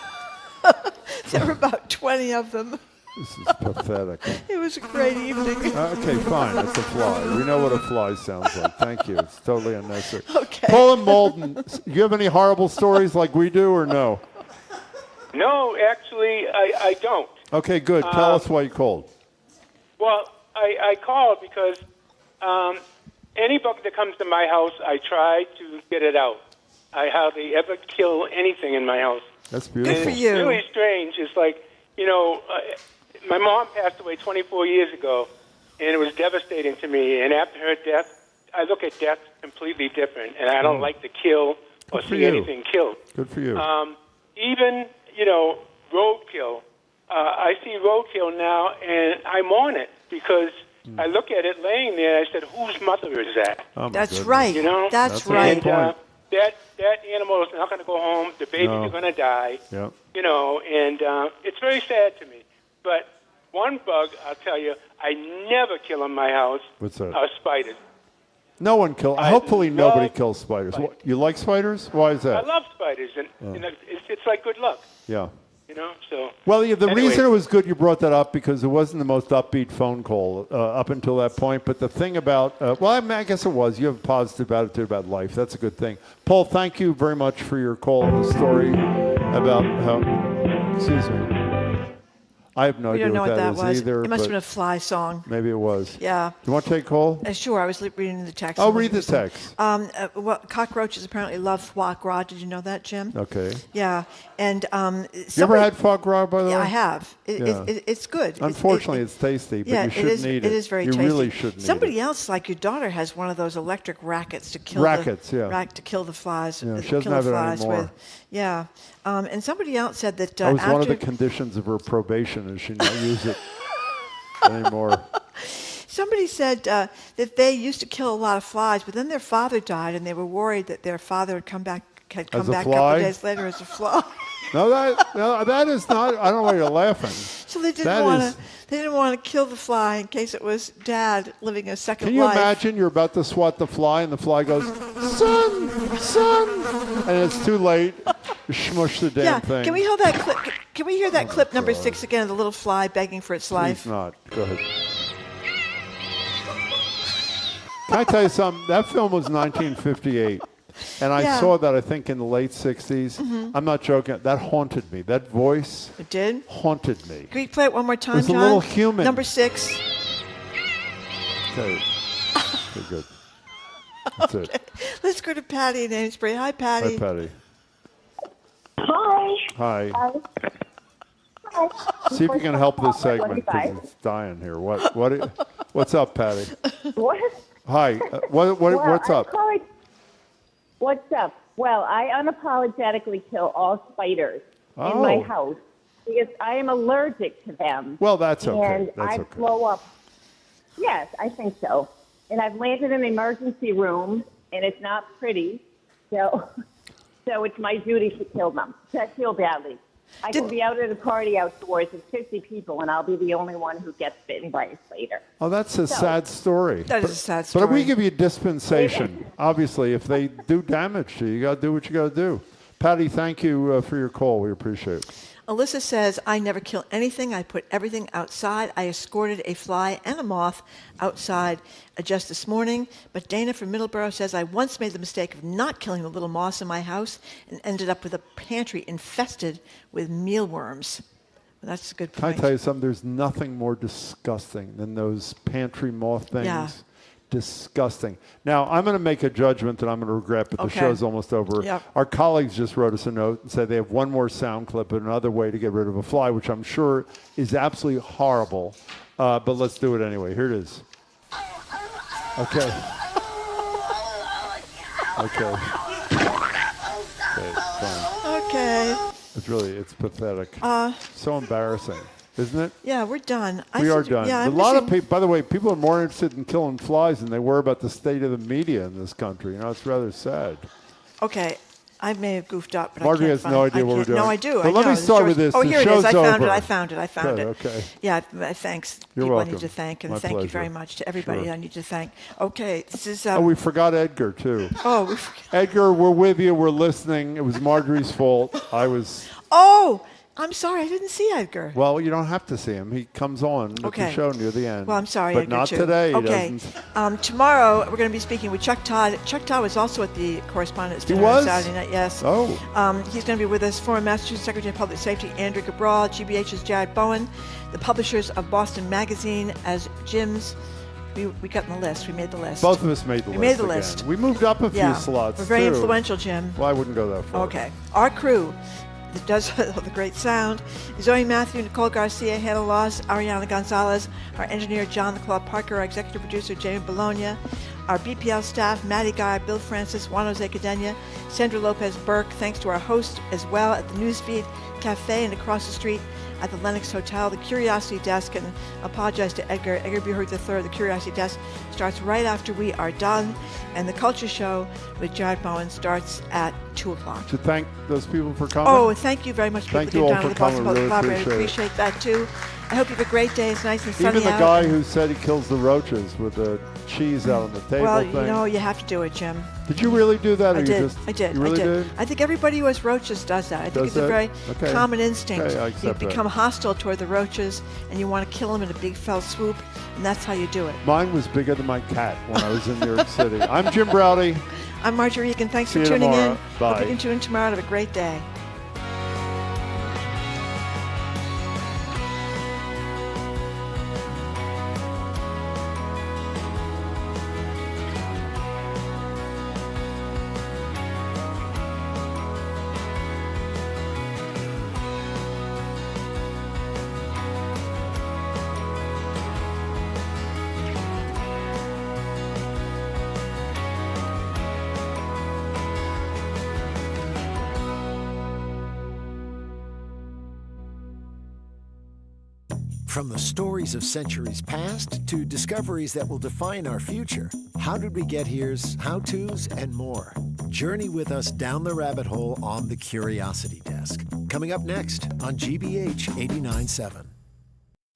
There were about 20 of them. This is pathetic. It was a great evening. Okay, fine. That's a fly. We know what a fly sounds like. Thank you. It's totally unnecessary. Okay. Paul and Malden, do you have any horrible stories like we do or no? No, actually, I don't. Okay, good. Tell us why you called. Well, I called because any bug that comes to my house, I try to get it out. I hardly ever kill anything in my house. That's beautiful. Good for you. It's really strange. It's like, my mom passed away 24 years ago, and it was devastating to me. And after her death, I look at death completely different, and I don't like to kill or see anything killed. Good for you. Even, roadkill. I see roadkill now, and I'm on it because I look at it laying there. I said, "Whose mother is that?" Oh, that's right. That's And right. that animal is not going to go home. The babies are going to die. Yep. And it's very sad to me. But one bug, I'll tell you, I never kill in my house. What's that? Are spiders. No one kills. Hopefully, nobody kills spiders. You like spiders? Why is that? I love spiders, and it's like good luck. Yeah. So. Well, the reason it was good you brought that up because it wasn't the most upbeat phone call up until that point. But the thing about, I guess it was. You have a positive attitude about life. That's a good thing. Paul, thank you very much for your call and the story about how. Excuse me. I have no idea what that is either. It must have been a fly song. Maybe it was. Yeah. Do you want to take a call? Sure. I was reading the text. Oh, read the text. Cockroaches apparently love foie gras. Did you know that, Jim? Okay. Yeah. And you ever had foie gras, by the way? Yeah, I have. It's good. Unfortunately, it's tasty, but you shouldn't eat it. It is very tasty. You really shouldn't eat it. Somebody else, like your daughter, has one of those electric rackets to kill to kill the flies. Yeah, she doesn't have it anymore. Yeah. And somebody else said that that was one of the conditions of her probation is she not use it anymore. Somebody said that they used to kill a lot of flies, but then their father died, and they were worried that their father had come back a couple of days later as a fly. No, that is not. I don't know why you're laughing. So they didn't want to kill the fly in case it was Dad living a second life. Can you imagine you're about to swat the fly and the fly goes, son, and it's too late. You smush the damn thing. Can we hear that clip? Can we hear that clip number 6 again of the little fly begging for its life? Please not. Go ahead. Can I tell you something? That film was 1958. And I saw that, I think, in the late 60s. Mm-hmm. I'm not joking. That haunted me. That voice haunted me. Can we play it one more time, John? It was John? a little human. Number 6. Okay. Okay, good. That's it. Let's go to Patty in Amesbury. Hi, Patty. Hi, Patty. Hi. Hi. See if you can help this segment because it's dying here. What's up, Patty? What? Hi. What's up? What's up? Well, I unapologetically kill all spiders in my house because I am allergic to them. Well, that's okay. And I blow up. Yes, I think so. And I've landed in the emergency room, and it's not pretty. So it's my duty to kill them. I feel badly. I can be out at a party outdoors with 50 people, and I'll be the only one who gets bitten by a spider. Oh, that's a sad story. That is a sad story. But we give you dispensation. Obviously, if they do damage to you, you got to do what you got to do. Patty, thank you for your call. We appreciate it. Alyssa says, I never kill anything. I put everything outside. I escorted a fly and a moth outside just this morning. But Dana from Middleborough says, I once made the mistake of not killing the little moths in my house and ended up with a pantry infested with mealworms. Well, that's a good point. Can I tell you something? There's nothing more disgusting than those pantry moth things. Yeah. Disgusting. Now, I'm going to make a judgment that I'm going to regret, but the show's almost over. Yep. Our colleagues just wrote us a note and said they have one more sound clip and another way to get rid of a fly, which I'm sure is absolutely horrible. But let's do it anyway. Here it is. Okay. Okay. Fine. Okay. It's pathetic. So embarrassing. Isn't it? Yeah, we're done. We are done. Yeah, a lot of people, by the way, people are more interested in killing flies than they were about the state of the media in this country. You know, it's rather sad. Okay. I may have goofed up, but Marjorie I can't has no idea what we're doing. No, I do. But let me start with this. Oh, the here it is. I found over. it. I found it. Okay. Yeah, thanks. You're people welcome. I need to thank, and My thank you pleasure. very much to everybody I need to thank. Okay, this is... we forgot Edgar, too. Oh, we forgot. Edgar, we're with you. We're listening. It was Marjorie's fault. Oh! I'm sorry, I didn't see Edgar. Well, you don't have to see him. He comes on at the show near the end. Well, I'm sorry, but Edgar, not too. today. Okay. He doesn't. Tomorrow, we're going to be speaking with Chuck Todd. Chuck Todd was also at the Correspondents' Dinner on Saturday night. Yes. Oh. He's going to be with us. Former Massachusetts Secretary of Public Safety Andrew Cabral, GBH's Jared Bowen, the publishers of Boston Magazine as Jim's. We got in the list. We made the list. Both of us made the list. We made the again. list. We moved up a few slots. We're very too. influential, Jim. Well, I wouldn't go that far. Okay. Our crew that does the great sound. Zoe Matthew, Nicole Garcia, Hannah Loss, Ariana Gonzalez, our engineer John the Claw Parker, our executive producer Jamie Bologna, our BPL staff Maddie Guy, Bill Francis, Juan Jose Cadena, Sandra Lopez Burke. Thanks to our host as well at the Newsfeed Cafe and across the street at the Lenox Hotel, the Curiosity Desk, and apologize to Edgar Buhrig III. The Curiosity Desk starts right after we are done, and the Culture Show with Jared Bowen starts at 2 o'clock. To thank those people for coming. Oh, thank you very much. Thank you all for coming. Really appreciate that too. I hope you have a great day. It's nice and sunny Even the out. guy who said he kills the roaches with the cheese out on the table Well, thing. you know, you have to do it, Jim. Did you really do that? I did. You really did? I think everybody who has roaches does that. I think it's a very common instinct. Okay, I you accept become that. hostile toward the roaches, and you want to kill them in a big fell swoop, and that's how you do it. Mine was bigger than my cat when I was in New York City. I'm Jim Browdy. I'm Marjorie Egan. Thanks See for you tuning tomorrow. in. Bye. Hope you can tune in tomorrow. Have a great day. From the stories of centuries past to discoveries that will define our future, How Did We Get Here's, how-tos, and more. Journey with us down the rabbit hole on the Curiosity Desk. Coming up next on GBH 89.7.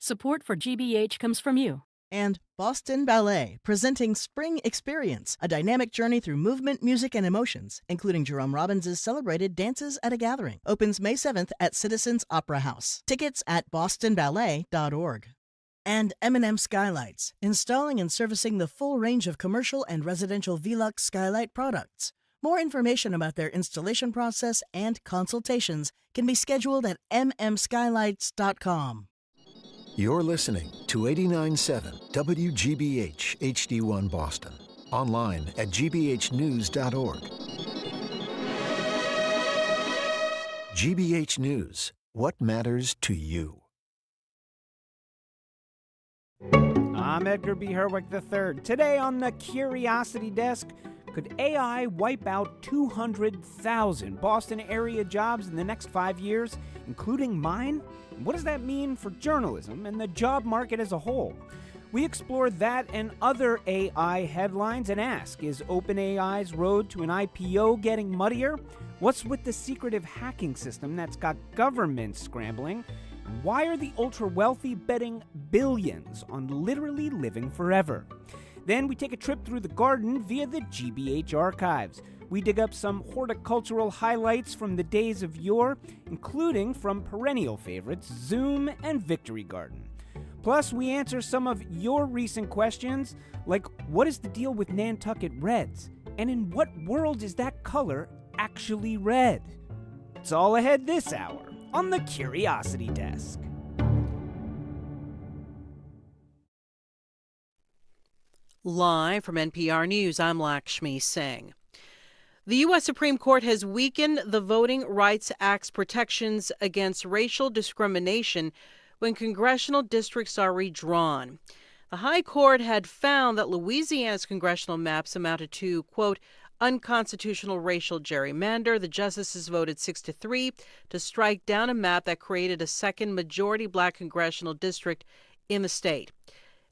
Support for GBH comes from you. And Boston Ballet, presenting Spring Experience, a dynamic journey through movement, music, and emotions, including Jerome Robbins' celebrated Dances at a Gathering. Opens May 7th at Citizens Opera House. Tickets at bostonballet.org. And M&M Skylights, installing and servicing the full range of commercial and residential Velux skylight products. More information about their installation process and consultations can be scheduled at mmskylights.com. You're listening to 89.7 WGBH HD1 Boston. Online at gbhnews.org. GBH News. What matters to you? I'm Edgar B. Herwick III. Today on the Curiosity Desk, could AI wipe out 200,000 Boston area jobs in the next 5 years, including mine? What does that mean for journalism and the job market as a whole? We explore that and other AI headlines and ask, is OpenAI's road to an IPO getting muddier? What's with the secretive hacking system that's got governments scrambling? And why are the ultra-wealthy betting billions on literally living forever? Then we take a trip through the garden via the GBH archives. We dig up some horticultural highlights from the days of yore, including from perennial favorites Zoom and Victory Garden. Plus, we answer some of your recent questions, like what is the deal with Nantucket Reds? And in what world is that color actually red? It's all ahead this hour on the Curiosity Desk. Live from NPR News, I'm Lakshmi Singh. The U.S. Supreme Court has weakened the Voting Rights Act's protections against racial discrimination when congressional districts are redrawn. The High Court had found that Louisiana's congressional maps amounted to, quote, unconstitutional racial gerrymander. The justices voted 6-3 to strike down a map that created a second majority black congressional district in the state.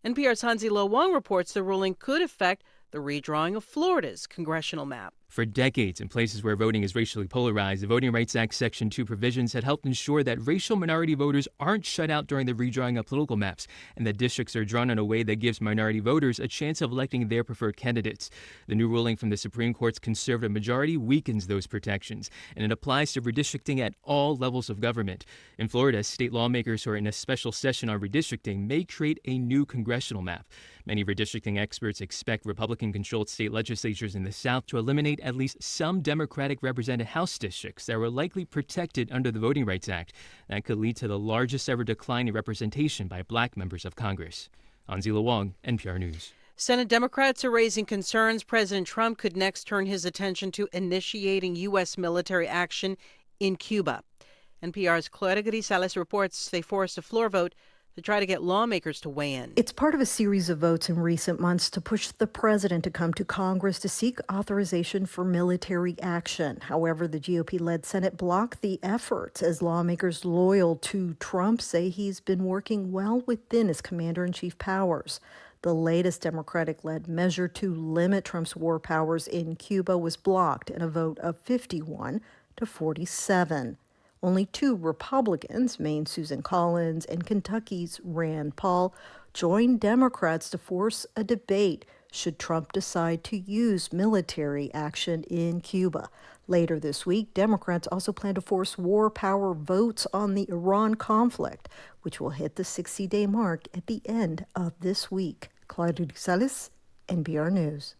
NPR's Hansi Lo Wang reports the ruling could affect the redrawing of Florida's congressional map. For decades, in places where voting is racially polarized, the Voting Rights Act Section 2 provisions had helped ensure that racial minority voters aren't shut out during the redrawing of political maps, and that districts are drawn in a way that gives minority voters a chance of electing their preferred candidates. The new ruling from the Supreme Court's conservative majority weakens those protections, and it applies to redistricting at all levels of government. In Florida, state lawmakers who are in a special session on redistricting may create a new congressional map. Many redistricting experts expect Republican-controlled state legislatures in the South to eliminate at least some Democratic-represented House districts that were likely protected under the Voting Rights Act. That could lead to the largest ever decline in representation by black members of Congress. Hansi Lo Wang, NPR News. Senate Democrats are raising concerns President Trump could next turn his attention to initiating U.S. military action in Cuba. NPR's Clara Grisales reports they forced a floor vote to try to get lawmakers to weigh in. It's part of a series of votes in recent months to push the president to come to Congress to seek authorization for military action. However, the GOP-led Senate blocked the efforts as lawmakers loyal to Trump say he's been working well within his commander-in-chief powers. The latest Democratic-led measure to limit Trump's war powers in Cuba was blocked in a vote of 51-47. Only two Republicans, Maine's Susan Collins and Kentucky's Rand Paul, joined Democrats to force a debate should Trump decide to use military action in Cuba. Later this week, Democrats also plan to force war power votes on the Iran conflict, which will hit the 60-day mark at the end of this week. Claudia Salis, NPR News.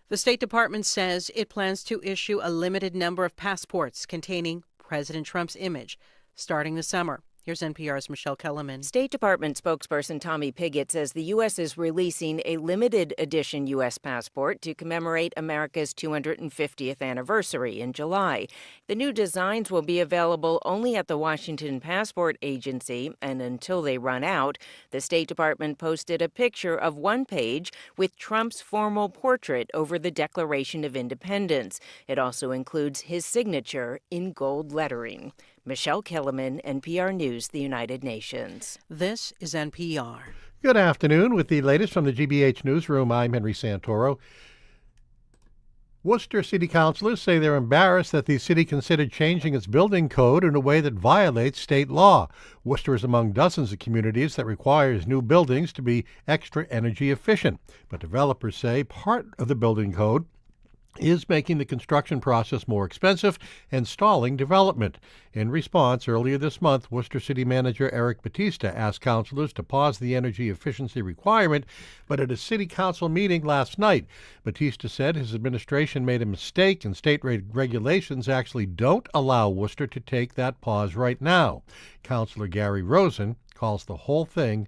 The State Department says it plans to issue a limited number of passports containing President Trump's image starting this summer. Here's NPR's Michelle Kellerman. State Department spokesperson Tommy Pigott says the U.S. is releasing a limited edition U.S. passport to commemorate America's 250th anniversary in July. The new designs will be available only at the Washington Passport Agency, and until they run out, the State Department posted a picture of one page with Trump's formal portrait over the Declaration of Independence. It also includes his signature in gold lettering. Michelle Kellerman, NPR News, the United Nations. This is NPR. Good afternoon. With the latest from the GBH Newsroom, I'm Henry Santoro. Worcester City Councilors say they're embarrassed that the city considered changing its building code in a way that violates state law. Worcester is among dozens of communities that requires new buildings to be extra energy efficient. But developers say part of the building code is making the construction process more expensive and stalling development. In response, earlier this month, Worcester City Manager Eric Batista asked councilors to pause the energy efficiency requirement, but at a city council meeting last night, Batista said his administration made a mistake and state regulations actually don't allow Worcester to take that pause right now. Councilor Gary Rosen calls the whole thing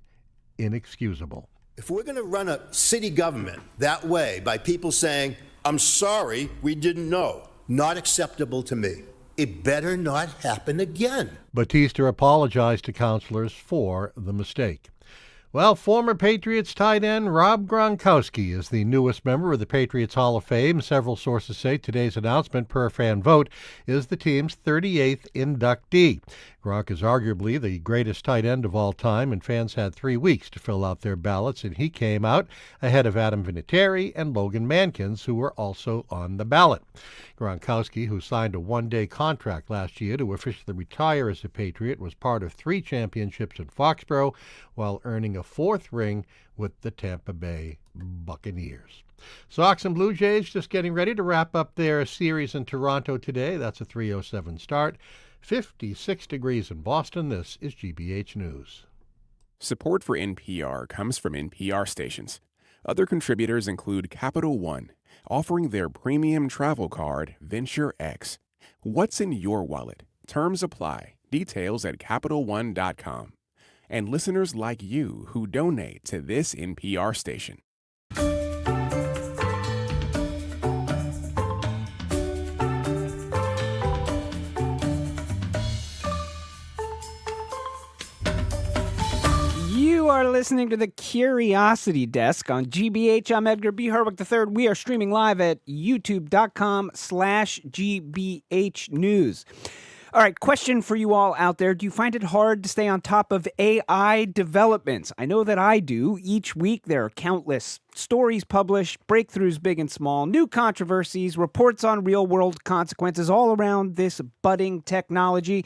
inexcusable. If we're going to run a city government that way by people saying, I'm sorry, we didn't know. Not acceptable to me. It better not happen again. Batista apologized to councilors for the mistake. Well, former Patriots tight end Rob Gronkowski is the newest member of the Patriots Hall of Fame. Several sources say today's announcement, per fan vote, is the team's 38th inductee. Gronk is arguably the greatest tight end of all time, and fans had 3 weeks to fill out their ballots, and he came out ahead of Adam Vinatieri and Logan Mankins, who were also on the ballot. Gronkowski, who signed a one-day contract last year to officially retire as a Patriot, was part of 3 championships in Foxborough while earning a 4th ring with the Tampa Bay Buccaneers. Sox and Blue Jays just getting ready to wrap up their series in Toronto today. That's a 3:07 start. 56 degrees in Boston. This is GBH News. Support for NPR comes from NPR stations. Other contributors include Capital One, offering their premium travel card, Venture X. What's in your wallet? Terms apply. Details at CapitalOne.com. And listeners like you who donate to this NPR station. You are listening to the Curiosity Desk on GBH. I'm Edgar B. Herwick III. We are streaming live at youtube.com/GBH News. All right, question for you all out there. Do you find it hard to stay on top of AI developments? I know that I do. Each week there are countless stories published, breakthroughs big and small, new controversies, reports on real-world consequences all around this budding technology.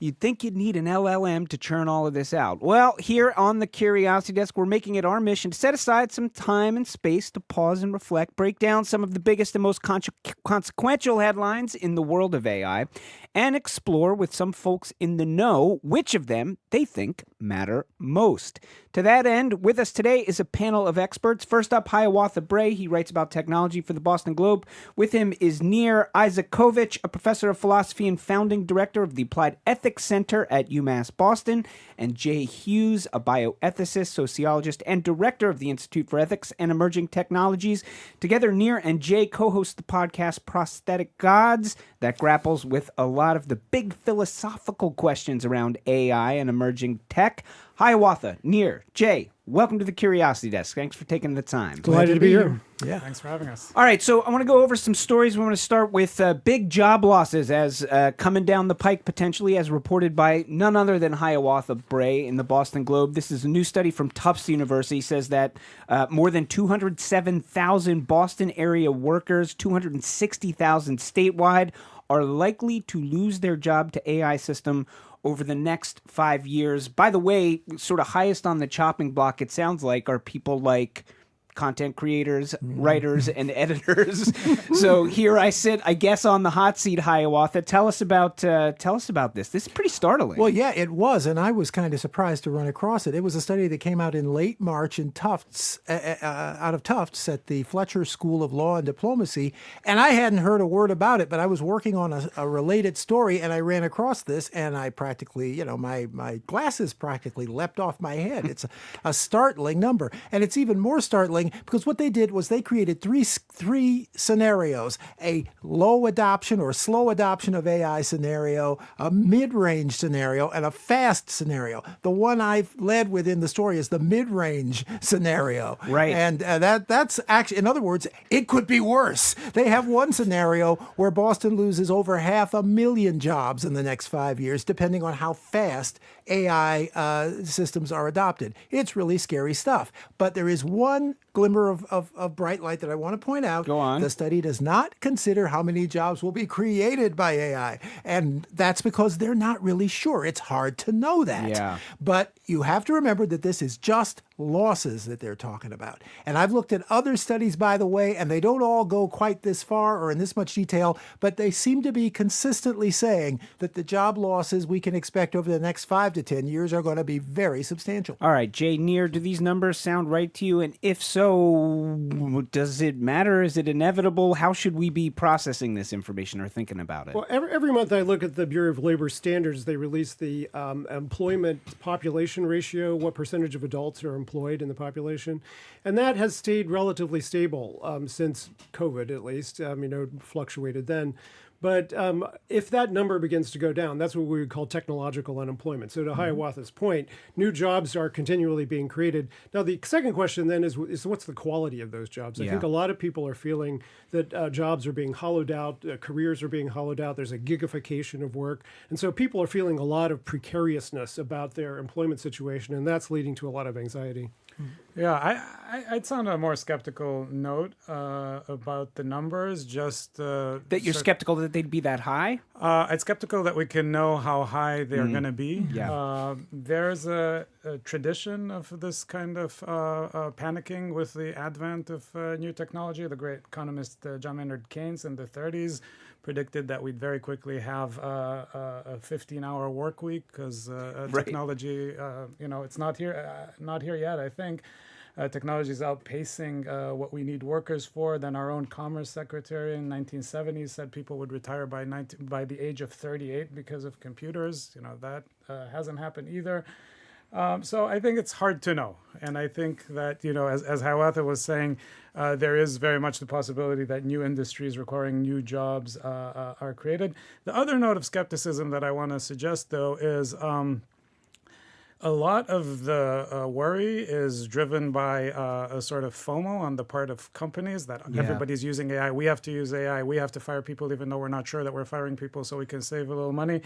You'd think you'd need an LLM to churn all of this out. Well, here on the Curiosity Desk, we're making it our mission to set aside some time and space to pause and reflect, break down some of the biggest and most consequential headlines in the world of AI, and explore with some folks in the know which of them they think matter most. To that end, with us today is a panel of experts. First up, Hiawatha Bray. He writes about technology for the Boston Globe. With him is Nir Isakovich, a professor of philosophy and founding director of the Applied Ethics Center at UMass Boston, and Jay Hughes, a bioethicist, sociologist, and director of the Institute for Ethics and Emerging Technologies. Together, Nir and Jay co-host the podcast Prosthetic Gods that grapples with a lot of the big philosophical questions around AI and emerging tech. Hiawatha, Nir, Jay, welcome to the Curiosity Desk. Thanks for taking the time. Delighted to be here. Yeah. Thanks for having us. All right, so I want to go over some stories. We want to start with big job losses as coming down the pike potentially, as reported by none other than Hiawatha Bray in the Boston Globe. This is a new study from Tufts University. Says that more than 207,000 Boston area workers, 260,000 statewide, are likely to lose their job to AI system over the next 5 years. By the way, sort of highest on the chopping block, it sounds like, are people like content creators, writers, and editors. So here I sit, I guess, on the hot seat, Hiawatha. Tell us about this. This is pretty startling. Well, yeah, it was, and I was kind of surprised to run across it. It was a study that came out in late March in Tufts, out of Tufts at the Fletcher School of Law and Diplomacy, and I hadn't heard a word about it, but I was working on a related story, and I ran across this, and I practically, my glasses practically leapt off my head. It's a startling number, and it's even more startling because what they did was they created three scenarios: a low adoption or slow adoption of AI scenario, a mid-range scenario, and a fast scenario. The one I've led with in the story is the mid-range scenario. Right. And that's actually, in other words, it could be worse. They have one scenario where Boston loses over 500,000 jobs in the next 5 years, depending on how fast AI systems are adopted. It's really scary stuff. But there is one glimmer of bright light that I want to point out. Go on. The study does not consider how many jobs will be created by AI. And that's because they're not really sure. It's hard to know that. Yeah. But you have to remember that this is just losses that they're talking about. And I've looked at other studies, by the way, and they don't all go quite this far or in this much detail, but they seem to be consistently saying that the job losses we can expect over the next 5 to 10 years are going to be very substantial. All right, Jay Neer, do these numbers sound right to you? And if so, does it matter? Is it inevitable? How should we be processing this information or thinking about it? Well, every month I look at the Bureau of Labor Standards. They release the employment population ratio, what percentage of adults are employed in the population. And that has stayed relatively stable since COVID, at least. It fluctuated then. But if that number begins to go down, that's what we would call technological unemployment. So to Hiawatha's point, new jobs are continually being created. Now, the second question then is what's the quality of those jobs? I think a lot of people are feeling that jobs are being hollowed out, careers are being hollowed out, there's a gigification of work. And so people are feeling a lot of precariousness about their employment situation, and that's leading to a lot of anxiety. Yeah, I'd sound a more skeptical note about the numbers. That you're skeptical that they'd be that high? I'm skeptical that we can know how high they're going to be. Yeah. There's a tradition of this kind of panicking with the advent of new technology. The great economist John Maynard Keynes in the 30s predicted that we'd very quickly have a 15-hour work week because technology, it's not here yet, I think. Technology is outpacing what we need workers for. Then our own Commerce Secretary in 1970s said people would retire by the age of 38 because of computers. That hasn't happened either. So I think it's hard to know. And I think that, as Hiawatha was saying, there is very much the possibility that new industries requiring new jobs are created. The other note of skepticism that I want to suggest, though, is a lot of the worry is driven by a sort of FOMO on the part of companies that everybody's using AI. We have to use AI. We have to fire people even though we're not sure that we're firing people so we can save a little money.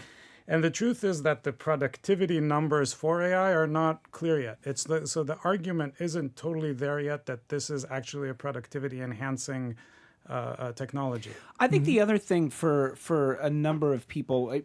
And the truth is that the productivity numbers for AI are not clear yet. So the argument isn't totally there yet that this is actually a productivity enhancing technology. I think the other thing for a number of people,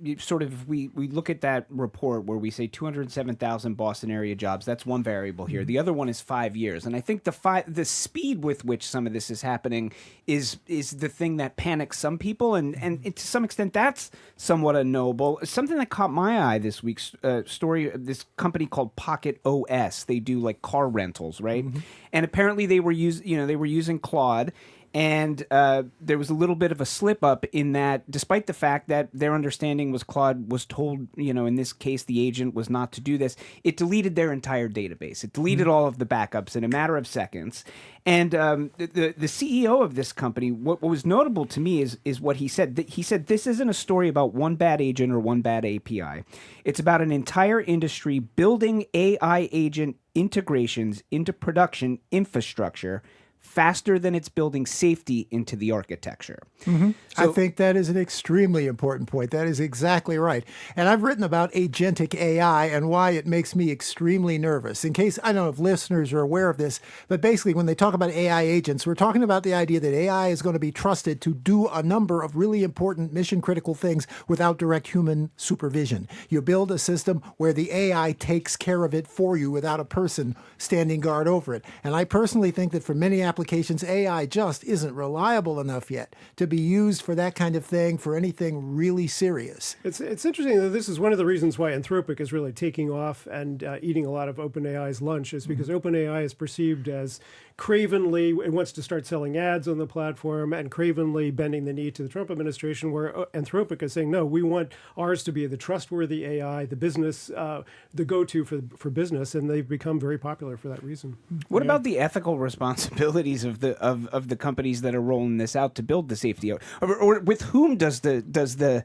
we look at that report where we say 207,000 Boston area jobs. That's one variable here. The other one is 5 years, and I think the speed with which some of this is happening is the thing that panics some people, and to some extent that's somewhat unknowable. Something that caught my eye this week's story. This company called Pocket OS. They do like car rentals, right? And apparently they were using Claude. And there was a little bit of a slip up in that, despite the fact that their understanding was Claude was told, in this case, the agent was not to do this, it deleted their entire database. It deleted all of the backups in a matter of seconds. And the CEO of this company, what was notable to me is what he said. He said, this isn't a story about one bad agent or one bad API. It's about an entire industry building AI agent integrations into production infrastructure faster than it's building safety into the architecture. I think that is an extremely important point. That is exactly right. And I've written about agentic AI and why it makes me extremely nervous. In case, I don't know if listeners are aware of this, but basically when they talk about AI agents, we're talking about the idea that AI is going to be trusted to do a number of really important mission-critical things without direct human supervision. You build a system where the AI takes care of it for you without a person standing guard over it. And I personally think that for many applications, AI just isn't reliable enough yet to be used for that kind of thing, for anything really serious. It's interesting that this is one of the reasons why Anthropic is really taking off and eating a lot of OpenAI's lunch, is because OpenAI is perceived as cravenly, it wants to start selling ads on the platform and cravenly bending the knee to the Trump administration, where Anthropic is saying, no, we want ours to be the trustworthy AI, the business, the go-to for business, and they've become very popular for that reason. What about the ethical responsibilities of the companies that are rolling this out to build the safety, or with whom does the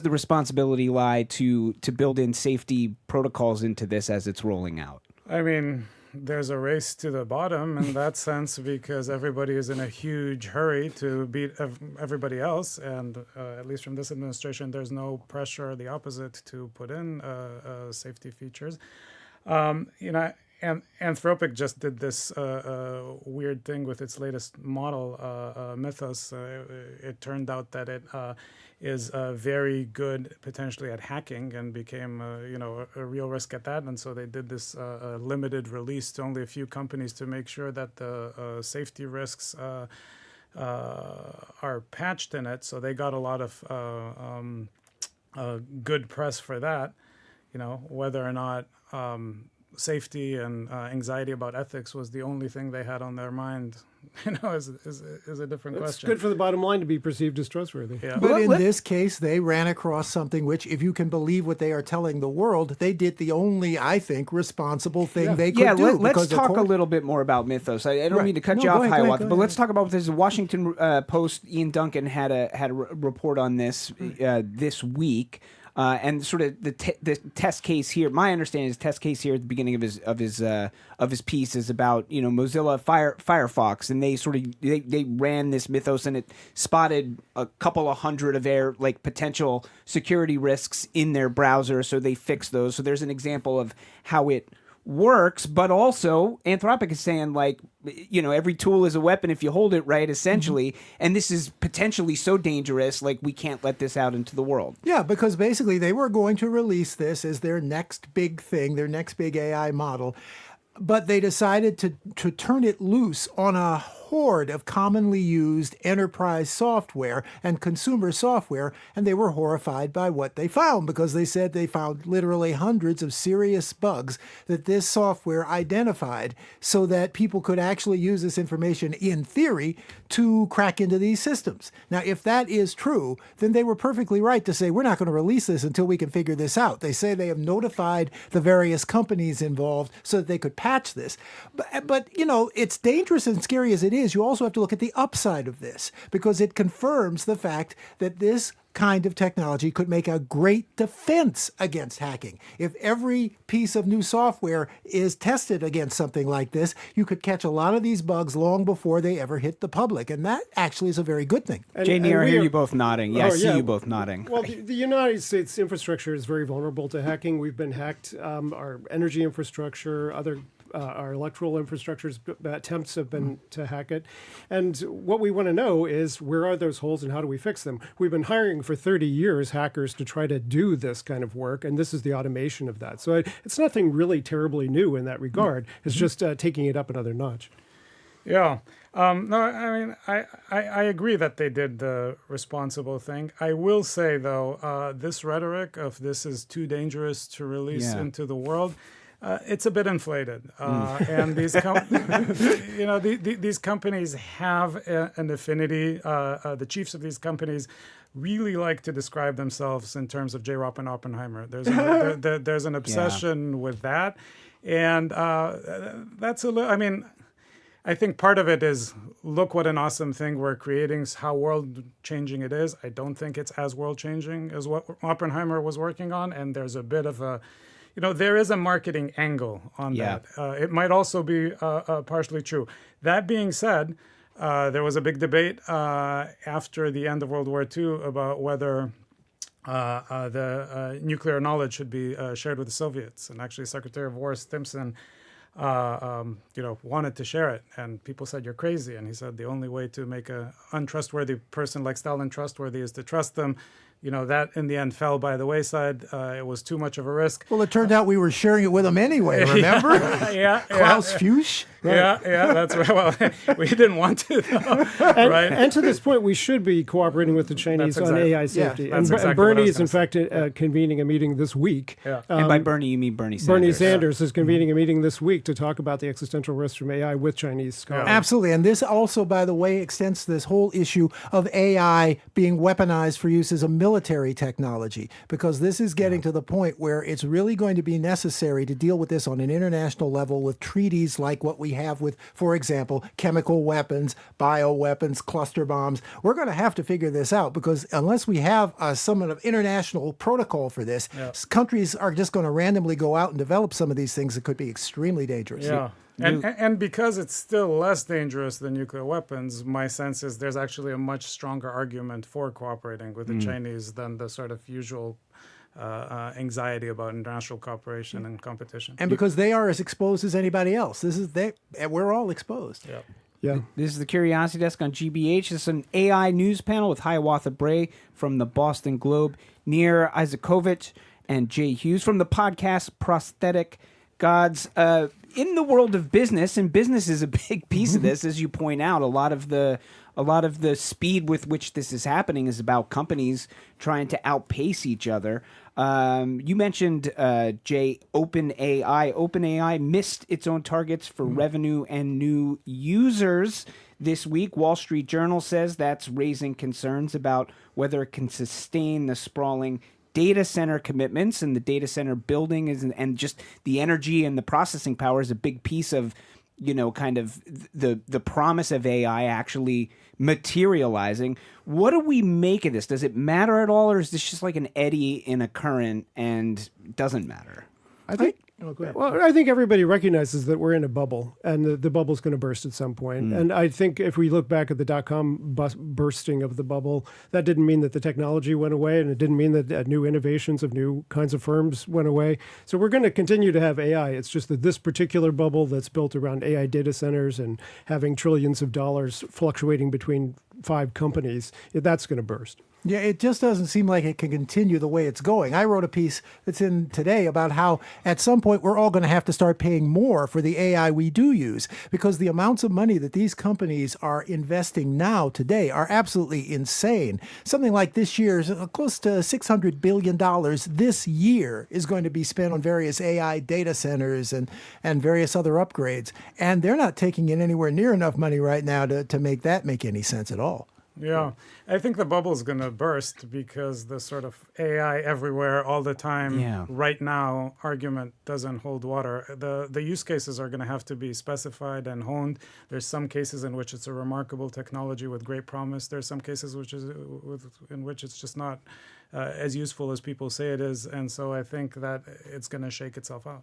responsibility lie to build in safety protocols into this as it's rolling out? I mean, there's a race to the bottom in that sense, because everybody is in a huge hurry to beat everybody else. And at least from this administration, there's no pressure, the opposite, to put in safety features. Anthropic just did this weird thing with its latest model, Mythos. It turned out that it is very good potentially at hacking and became a real risk at that. And so they did this limited release to only a few companies to make sure that the safety risks are patched in it. So they got a lot of good press for that. Whether or not safety and anxiety about ethics was the only thing they had on their mind, is a different question. It's good for the bottom line to be perceived as trustworthy. Yeah. But in this case, they ran across something which, if you can believe what they are telling the world, they did the only, I think, responsible thing they could do. Let's talk a little bit more about Mythos. I don't mean to cut you off, Hiawatha, but let's talk about this. Washington Post, Ian Duncan had a report on this this week. And sort of the test case here. My understanding is the test case here at the beginning of his piece is about Mozilla Firefox, and they ran this Mythos, and it spotted a couple of hundred of their potential security risks in their browser. So they fixed those. So there's an example of how it works, but also Anthropic is saying every tool is a weapon if you hold it right, essentially, and this is potentially so dangerous, we can't let this out into the world. Yeah, because basically they were going to release this as their next big thing, their next big AI model, but they decided to turn it loose on a horde of commonly used enterprise software and consumer software, and they were horrified by what they found, because they said they found literally hundreds of serious bugs that this software identified, so that people could actually use this information in theory to crack into these systems. Now, if that is true, then they were perfectly right to say, we're not going to release this until we can figure this out. They say they have notified the various companies involved so that they could patch this. But it's dangerous and scary as it is. You also have to look at the upside of this, because it confirms the fact that this kind of technology could make a great defense against hacking. If every piece of new software is tested against something like this, you could catch a lot of these bugs long before they ever hit the public, and that actually is a very good thing. Jamie, I hear you both nodding. Yeah, I see you both nodding. Well, the United States infrastructure is very vulnerable to hacking. We've been hacked. Our energy infrastructure, our electoral infrastructures, attempts have been to hack it. And what we want to know is, where are those holes and how do we fix them? We've been hiring for 30 years hackers to try to do this kind of work, and this is the automation of that. So it's nothing really terribly new in that regard. It's just taking it up another notch. Yeah. No, I mean, I agree that they did the responsible thing. I will say, though, this rhetoric of this is too dangerous to release into the world, it's a bit inflated, and these these companies have an affinity. The chiefs of these companies really like to describe themselves in terms of J. Robin Oppenheimer. There's an obsession with that, and that's a little. I mean, I think part of it is, look what an awesome thing we're creating, how world-changing it is. I don't think it's as world-changing as what Oppenheimer was working on, and there's a bit of a, there is a marketing angle on that. It might also be partially true. That being said, there was a big debate after the end of World War II about whether the nuclear knowledge should be shared with the Soviets. And actually, Secretary of War Stimson wanted to share it, and people said, you're crazy. And he said, the only way to make an untrustworthy person like Stalin trustworthy is to trust them. That in the end fell by the wayside. It was too much of a risk. Well, it turned out we were sharing it with them anyway, remember? Klaus Fuchs? Right. Yeah, that's right. Well, we didn't want to, though. Right? And to this point, we should be cooperating with the Chinese on AI safety. Yeah, and Bernie is, in fact, convening a meeting this week. Yeah. And by Bernie, you mean Bernie Sanders. Bernie Sanders is convening a meeting this week to talk about the existential risks from AI with Chinese scholars. Absolutely. And this also, by the way, extends to this whole issue of AI being weaponized for use as a military technology, because this is getting to the point where it's really going to be necessary to deal with this on an international level with treaties like what we have with, for example, chemical weapons, bioweapons, cluster bombs. We're going to have to figure this out, because unless we have some sort of international protocol for this, countries are just going to randomly go out and develop some of these things that could be extremely dangerous. Yeah. And because it's still less dangerous than nuclear weapons, my sense is there's actually a much stronger argument for cooperating with the Chinese than the sort of usual anxiety about international cooperation and competition. And because they are as exposed as anybody else. We're all exposed. Yeah. Yeah. This is the Curiosity Desk on GBH. This is an AI news panel with Hiawatha Bray from the Boston Globe, Nir Isakovich and Jay Hughes from the podcast Prosthetic Gods. In the world of business, and business is a big piece of this, as you point out, a lot of the speed with which this is happening is about companies trying to outpace each other. You mentioned, Jay, OpenAI. OpenAI missed its own targets for revenue and new users this week. Wall Street Journal says that's raising concerns about whether it can sustain the sprawling data center commitments, and the data center building and just the energy and the processing power is a big piece of, kind of the promise of AI actually materializing. What do we make of this? Does it matter at all, or is this just like an eddy in a current and doesn't matter? I think. Well, I think everybody recognizes that we're in a bubble, and the bubble's going to burst at some point. And I think if we look back at the dot-com bursting of the bubble, that didn't mean that the technology went away, and it didn't mean that new innovations of new kinds of firms went away. So we're going to continue to have AI. It's just that this particular bubble that's built around AI data centers and having trillions of dollars fluctuating between 5 companies, that's going to burst. Yeah, it just doesn't seem like it can continue the way it's going. I wrote a piece that's in today about how at some point we're all going to have to start paying more for the AI we do use, because the amounts of money that these companies are investing now today are absolutely insane. Something like this year's close to $600 billion this year is going to be spent on various AI data centers and various other upgrades. And they're not taking in anywhere near enough money right now to make that make any sense at all. Yeah, I think the bubble is going to burst because the sort of AI everywhere all the time right now argument doesn't hold water. The use cases are going to have to be specified and honed. There's some cases in which it's a remarkable technology with great promise. There's some cases in which it's just not as useful as people say it is. And so I think that it's going to shake itself out.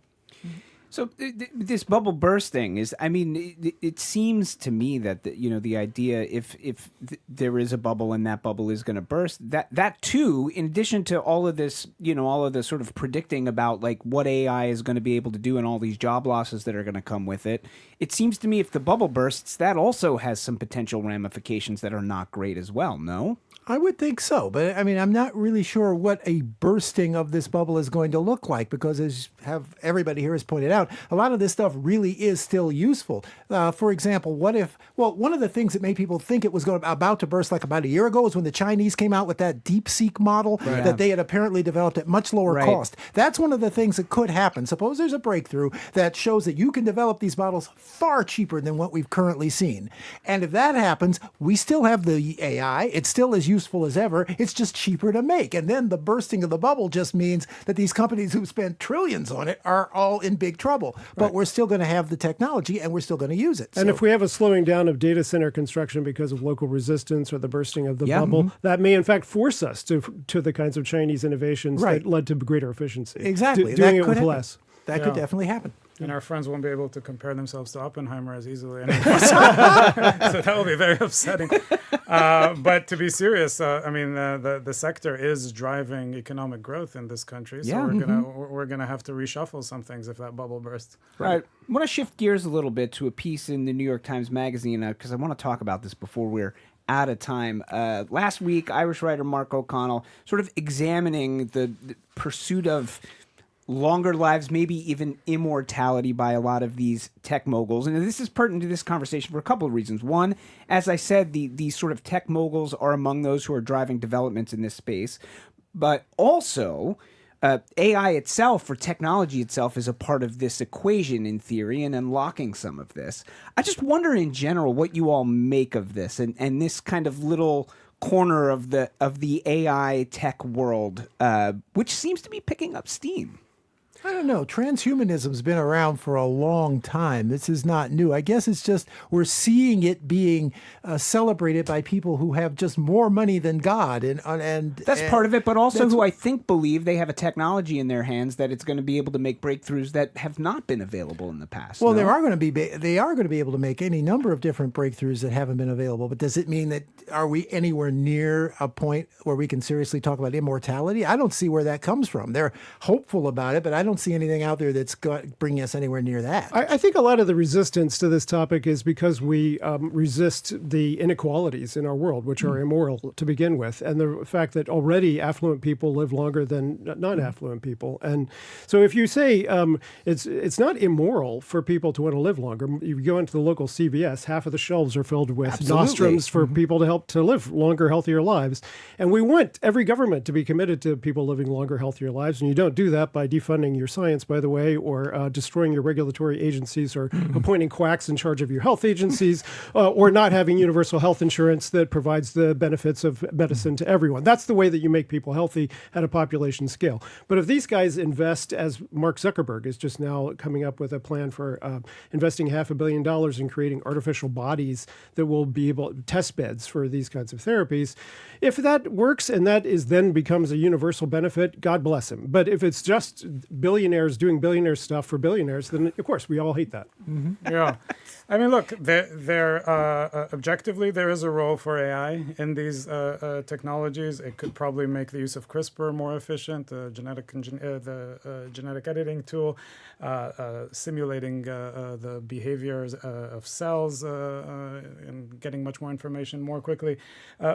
So this bubble bursting is, it seems to me that the idea if there is a bubble and that bubble is going to burst, that too, in addition to all of this, all of the sort of predicting about like what AI is going to be able to do and all these job losses that are going to come with it, it seems to me if the bubble bursts, that also has some potential ramifications that are not great as well. No? I would think so, but I'm not really sure what a bursting of this bubble is going to look like, because as everybody here has pointed out, a lot of this stuff really is still useful. For example, one of the things that made people think it was about to burst like about a year ago was when the Chinese came out with that DeepSeek model that they had apparently developed at much lower cost. That's one of the things that could happen. Suppose there's a breakthrough that shows that you can develop these models far cheaper than what we've currently seen. And if that happens, we still have the AI. It's still as useful as ever. It's just cheaper to make. And then the bursting of the bubble just means that these companies who spent trillions on it are all in big trouble. But we're still going to have the technology and we're still going to use it. And if we have a slowing down of data center construction because of local resistance or the bursting of the bubble, that may in fact force us to the kinds of Chinese innovations that led to greater efficiency. Exactly. Doing it with less. That could definitely happen. And our friends won't be able to compare themselves to Oppenheimer as easily anymore. So that will be very upsetting. But to be serious, the sector is driving economic growth in this country. So we're gonna have to reshuffle some things if that bubble bursts. Right. I want to shift gears a little bit to a piece in the New York Times Magazine because I want to talk about this before we're out of time. Last week, Irish writer Mark O'Connell sort of examining the pursuit of longer lives, maybe even immortality by a lot of these tech moguls. And this is pertinent to this conversation for a couple of reasons. One, as I said, these sort of tech moguls are among those who are driving developments in this space. But also, AI itself, or technology itself, is a part of this equation in theory and unlocking some of this. I just wonder in general what you all make of this and this kind of little corner of the AI tech world, which seems to be picking up steam. I don't know. Transhumanism's been around for a long time. This is not new. I guess it's just we're seeing it being celebrated by people who have just more money than God, and that's part of it. But also, who I think believe they have a technology in their hands that it's going to be able to make breakthroughs that have not been available in the past. Well, they are going to be able to make any number of different breakthroughs that haven't been available. But does it mean that are we anywhere near a point where we can seriously talk about immortality? I don't see where that comes from. They're hopeful about it, but I don't see anything out there that's bringing us anywhere near that. I think a lot of the resistance to this topic is because we resist the inequalities in our world, which are immoral to begin with, and the fact that already affluent people live longer than non-affluent people. And so if you say it's not immoral for people to want to live longer, you go into the local CVS, half of the shelves are filled with nostrums for people to help to live longer, healthier lives. And we want every government to be committed to people living longer, healthier lives. And you don't do that by defunding your science, by the way, or destroying your regulatory agencies, or appointing quacks in charge of your health agencies, or not having universal health insurance that provides the benefits of medicine to everyone. That's the way that you make people healthy at a population scale. But if these guys invest, as Mark Zuckerberg is just now coming up with a plan for investing $500 million in creating artificial bodies that will be able test beds for these kinds of therapies, if that works and that is then becomes a universal benefit, God bless him. But if it's just billionaires doing billionaire stuff for billionaires, then of course we all hate that. Yeah. I mean, look, objectively, there is a role for AI in these technologies. It could probably make the use of CRISPR more efficient, the genetic editing tool, simulating the behaviors of cells and getting much more information more quickly.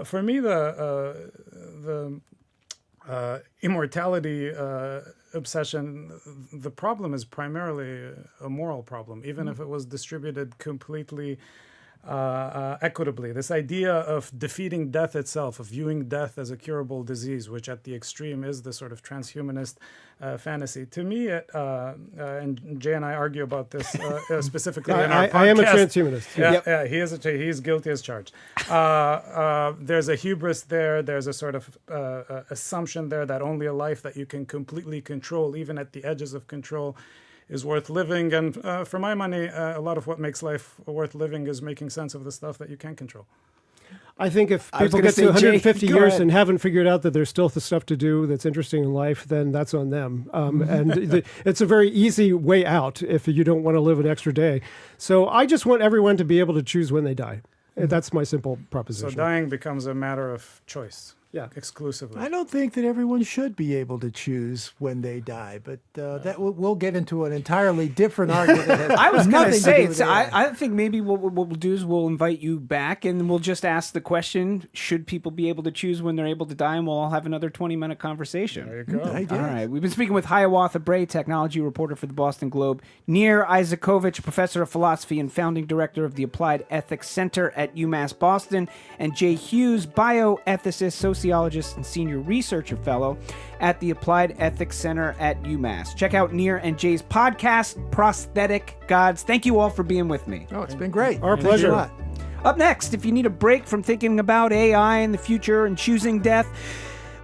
For me, the immortality obsession, the problem is primarily a moral problem, even if it was distributed completely equitably. This idea of defeating death itself, of viewing death as a curable disease, which at the extreme is the sort of transhumanist fantasy. To me, and Jay and I argue about this specifically in our podcast. I am a transhumanist. Yeah, he is guilty as charged. There's a hubris there. There's a sort of assumption there that only a life that you can completely control, even at the edges of control, is worth living. And for my money, a lot of what makes life worth living is making sense of the stuff that you can control. I think if people get to 150 years and haven't figured out that there's still the stuff to do that's interesting in life, then that's on them. And it's a very easy way out if you don't want to live an extra day. So I just want everyone to be able to choose when they die. That's my simple proposition. So dying becomes a matter of choice. Yeah, exclusively. I don't think that everyone should be able to choose when they die, but that we'll get into an entirely different argument. I was going to say, I think maybe what we'll do is we'll invite you back and we'll just ask the question, should people be able to choose when they're able to die? And we'll all have another 20-minute conversation. There you go. All right. We've been speaking with Hiawatha Bray, technology reporter for the Boston Globe, Nir Isakovich, professor of philosophy and founding director of the Applied Ethics Center at UMass Boston, and Jay Hughes, bioethicist, sociologist, and senior researcher fellow at the Applied Ethics Center at UMass. Check out Nir and Jay's podcast, Prosthetic Gods. Thank you all for being with me. Oh, it's been great. Our pleasure. Up next, if you need a break from thinking about AI and the future and choosing death,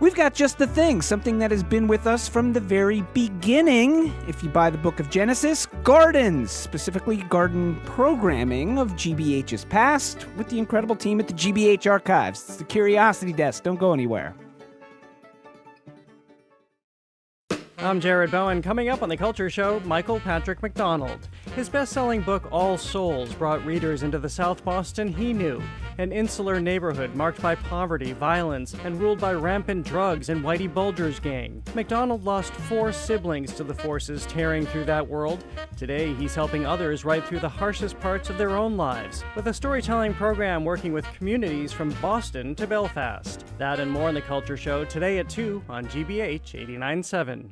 we've got just the thing, something that has been with us from the very beginning. If you buy the book of Genesis, gardens, specifically garden programming of GBH's past, with the incredible team at the GBH Archives. It's the Curiosity Desk. Don't go anywhere. I'm Jared Bowen. Coming up on The Culture Show, Michael Patrick MacDonald. His best-selling book, All Souls, brought readers into the South Boston he knew, an insular neighborhood marked by poverty, violence, and ruled by rampant drugs and Whitey Bulger's gang. MacDonald lost 4 siblings to the forces tearing through that world. Today, he's helping others right through the harshest parts of their own lives, with a storytelling program working with communities from Boston to Belfast. That and more on The Culture Show today at 2 on GBH 89.7.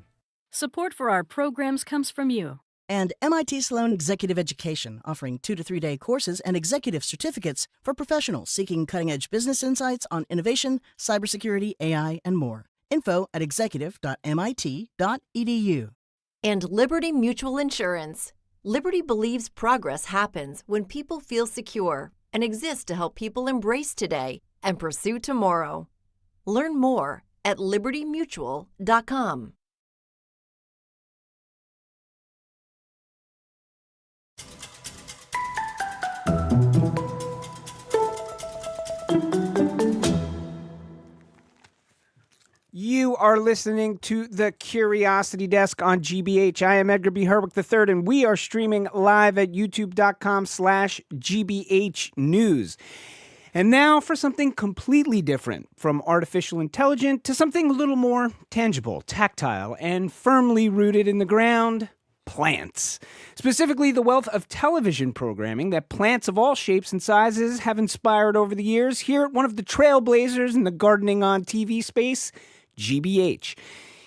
Support for our programs comes from you. And MIT Sloan Executive Education, offering 2 to 3 day courses and executive certificates for professionals seeking cutting-edge business insights on innovation, cybersecurity, AI, and more. Info at executive.mit.edu. And Liberty Mutual Insurance. Liberty believes progress happens when people feel secure and exists to help people embrace today and pursue tomorrow. Learn more at libertymutual.com. are listening to the Curiosity Desk on GBH. I am Edgar B. Herwick III, and we are streaming live at youtube.com/GBH News. And now for something completely different, from artificial intelligence to something a little more tangible, tactile, and firmly rooted in the ground. Plants. Specifically, the wealth of television programming that plants of all shapes and sizes have inspired over the years here at one of the trailblazers in the gardening on TV space, GBH.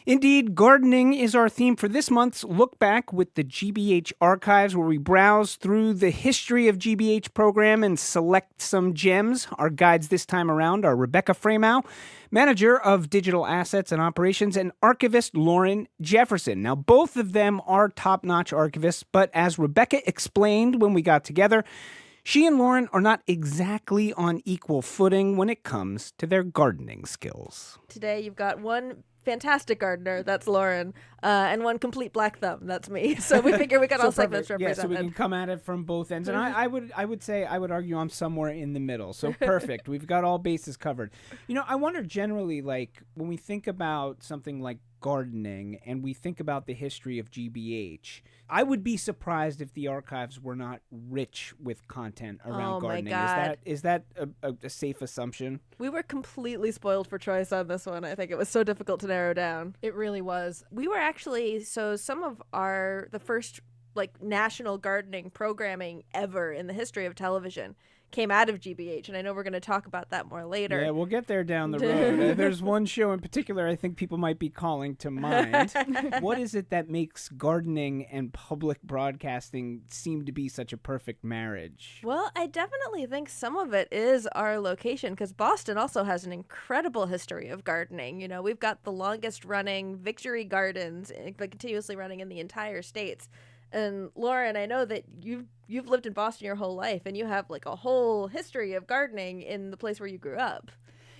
Indeed, gardening is our theme for this month's Look Back with the GBH Archives, where we browse through the history of GBH program and select some gems. Our guides this time around are Rebecca Fremow, Manager of Digital Assets and Operations, and Archivist Lauren Jefferson. Now, both of them are top-notch archivists, but as Rebecca explained when we got together, she and Lauren are not exactly on equal footing when it comes to their gardening skills. Today, you've got one fantastic gardener, that's Lauren, and one complete black thumb, that's me. So we figure we got all segments represented. Yeah, so we can come at it from both ends. And I would argue I'm somewhere in the middle. So perfect. We've got all bases covered. You know, I wonder generally, like, when we think about something like gardening and we think about the history of GBH, I would be surprised if the archives were not rich with content around gardening. My God. Is that a safe assumption? We were completely spoiled for choice on this one. I think it was so difficult to narrow down. It really was. We were actually, so some of the first national gardening programming ever in the history of television came out of GBH, and I know we're going to talk about that more later. Yeah, we'll get there down the road. There's one show in particular I think people might be calling to mind. What is it that makes gardening and public broadcasting seem to be such a perfect marriage? Well, I definitely think some of it is our location, because Boston also has an incredible history of gardening. You know, we've got the longest running Victory Gardens, continuously running in the entire States. And Lauren, I know that you've lived in Boston your whole life, and you have a whole history of gardening in the place where you grew up.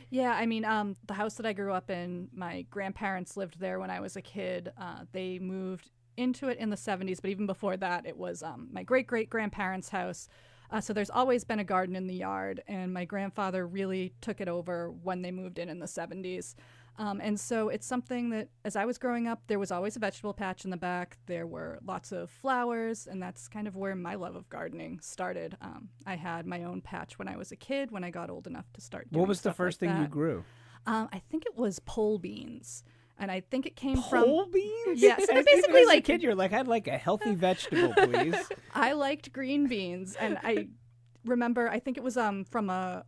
Yeah, I mean, the house that I grew up in, my grandparents lived there when I was a kid. They moved into it in the 70s, but even before that, it was my great-great-grandparents' house. So there's always been a garden in the yard, and my grandfather really took it over when they moved in the 70s. And so it's something that, as I was growing up, there was always a vegetable patch in the back. There were lots of flowers, and that's kind of where my love of gardening started. I had my own patch when I was a kid, when I got old enough to start doing What was the first thing that. you grew? I think it was pole beans. And I think it came Pole beans? Yes, and basically as a kid, you're like, I'd like a healthy vegetable, please. I liked green beans, and I remember, I think it was from a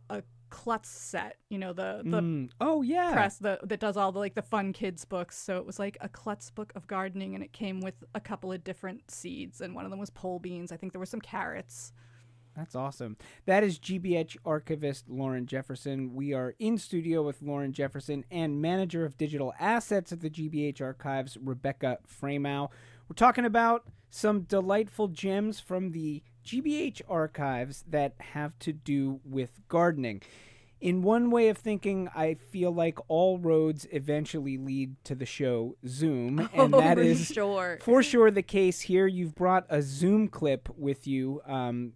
Klutz set, you know, the oh yeah press that does all the fun kids books. So it was like a Klutz book of gardening, and it came with a couple of different seeds, and one of them was pole beans. I think there were some carrots. That's awesome. That is GBH archivist Lauren Jefferson. We are in studio with Lauren Jefferson and Manager of Digital Assets at the GBH Archives, Rebecca Fremow. We're talking about some delightful gems from the GBH Archives that have to do with gardening. In one way of thinking, I feel like all roads eventually lead to the show Zoom, and that is for sure the case here. You've brought a Zoom clip with you.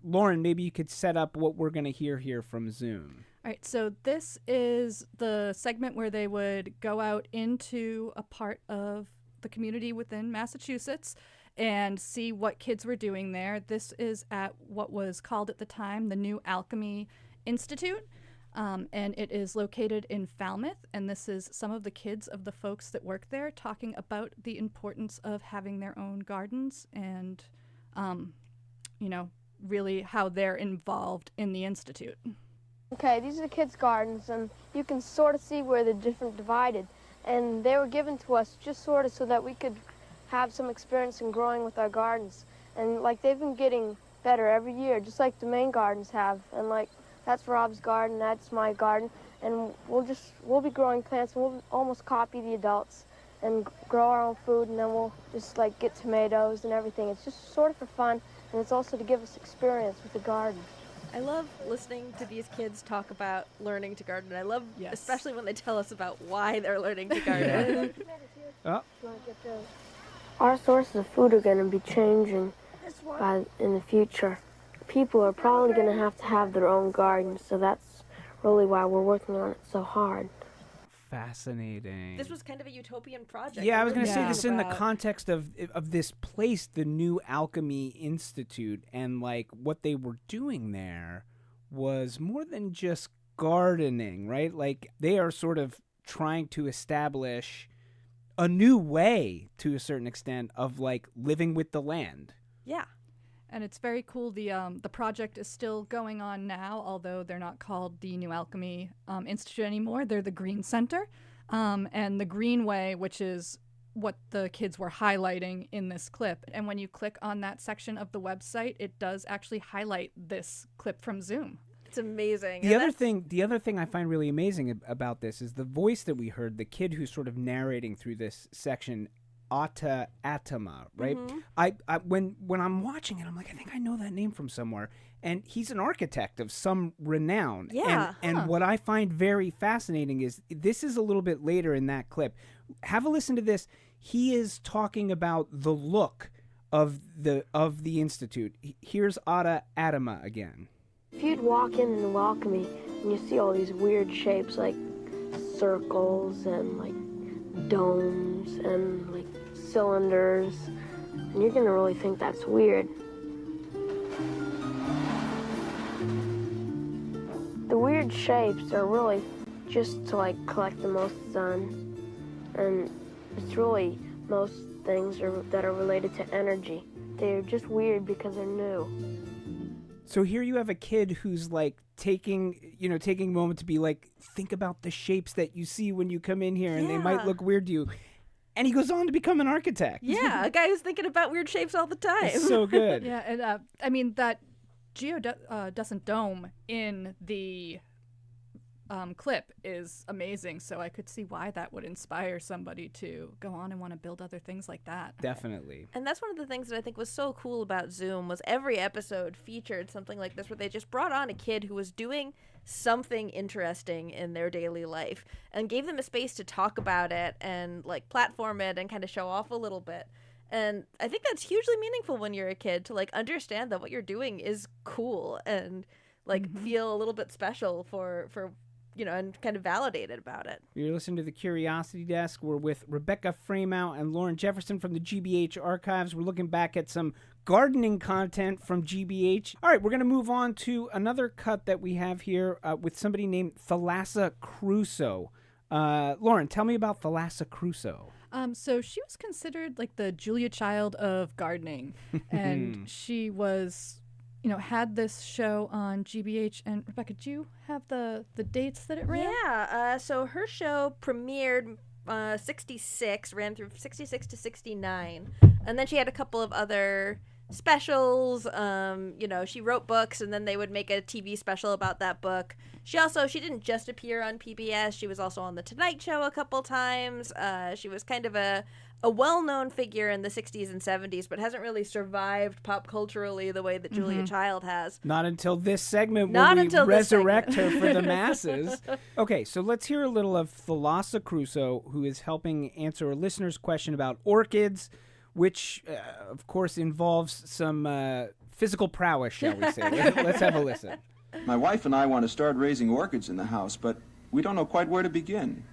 Lauren, maybe you could set up what we're going to hear here from Zoom. All right, so this is the segment where they would go out into a part of the community within Massachusetts and see what kids were doing there. This is at what was called at the time the New Alchemy Institute. And it is located in Falmouth, and this is some of the kids of the folks that work there talking about the importance of having their own gardens and, really how they're involved in the Institute. Okay, these are the kids' gardens, and you can sort of see where they're different divided, and they were given to us just sort of so that we could have some experience in growing with our gardens. And, they've been getting better every year, just like the main gardens have, and, that's Rob's garden, that's my garden, and we'll be growing plants, and we'll almost copy the adults and grow our own food, and then we'll just get tomatoes and everything. It's just sort of for fun, and it's also to give us experience with the garden. I love listening to these kids talk about learning to garden. I love, especially when they tell us about why they're learning to garden. Our sources of food are going to be changing in the future. People are probably going to have their own gardens, so that's really why we're working on it so hard. fascinating. This was kind of a utopian project. Yeah, I was going to say Yeah. this in the context of this place, the New Alchemy Institute, and like what they were doing there was more than just gardening, right? Like they are sort of trying to establish a new way, to a certain extent, of like living with the land. Yeah. And it's very cool. The project is still going on now, although they're not called the New Alchemy Institute anymore. They're the Greene Center. And the Greene Way, which is what the kids were highlighting in this clip. And when you click on that section of the website, it does actually highlight this clip from Zoom. It's amazing. The other thing I find really amazing about this is the voice that we heard, the kid who's sort of narrating through this section, Ata Atama, right? Mhm. When I'm watching it, I'm like, I think I know that name from somewhere. And he's an architect of some renown. Yeah. And what I find very fascinating is this is a little bit later in that clip. Have a listen to this. He is talking about the look of the institute. Here's Ata Atama again. If you'd walk in and welcome me, and you see all these weird shapes like circles and like domes and like cylinders, and you're gonna really think that's weird. The weird shapes are really just to like collect the most sun, and it's really most things that are related to energy. They're just weird because they're new. So here you have a kid who's like taking a moment to be like, think about the shapes that you see when you come in here, and they might look weird to you. And he goes on to become an architect. Yeah, a guy who's thinking about weird shapes all the time. It's so good. Yeah, and I mean, that geodescent dome in the clip is amazing, so I could see why that would inspire somebody to go on and want to build other things like that. Definitely. And that's one of the things that I think was so cool about Zoom was every episode featured something like this where they just brought on a kid who was doing something interesting in their daily life and gave them a space to talk about it and like platform it and kind of show off a little bit. And I think that's hugely meaningful when you're a kid to like understand that what you're doing is cool and like feel a little bit special for and kind of validated about it. You're listening to The Curiosity Desk. We're with Rebecca Framow and Lauren Jefferson from the GBH archives. We're looking back at some gardening content from GBH. All right, we're going to move on to another cut that we have here with somebody named Thalassa Crusoe. Lauren, tell me about Thalassa Crusoe. So she was considered like the Julia Child of gardening, and she was, had this show on GBH. And Rebecca, do you have the dates that it ran? Yeah, so her show premiered 66, ran through 66 to 69, and then she had a couple of other specials. She wrote books, and then they would make a TV special about that book. She didn't just appear on PBS. She was also on The Tonight Show a couple times. She was kind of a well-known figure in the 60s and 70s, but hasn't really survived pop culturally the way that Julia Child has. Not until this segment will we resurrect her for the masses. Okay, so let's hear a little of Thalassa Crusoe, who is helping answer a listener's question about orchids, which, of course, involves some physical prowess, shall we say. Let's have a listen. My wife and I want to start raising orchids in the house, but we don't know quite where to begin.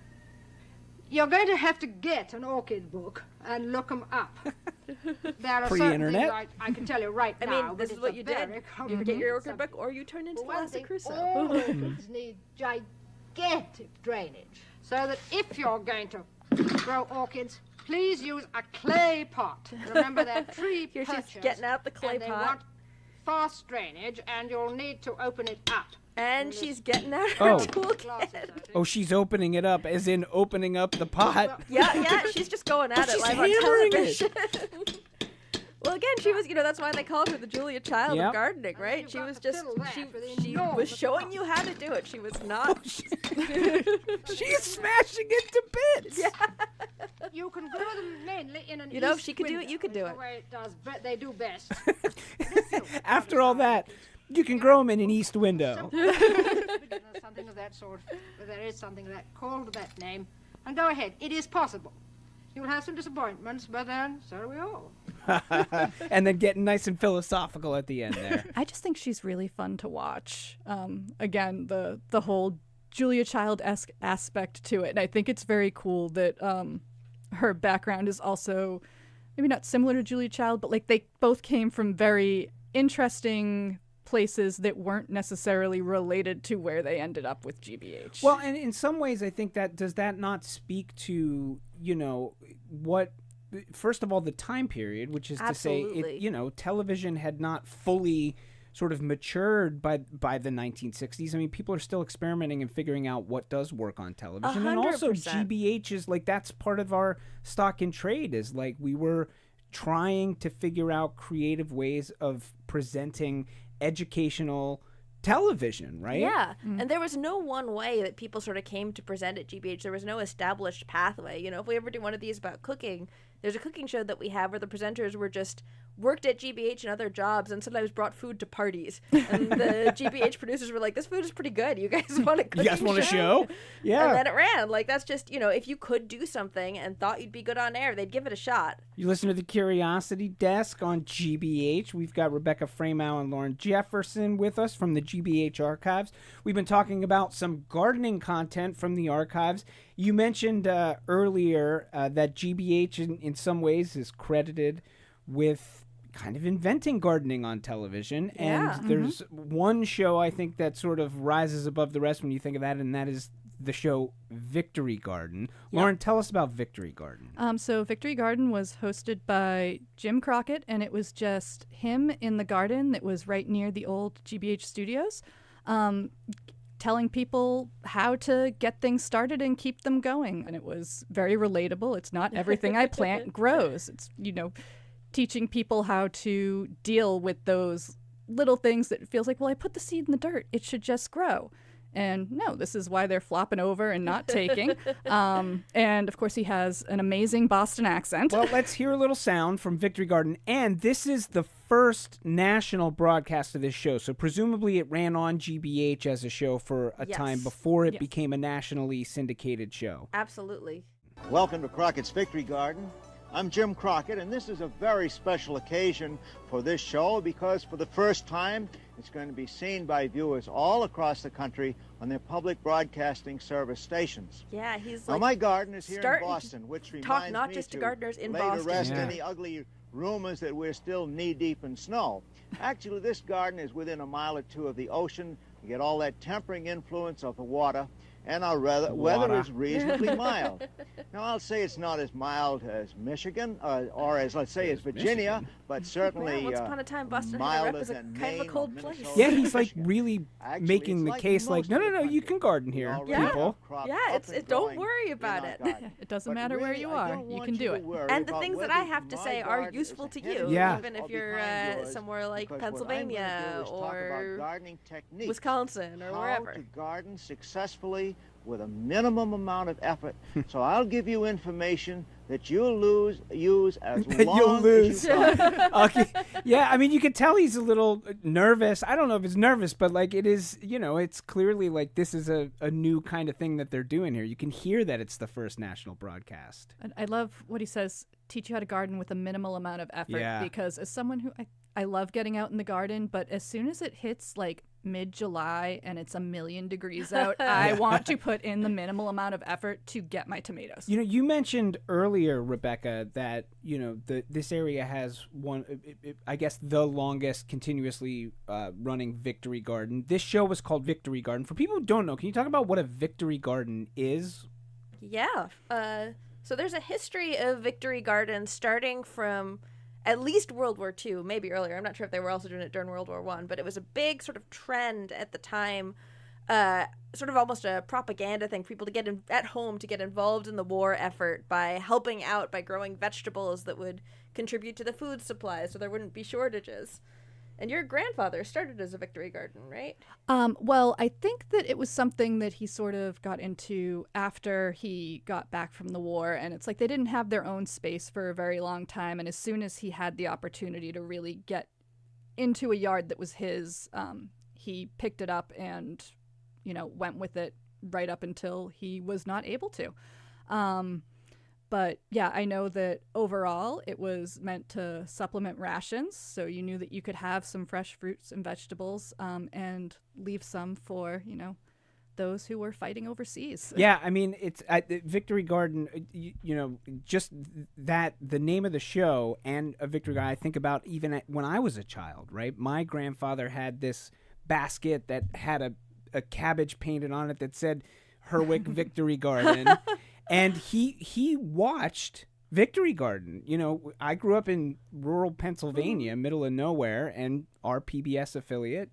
You're going to have to get an orchid book and look them up. There are certain Pre-internet? things I can tell you right now. I mean, this but is what it's you a did. very You get your orchid book, or you turn into Thalassa Crusoe. Orchids need gigantic drainage, so that if you're going to grow orchids, please use a clay pot. Remember, they're tree Here she's perchers, getting out the clay and they pot. want fast drainage, and you'll need to open it up. And she's getting out her Oh. toolkit. Oh, she's opening it up, as in opening up the pot. Yeah, she's just going at it She's live on hammering television. Well, again, she was, that's why they called her the Julia Child Yep. of gardening, right? She was just, she was showing you how to do it. She was not. She's smashing it to bits. Yeah. You can grow them mainly in an If east she could do it, window. you could do It's it. the way they do best. After all that, you can grow them in an east window. There's something of that sort. There is something of that called that name. And go ahead. It is possible. You'll have some disappointments, but then so do we all. And then getting nice and philosophical at the end there. I just think she's really fun to watch. Again, the whole Julia Child-esque aspect to it. And I think it's very cool that her background is also maybe not similar to Julia Child, but like they both came from very interesting places that weren't necessarily related to where they ended up with GBH. Well, and in some ways, I think that does that not speak to, what, first of all, the time period, which is Absolutely. to say, television had not fully sort of matured by the 1960s. I mean, people are still experimenting and figuring out what does work on television. 100%. And also GBH is like, that's part of our stock in trade, is like we were trying to figure out creative ways of presenting educational television, right? Yeah, and there was no one way that people sort of came to present at GBH. There was no established pathway. If we ever do one of these about cooking, there's a cooking show that we have where the presenters were just worked at GBH and other jobs and sometimes brought food to parties. And the GBH producers were like, this food is pretty good. You guys want a cooking You guys want a show? Yeah. And then it ran. Like, that's just, if you could do something and thought you'd be good on air, they'd give it a shot. You listen to the Curiosity Desk on GBH. We've got Rebecca Framow and Lauren Jefferson with us from the GBH archives. We've been talking about some gardening content from the archives. You mentioned earlier that GBH in some ways is credited with kind of inventing gardening on television. Yeah. And there's one show I think that sort of rises above the rest when you think of that, and that is the show Victory Garden. Lauren, tell us about Victory Garden. So Victory Garden was hosted by Jim Crockett, and it was just him in the garden that was right near the old GBH studios, telling people how to get things started and keep them going. And it was very relatable. It's not everything I plant grows. It's, teaching people how to deal with those little things that it feels like, well, I put the seed in the dirt. It should just grow. And no, this is why they're flopping over and not taking. And, of course, he has an amazing Boston accent. Well, let's hear a little sound from Victory Garden. And this is the first national broadcast of this show. So presumably it ran on GBH as a show for a time before it became a nationally syndicated show. Absolutely. Welcome to Crockett's Victory Garden. I'm Jim Crockett, and this is a very special occasion for this show because for the first time, it's going to be seen by viewers all across the country on their public broadcasting service stations. Yeah, he's now, like... my garden is here in Boston, which reminds not me just to to gardeners in lay Boston. to rest any ugly rumors that we're still knee-deep in snow. Actually, this garden is within a mile or two of the ocean. You get all that tempering influence of the water, and our weather is reasonably mild. Now, I'll say it's not as mild as Michigan, or as, let's say, as Virginia, but certainly once upon a time, Boston had milder as a than kind of a Maine cold or place. Minnesota. Yeah, he's like really making the like case like, most no, of the you can garden here, people. Yeah, don't worry about it. It doesn't matter where you are. You can do it. And the things that I have to say are useful to you, even if you're somewhere like Pennsylvania or Wisconsin or wherever. How to garden successfully with a minimum amount of effort. So I'll give you information that you'll use as long as you can. Okay. Yeah, I mean, you could tell he's a little nervous. I don't know if it's nervous, but like it is, it's clearly like this is a new kind of thing that they're doing here. You can hear that it's the first national broadcast. And I love what he says, teach you how to garden with a minimal amount of effort. Yeah. Because as someone who, I love getting out in the garden, but as soon as it hits like mid-July and it's 1,000,000 degrees out, I want to put in the minimal amount of effort to get my tomatoes. You mentioned earlier, Rebecca, that this area has I guess the longest continuously running Victory Garden. This show was called Victory Garden. For people who don't know, can you talk about what a Victory Garden is? Yeah. So there's a history of Victory Garden starting from at least World War II, maybe earlier. I'm not sure if they were also doing it during World War I, but it was a big sort of trend at the time, sort of almost a propaganda thing for people to get at home to get involved in the war effort by helping out by growing vegetables that would contribute to the food supply so there wouldn't be shortages. And your grandfather started as a Victory Garden, right? Well, I think that it was something that he sort of got into after he got back from the war. And it's like they didn't have their own space for a very long time. And as soon as he had the opportunity to really get into a yard that was his, he picked it up and, went with it right up until he was not able to. But yeah, I know that overall it was meant to supplement rations. So you knew that you could have some fresh fruits and vegetables and leave some for, those who were fighting overseas. Yeah, I mean, it's Victory Garden, just that, the name of the show and a Victory Garden, I think about even when I was a child, right? My grandfather had this basket that had a cabbage painted on it that said Herwick Victory Garden. And he watched Victory Garden. I grew up in rural Pennsylvania, middle of nowhere, and our PBS affiliate,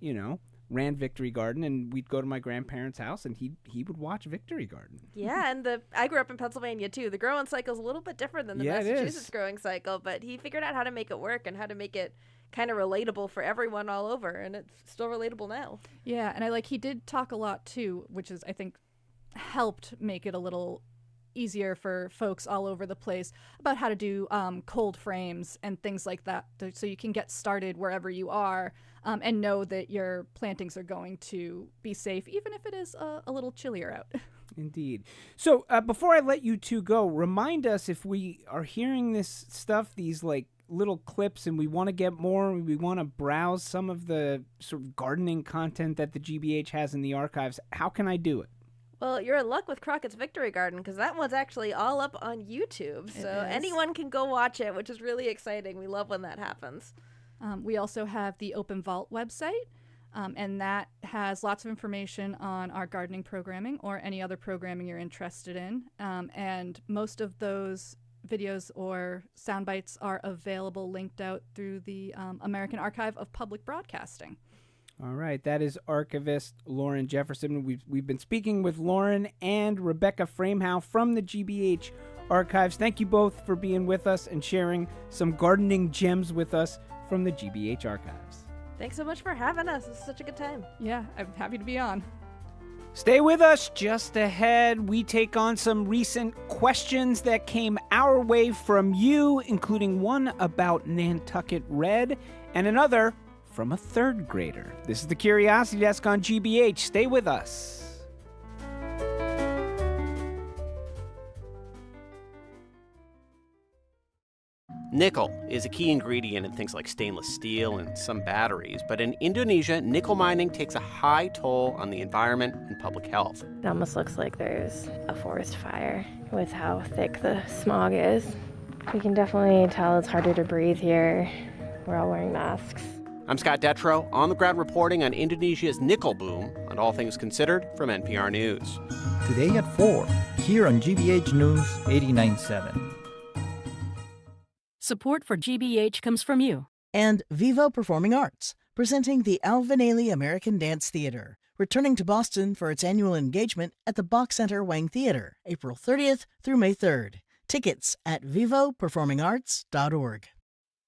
ran Victory Garden, and we'd go to my grandparents' house, and he would watch Victory Garden. Yeah, and I grew up in Pennsylvania too. The growing cycle is a little bit different than the Massachusetts growing cycle, but he figured out how to make it work and how to make it kind of relatable for everyone all over, and it's still relatable now. Yeah, and he did talk a lot too, which is, I think, helped make it a little easier for folks all over the place about how to do cold frames and things like that, so you can get started wherever you are and know that your plantings are going to be safe, even if it is a little chillier out. Indeed. So before I let you two go, remind us, if we are hearing this stuff, these little clips, and we want to get more, and we want to browse some of the sort of gardening content that the GBH has in the archives, how can I do it? Well, you're in luck with Crockett's Victory Garden, because that one's actually all up on YouTube. So anyone can go watch it, which is really exciting. We love when that happens. We also have the Open Vault website, and that has lots of information on our gardening programming or any other programming you're interested in. And most of those videos or sound bites are available linked out through the American Archive of Public Broadcasting. All right, that is archivist Lauren Jefferson. We've been speaking with Lauren and Rebecca Framehow from the GBH archives. Thank you both for being with us and sharing some gardening gems with us from the GBH archives. Thanks so much for having us. It's such a good time. Yeah, I'm happy to be on. Stay with us. Just ahead, we take on some recent questions that came our way from you, including one about Nantucket Red and another from a third grader. This is the Curiosity Desk on GBH. Stay with us. Nickel is a key ingredient in things like stainless steel and some batteries, but in Indonesia, nickel mining takes a high toll on the environment and public health. It almost looks like there's a forest fire with how thick the smog is. We can definitely tell it's harder to breathe here. We're all wearing masks. I'm Scott Detrow, on-the-ground reporting on Indonesia's nickel boom on All Things Considered from NPR News. Today at 4, here on GBH News 89.7. Support for GBH comes from you. And Vivo Performing Arts, presenting the Alvin Ailey American Dance Theater, returning to Boston for its annual engagement at the Bach Center Wang Theater, April 30th through May 3rd. Tickets at vivoperformingarts.org.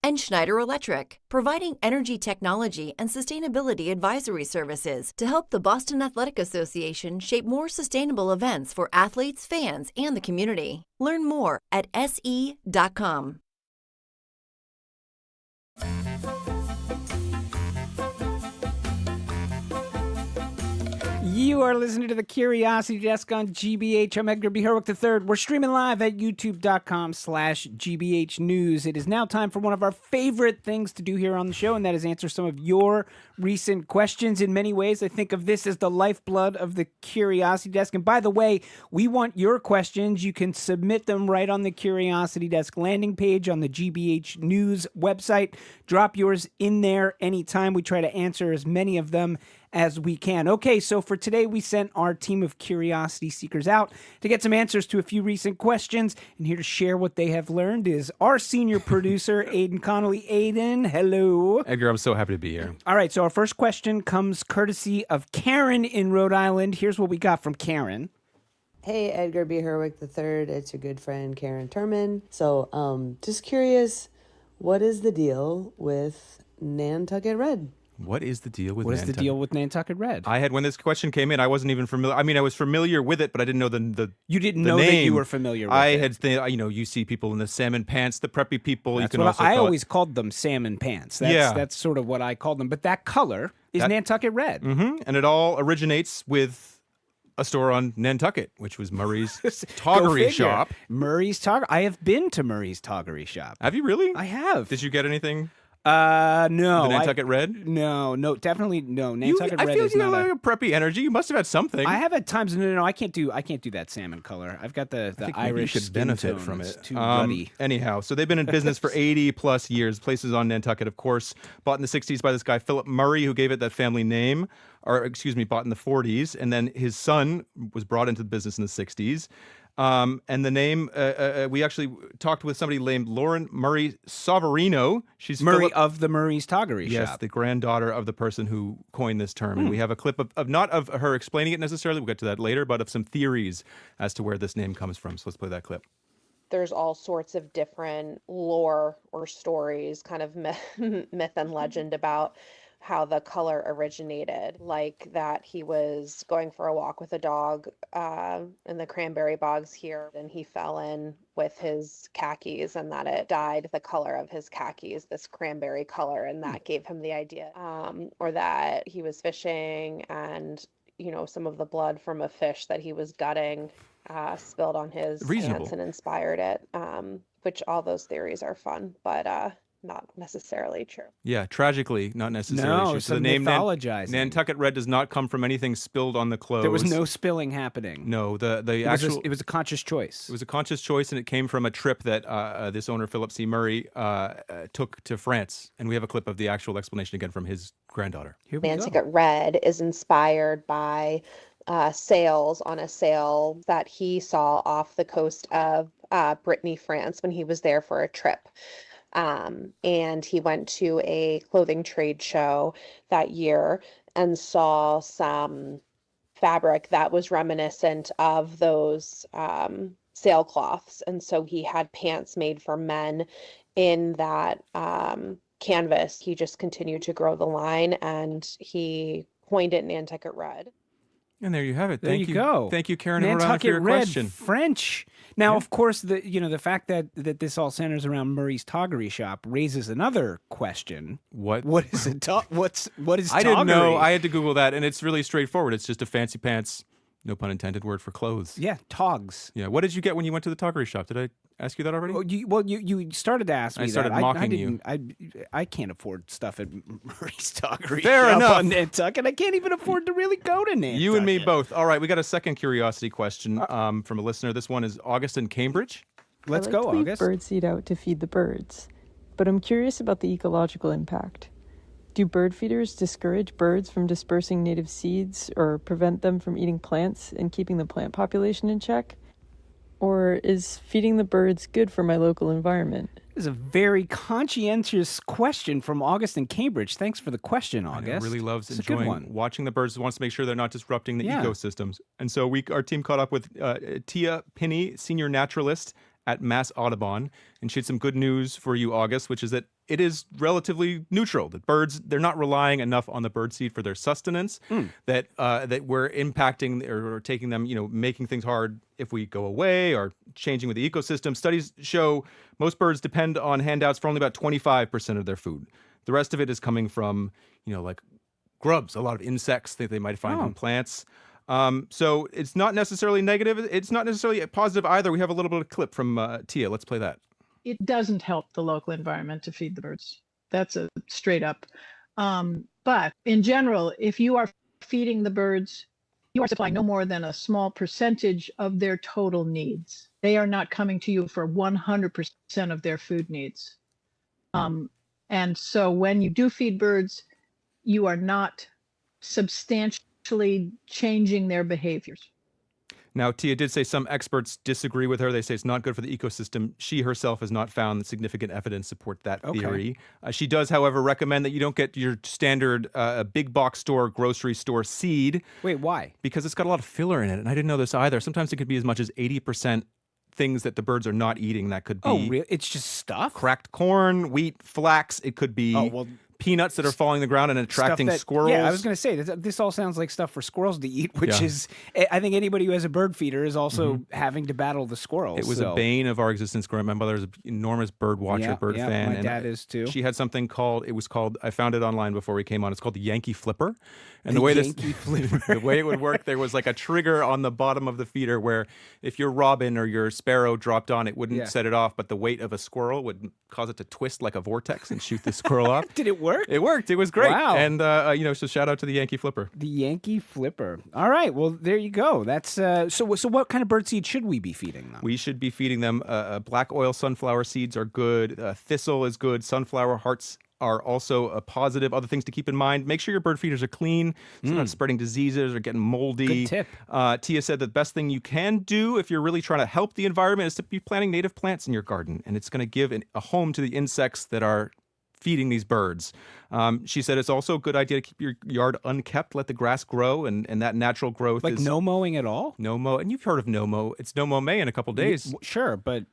And Schneider Electric, providing energy technology and sustainability advisory services to help the Boston Athletic Association shape more sustainable events for athletes, fans, and the community. Learn more at se.com. You are listening to the Curiosity Desk on GBH. I'm Edgar B. Herwick III. We're streaming live at youtube.com/GBH News. It is now time for one of our favorite things to do here on the show, and that is answer some of your recent questions. In many ways, I think of this as the lifeblood of the Curiosity Desk. And by the way, we want your questions. You can submit them right on the Curiosity Desk landing page on the GBH News website. Drop yours in there anytime. We try to answer as many of them as we can. Okay, so for today, we sent our team of curiosity seekers out to get some answers to a few recent questions. And here to share what they have learned is our senior producer, Aidan Connolly. Aidan, hello. Edgar, I'm so happy to be here. All right, so our first question comes courtesy of Karen in Rhode Island. Here's what we got from Karen. Hey, Edgar B. Herwick III. It's your good friend, Karen Turman. So, just curious, what is the deal with Nantucket Red? What is the deal with What is the deal with Nantucket Red? When this question came in, I wasn't even familiar. I mean, I was familiar with it, but I didn't know the You didn't the know name. that you were familiar with I it. had, you see people in the salmon pants, the preppy people. That's you can what also I call always called them salmon pants. That's sort of what I called them. But that color is Nantucket Red. Mm-hmm. And it all originates with a store on Nantucket, which was Murray's Toggery Shop. Murray's Toggery. I have been to Murray's Toggery Shop. Have you really? I have. Did you get anything? No. The Nantucket Red? No, definitely no. Nantucket I Red feel is you not have like a preppy energy. You must have had something. I have at times. No. I can't do that salmon color. I've got the I think Irish you could skin benefit tone. from It's it. too ruddy. Anyhow, so they've been in business for 80 plus years. Places on Nantucket, of course, bought in the 60s by this guy Philip Murray, who gave it that family name, bought in the 40s, and then his son was brought into the business in the 60s. And the name, we actually talked with somebody named Lauren Murray Soverino. She's Murray of the Murray's Toggery Yes, Shop. the granddaughter of the person who coined this term. And we have a clip of not of her explaining it necessarily, we'll get to that later, but of some theories as to where this name comes from. So let's play that clip. There's all sorts of different lore or stories, kind of myth and legend about how the color originated, like that he was going for a walk with a dog in the cranberry bogs here, and he fell in with his khakis, and that it dyed the color of his khakis, this cranberry color, and that gave him the idea. Or that he was fishing and, some of the blood from a fish that he was gutting spilled on his pants and inspired it, which all those theories are fun, but not necessarily true. Yeah, tragically, not necessarily true. So the name mythologizing. Nantucket Red does not come from anything spilled on the clothes. There was no spilling happening. No, it was a conscious choice. It was a conscious choice, and it came from a trip that this owner, Philip C. Murray, took to France. And we have a clip of the actual explanation again from his granddaughter. Here we Nantucket Red is inspired by sails on a sail that he saw off the coast of Brittany, France, when he was there for a trip. And he went to a clothing trade show that year and saw some fabric that was reminiscent of those sailcloths. And so he had pants made for men in that canvas. He just continued to grow the line, and he coined it Nantucket Red. And there you have it. There Thank you go. Thank you, Karen and Rhode Island, for your Red, question. French. Now, of course, the fact that this all centers around Murray's Toggery Shop raises another question. What is it? What is Toggery? I didn't know. I had to Google that, and it's really straightforward. It's just a fancy pants, no pun intended, word for clothes. Yeah, togs. Yeah. What did you get when you went to the Toggery Shop? Did I ask you that already? You started to ask me. I started that. mocking you. I can't afford stuff at Murray's Toggery Fair Shop enough. on Nantucket. I can't even afford to really go to Nantucket. You and me both. All right, we got a second curiosity question from a listener. This one is August in Cambridge. Let's I go, like to leave August. birdseed out to feed the birds, but I'm curious about the ecological impact. Do bird feeders discourage birds from dispersing native seeds or prevent them from eating plants and keeping the plant population in check? Or is feeding the birds good for my local environment? This is a very conscientious question from August in Cambridge. Thanks for the question, August. Really loves It's a good one. enjoying watching the birds. Wants to make sure they're not disrupting the Yeah. ecosystems. And so our team caught up with Tia Pinney, senior naturalist at Mass Audubon, and she had some good news for you, August, which is that it is relatively neutral. That birds, they're not relying enough on the birdseed for their sustenance. That we're impacting or taking them, making things hard if we go away or changing with the ecosystem. Studies show most birds depend on handouts for only about 25% of their food. The rest of it is coming from, like grubs, a lot of insects that they might find in plants. So it's not necessarily negative. It's not necessarily positive either. We have a little bit of clip from Tia. Let's play that. It doesn't help the local environment to feed the birds. That's a straight up. But in general, if you are feeding the birds, you are supplying no more than a small percentage of their total needs. They are not coming to you for 100% of their food needs. And so when you do feed birds, you are not substantially changing their behaviors. Now, Tia did say some experts disagree with her. They say it's not good for the ecosystem. She herself has not found significant evidence to support that theory. She does, however, recommend that you don't get your standard big box store, grocery store seed. Wait, why? Because it's got a lot of filler in it, and I didn't know this either. Sometimes it could be as much as 80% things that the birds are not eating. That could be really? It's just stuff? Cracked corn, wheat, flax. It could be peanuts that are falling on the ground and attracting squirrels. Yeah, I was going to say, this all sounds like stuff for squirrels to eat, which Yeah. is, I think anybody who has a bird feeder is also having to battle the squirrels. It was a bane of our existence growing up. My mother is an enormous bird watcher, bird fan. My dad is too. She had something called, I found it online before we came on. It's called the Yankee Flipper. And The the way Yankee Flipper. the way it would work, there was like a trigger on the bottom of the feeder where if your robin or your sparrow dropped on, it wouldn't set it off, but the weight of a squirrel would cause it to twist like a vortex and shoot the squirrel off. Did it work? It worked. It was great. Wow. And, so shout out to the Yankee Flipper. The Yankee Flipper. All right. Well, there you go. That's so what kind of bird seed should we be feeding them? We should be feeding them black oil sunflower seeds are good. Thistle is good. Sunflower hearts are also a positive. Other things to keep in mind: make sure your bird feeders are clean, so they're not spreading diseases or getting moldy. Good tip. Tia said the best thing you can do if you're really trying to help the environment is to be planting native plants in your garden, and it's going to give a home to the insects that are feeding these birds. She said it's also a good idea to keep your yard unkept, let the grass grow, and that natural growth Like is... no mowing at all? No mow. And you've heard of no mow. It's no mow May in a couple days. Sure, but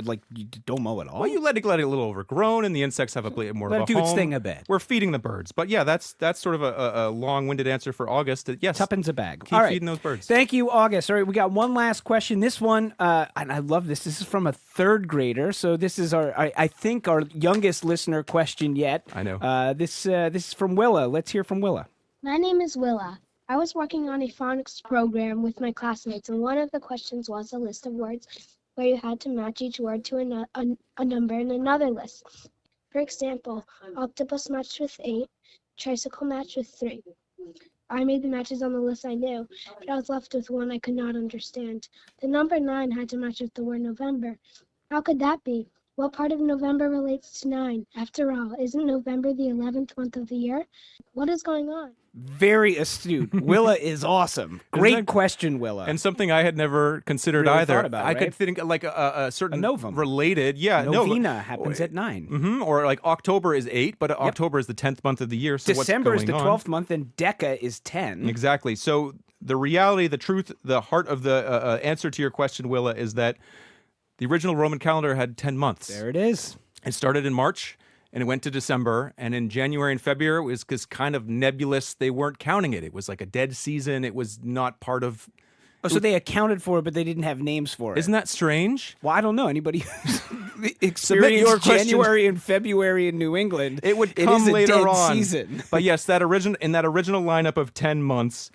like you don't mow at all? Well, you let it a little overgrown, and the insects have a more Let of a it do its home. thing a bit. We're feeding the birds. But yeah, that's sort of a long-winded answer for August. Yes. Tuppence a bag. Keep All right. feeding those birds. Thank you, August. All right, we got one last question. This one, and I love this. This is from a third grader. So this is I think our youngest listener question yet. I know. This is from Willa. Let's hear from Willa. My name is Willa. I was working on a phonics program with my classmates, and one of the questions was a list of words where you had to match each word to a number in another list. For example, octopus matched with 8, tricycle matched with 3. I made the matches on the list I knew, but I was left with one I could not understand. The number 9 had to match with the word November. How could that be? What part of November relates to 9? After all, isn't November the 11th month of the year? What is going on? Very astute. Willa is awesome. Great question, Willa. And something I had never considered Really either. thought about, I right? could think like a certain novum. related. Yeah, Novena happens at 9. Mm-hmm. Or like October is 8, but October is the 10th month of the year. So December what's is the going 12th month, and Deca is 10. Exactly. So the reality, the truth, the heart of the answer to your question, Willa, is that the original Roman calendar had 10 months. There it is. It started in March, and it went to December. And in January and February, it was just kind of nebulous. They weren't counting it. It was like a dead season. It was not part of... Oh, so they accounted for it, but they didn't have names for it. Isn't that strange? Well, I don't know. Anybody who's Submit your experienced question. January and February in New England, It would it come is a later dead on. season. But yes, in that original lineup of 10 months,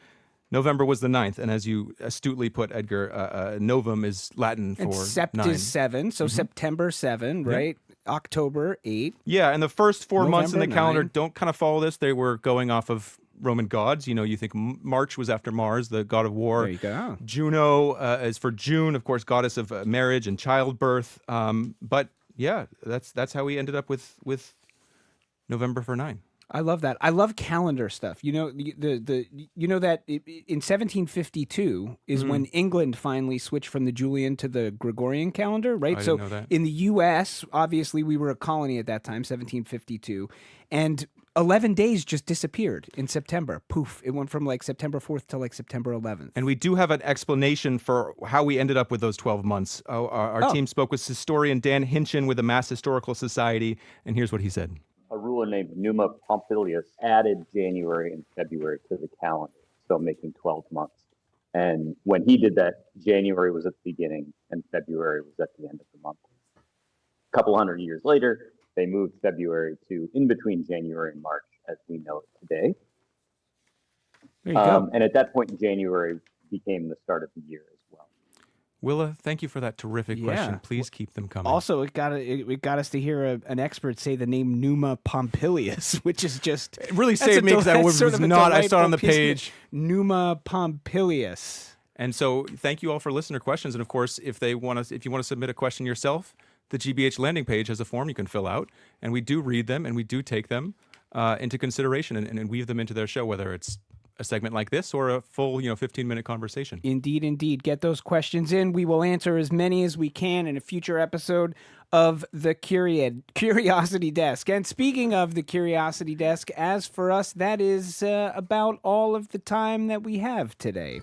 November was the 9th. And as you astutely put, Edgar, novum is Latin for And Sept 9. is 7, so September 7, right? October 8. Yeah, and the first 4 months in the November calendar 9. don't kind of follow this. They were going off of Roman gods. You know, you think March was after Mars, the god of war. There you go. Juno is for June, of course, goddess of marriage and childbirth. But yeah, that's how we ended up with November for 9. I love that. I love calendar stuff. You know, you know that in 1752 is when England finally switched from the Julian to the Gregorian calendar, right? I So didn't know that. in the U.S., obviously we were a colony at that time, 1752, and 11 days just disappeared in September. Poof! It went from like September 4th to like September 11th. And we do have an explanation for how we ended up with those 12 months. Our team spoke with historian Dan Hinchin with the Mass Historical Society, and here's what he said. A ruler named Numa Pompilius added January and February to the calendar, so making 12 months. And when he did that, January was at the beginning and February was at the end of the month. A couple hundred years later, they moved February to in between January and March, as we know it today. There you go. And at that point, January became the start of the year as well. Willa, thank you for that terrific question. Please keep them coming. Also, it got us to hear an expert say the name Numa Pompilius, which is just It really saved me because I was not. I saw it on the page. Numa Pompilius. And so, thank you all for listener questions. And of course, if you want to submit a question yourself, the GBH landing page has a form you can fill out, and we do read them and we do take them into consideration and weave them into their show, whether it's a segment like this or a full 15-minute conversation. Indeed. Get those questions in. We will answer as many as we can in a future episode of the Curiosity Desk. And speaking of the Curiosity Desk, as for us, that is about all of the time that we have today.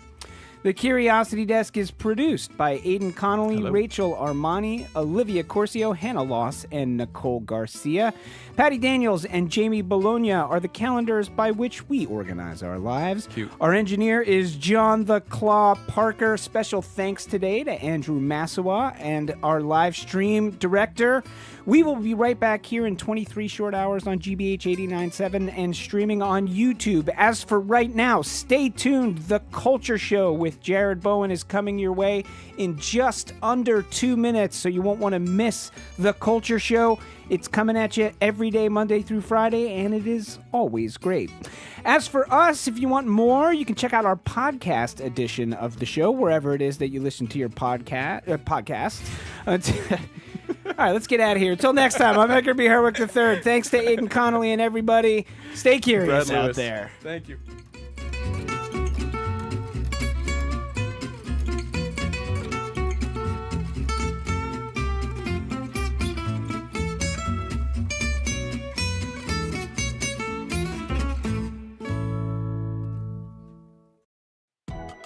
The Curiosity Desk is produced by Aidan Connolly, Hello. Rachel Armani, Olivia Corcio, Hannah Loss, and Nicole Garcia. Patty Daniels and Jamie Bologna are the calendars by which we organize our lives. Cute. Our engineer is John the Claw Parker. Special thanks today to Andrew Massawa and our live stream director. We will be right back here in 23 short hours on GBH 89.7 and streaming on YouTube. As for right now, stay tuned. The Culture Show with Jared Bowen is coming your way in just under 2 minutes, so you won't want to miss The Culture Show. It's coming at you every day, Monday through Friday, and it is always great. As for us, if you want more, you can check out our podcast edition of the show, wherever it is that you listen to your podcasts. All right, let's get out of here. Until next time, I'm Edgar B. Herwick III. Thanks to Aidan Connolly and everybody. Stay curious out there. Thank you.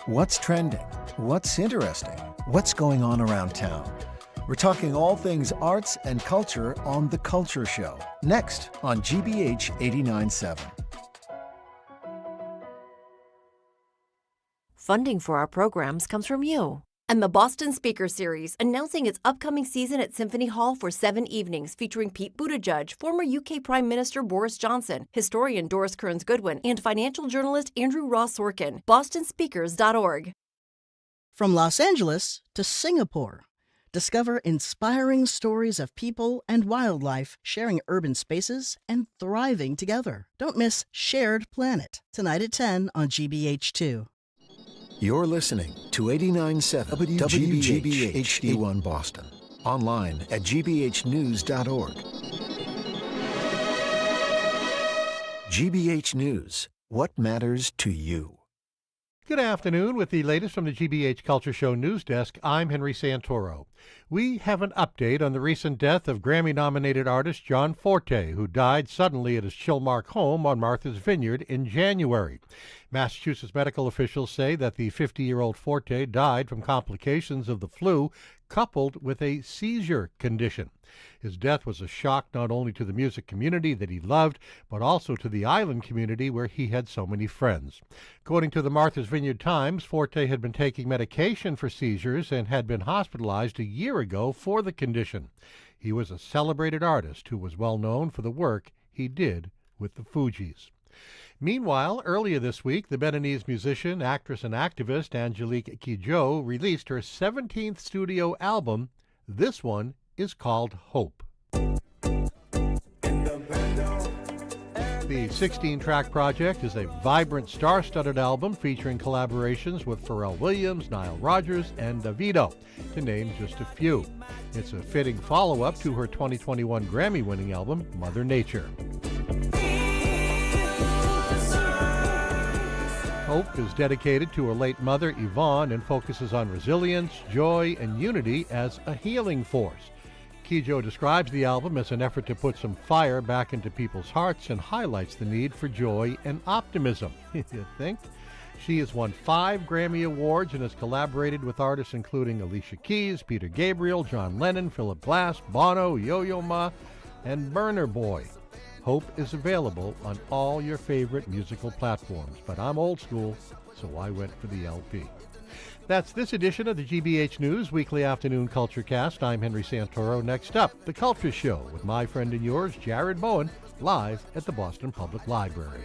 What's trending? What's interesting? What's going on around town? We're talking all things arts and culture on The Culture Show, next on GBH 89.7. Funding for our programs comes from you. And the Boston Speaker Series, announcing its upcoming season at Symphony Hall for 7 evenings, featuring Pete Buttigieg, former UK Prime Minister Boris Johnson, historian Doris Kearns-Goodwin, and financial journalist Andrew Ross Sorkin. BostonSpeakers.org. From Los Angeles to Singapore, discover inspiring stories of people and wildlife sharing urban spaces and thriving together. Don't miss Shared Planet, tonight at 10 on GBH2. You're listening to 89.7 WGBH HD1 Boston. Online at gbhnews.org. GBH News. What matters to you? Good afternoon. With the latest from the GBH Culture Show News Desk, I'm Henry Santoro. We have an update on the recent death of Grammy-nominated artist John Forte, who died suddenly at his Chilmark home on Martha's Vineyard in January. Massachusetts medical officials say that the 50-year-old Forte died from complications of the flu coupled with a seizure condition. His death was a shock not only to the music community that he loved, but also to the island community where he had so many friends. According to the Martha's Vineyard Times, Forte had been taking medication for seizures and had been hospitalized a year ago for the condition. He was a celebrated artist who was well known for the work he did with the Fugees. Meanwhile, earlier this week, the Beninese musician, actress, and activist Angelique Kidjo released her 17th studio album. This one is called Hope. The 16-track project is a vibrant, star-studded album featuring collaborations with Pharrell Williams, Nile Rodgers, and Davido, to name just a few. It's a fitting follow-up to her 2021 Grammy-winning album, Mother Nature. Hope is dedicated to her late mother, Yvonne, and focuses on resilience, joy, and unity as a healing force. Kidjo describes the album as an effort to put some fire back into people's hearts and highlights the need for joy and optimism. You think? She has won 5 Grammy Awards and has collaborated with artists including Alicia Keys, Peter Gabriel, John Lennon, Philip Glass, Bono, Yo-Yo Ma, and Burner Boy. Hope is available on all your favorite musical platforms, but I'm old school, so I went for the LP. That's this edition of the GBH News Weekly Afternoon Culture Cast. I'm Henry Santoro. Next up, The Culture Show with my friend and yours, Jared Bowen, live at the Boston Public Library.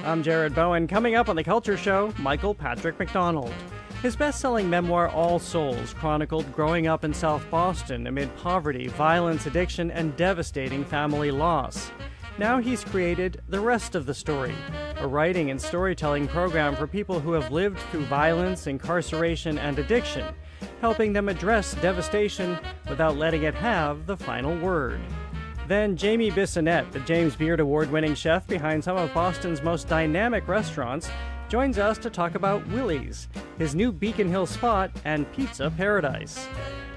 I'm Jared Bowen. Coming up on The Culture Show, Michael Patrick MacDonald. His best-selling memoir, All Souls, chronicled growing up in South Boston amid poverty, violence, addiction, and devastating family loss. Now he's created The Rest of the Story, a writing and storytelling program for people who have lived through violence, incarceration, and addiction, helping them address devastation without letting it have the final word. Then Jamie Bissonnette, the James Beard Award-winning chef behind some of Boston's most dynamic restaurants, joins us to talk about Willie's, his new Beacon Hill spot, and Pizza Paradise.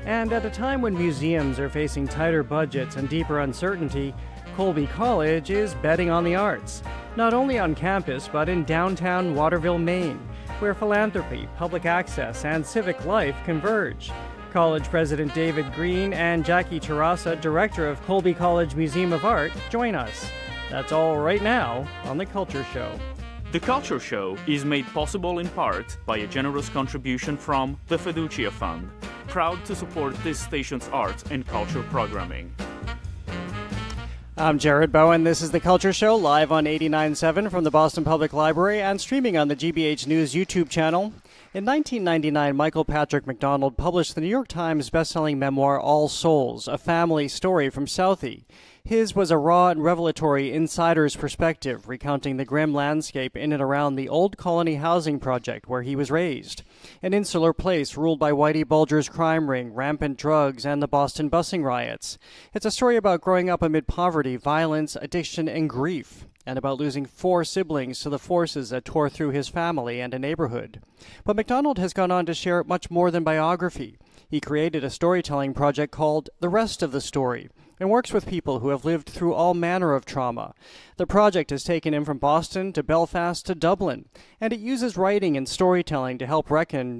And at a time when museums are facing tighter budgets and deeper uncertainty, Colby College is betting on the arts, not only on campus but in downtown Waterville, Maine, where philanthropy, public access, and civic life converge. College President David Greene and Jacqueline Terrassa, Director of Colby College Museum of Art, join us. That's all right now on The Culture Show. The Culture Show is made possible in part by a generous contribution from the Fiducia Fund, proud to support this station's arts and culture programming. I'm Jared Bowen. This is The Culture Show, live on 89.7 from the Boston Public Library and streaming on the GBH News YouTube channel. In 1999, Michael Patrick MacDonald published the New York Times bestselling memoir All Souls, a family story from Southie. His was a raw and revelatory insider's perspective, recounting the grim landscape in and around the Old Colony housing project where he was raised, an insular place ruled by Whitey Bulger's crime ring, rampant drugs, and the Boston busing riots. It's a story about growing up amid poverty, violence, addiction, and grief, and about losing 4 siblings to the forces that tore through his family and a neighborhood. But MacDonald has gone on to share much more than biography. He created a storytelling project called The Rest of the Story, and works with people who have lived through all manner of trauma. The project has taken him from Boston to Belfast to Dublin, and it uses writing and storytelling to help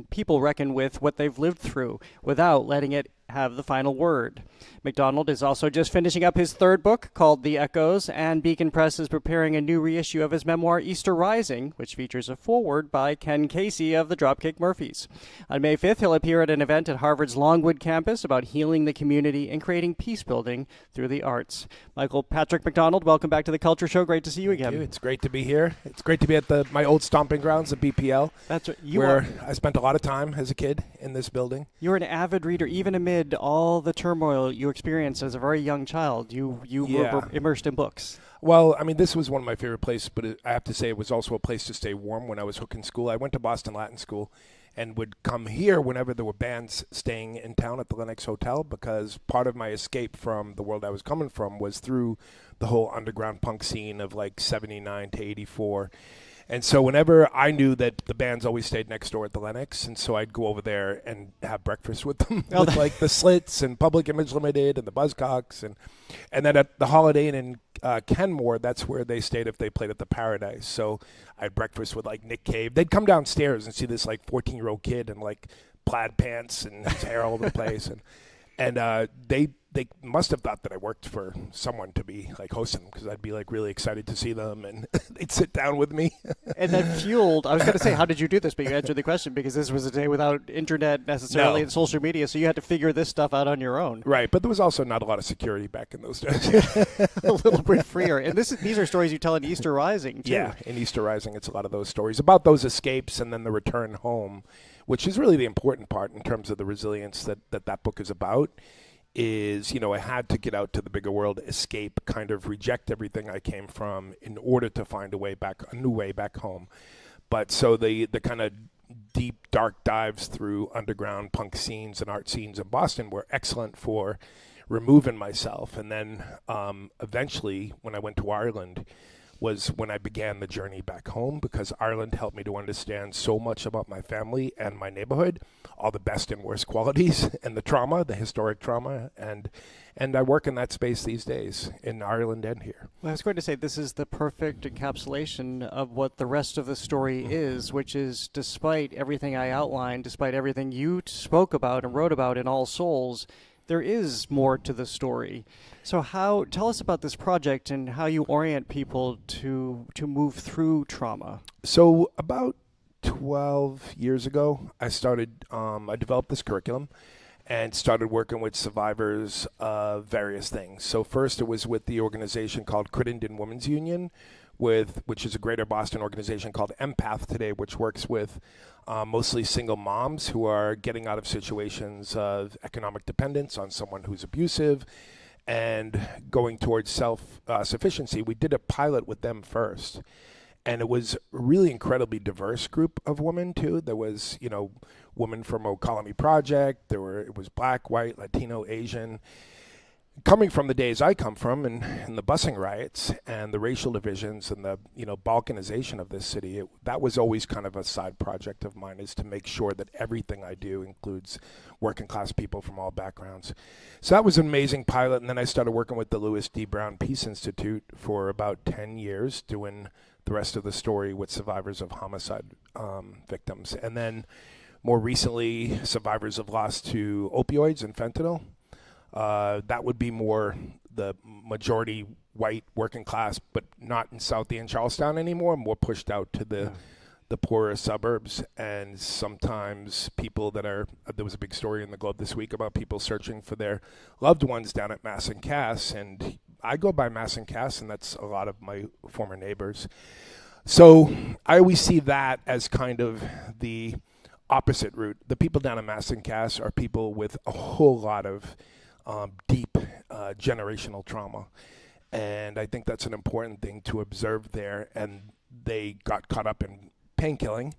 people reckon with what they've lived through without letting it have the final word. MacDonald is also just finishing up his 3rd book called The Echoes, and Beacon Press is preparing a new reissue of his memoir Easter Rising, which features a foreword by Ken Casey of the Dropkick Murphys. On May 5th, he'll appear at an event at Harvard's Longwood campus about healing the community and creating peace building through the arts. Michael Patrick MacDonald, welcome back to The Culture Show. Great to see you again. Thank you. It's great to be here. It's great to be at my old stomping grounds, the BPL. That's right. I spent a lot of time as a kid in this building. You're an avid reader, even amid all the turmoil you experienced as a very young child. You were immersed in books. Well, I mean, this was one of my favorite places, but I have to say it was also a place to stay warm when I was hooking school. I went to Boston Latin School and would come here whenever there were bands staying in town at the Lenox Hotel, because part of my escape from the world I was coming from was through the whole underground punk scene of like 79 to 84. And so whenever I knew that the bands always stayed next door at the Lenox, and so I'd go over there and have breakfast with them, with like the Slits and Public Image Limited and the Buzzcocks. And then at the Holiday Inn in Kenmore, that's where they stayed if they played at the Paradise. So I had breakfast with like Nick Cave. They'd come downstairs and see this like 14-year-old kid in like plaid pants and his hair all over the place. And they must have thought that I worked for someone to be like hosting them, because I'd be like really excited to see them and they'd sit down with me. And that fueled, I was going to say, how did you do this? But you answered the question, because this was a day without internet necessarily and social media, so you had to figure this stuff out on your own. Right, but there was also not a lot of security back in those days. A little bit freer. And these are stories you tell in Easter Rising, too. Yeah, in Easter Rising, it's a lot of those stories about those escapes and then the return home, which is really the important part in terms of the resilience that book is about. Is, I had to get out to the bigger world, escape, kind of reject everything I came from in order to find a new way back home. But so the kind of deep, dark dives through underground punk scenes and art scenes in Boston were excellent for removing myself. And then eventually, when I went to Ireland, was when I began the journey back home, because Ireland helped me to understand so much about my family and my neighborhood, all the best and worst qualities, and the trauma, the historic trauma, and I work in that space these days in Ireland and here. Well, I was going to say, this is the perfect encapsulation of what the rest of the story is, which is, despite everything I outlined, despite everything you spoke about and wrote about in All Souls, there is more to the story. So tell us about this project and how you orient people to move through trauma. So about 12 years ago, I developed this curriculum and started working with survivors of various things. So first it was with the organization called Crittenden Women's Union, which is a greater Boston organization called Empath today, which works with mostly single moms who are getting out of situations of economic dependence on someone who's abusive and going towards self-sufficiency. We did a pilot with them first. And it was a really incredibly diverse group of women, too. There was, women from Colony Project. It was Black, white, Latino, Asian. Coming from the days I come from, and the busing riots and the racial divisions and the balkanization of this city, that was always kind of a side project of mine, is to make sure that everything I do includes working class people from all backgrounds. So that was an amazing pilot, and then I started working with the Louis D. Brown Peace Institute for about 10 years, doing the rest of the story with survivors of homicide victims. And then more recently, survivors of loss to opioids and fentanyl. That would be more the majority white working class, but not in Southie and Charlestown anymore, more pushed out to the poorer suburbs. And sometimes people that are, there was a big story in the Globe this week about people searching for their loved ones down at Mass and Cass. And I go by Mass and Cass, and that's a lot of my former neighbors. So I always see that as kind of the opposite route. The people down at Mass and Cass are people with a whole lot of deep generational trauma. And I think that's an important thing to observe there. And they got caught up in painkilling,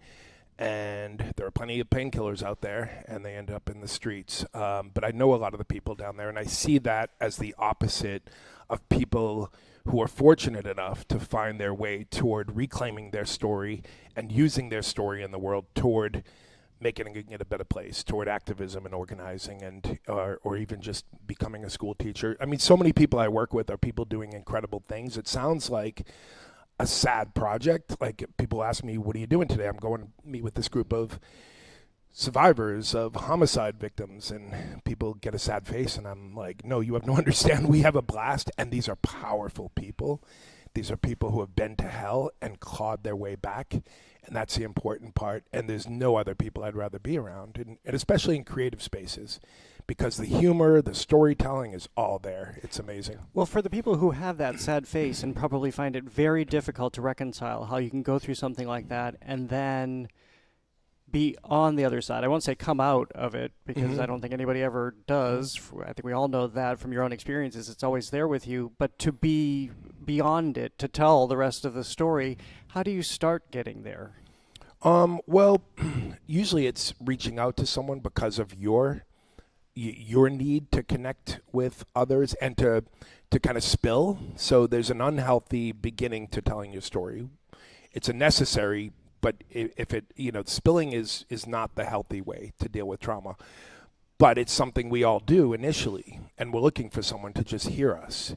and there are plenty of painkillers out there, and they end up in the streets. But I know a lot of the people down there, and I see that as the opposite of people who are fortunate enough to find their way toward reclaiming their story and using their story in the world toward making it a better place, toward activism and organizing, and or even just becoming a school teacher. I mean, so many people I work with are people doing incredible things. It sounds like a sad project. Like, people ask me, what are you doing today? I'm going to meet with this group of survivors of homicide victims, and people get a sad face, and I'm like, no, you have no understand. We have a blast, and these are powerful people. These are people who have been to hell and clawed their way back, and that's the important part. And there's no other people I'd rather be around, and especially in creative spaces, because the humor, the storytelling is all there. It's amazing. Well, for the people who have that sad face and probably find it very difficult to reconcile how you can go through something like that and then be on the other side. I won't say come out of it, because I don't think anybody ever does. I think we all know that from your own experiences. It's always there with you. But to be beyond it, to tell the rest of the story, how do you start getting there? Well, usually it's reaching out to someone because of your need to connect with others and to kind of spill. So there's an unhealthy beginning to telling your story. It's a necessary, but if it, spilling is not the healthy way to deal with trauma. But it's something we all do initially, and we're looking for someone to just hear us.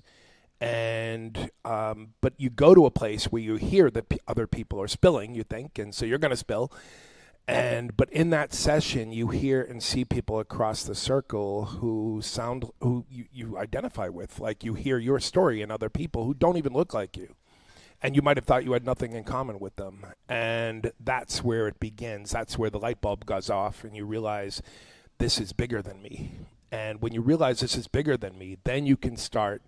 And but you go to a place where you hear that other people are spilling, you think, and so you're going to spill. But in that session, you hear and see people across the circle who you identify with. Like, you hear your story in other people who don't even look like you. And you might have thought you had nothing in common with them. And that's where it begins. That's where the light bulb goes off, and you realize this is bigger than me. And when you realize this is bigger than me, then you can start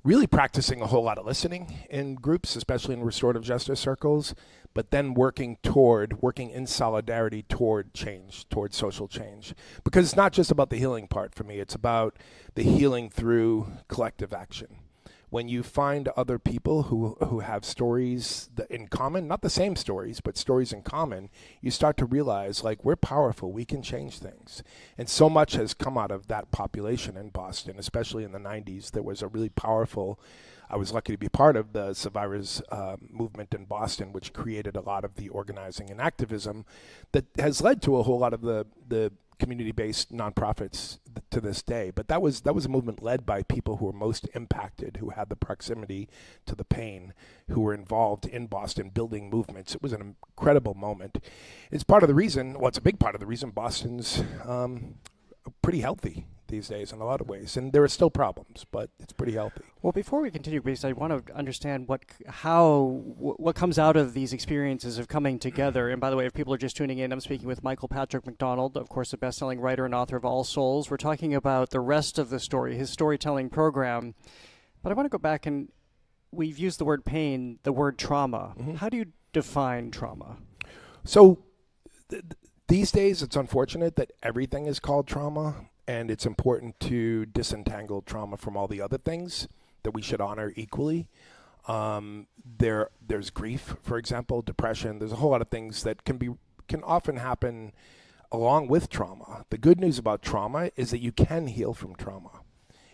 really practicing a whole lot of listening in groups, especially in restorative justice circles, but then working in solidarity toward change, toward social change. Because it's not just about the healing part for me, it's about the healing through collective action. When you find other people who have stories in common, not the same stories, but stories in common, you start to realize, like, we're powerful, we can change things. And so much has come out of that population in Boston, especially in the 90s. There was a really powerful, I was lucky to be part of the survivors movement in Boston, which created a lot of the organizing and activism that has led to a whole lot of the community-based nonprofits to this day. But that was a movement led by people who were most impacted, who had the proximity to the pain, who were involved in Boston building movements. It was an incredible moment. It's part of the reason, well, it's a big part of the reason Boston's pretty healthy these days in a lot of ways. And there are still problems, but it's pretty healthy. Well, before we continue, because I want to understand what comes out of these experiences of coming together. And by the way, if people are just tuning in, I'm speaking with Michael Patrick MacDonald, of course, a best-selling writer and author of All Souls. We're talking about the rest of the story, his storytelling program. But I want to go back, and we've used the word pain, the word trauma. How do you define trauma? So these days, it's unfortunate that everything is called trauma. And it's important to disentangle trauma from all the other things that we should honor equally. There's grief, for example, depression. There's a whole lot of things that can often happen along with trauma. The good news about trauma is that you can heal from trauma.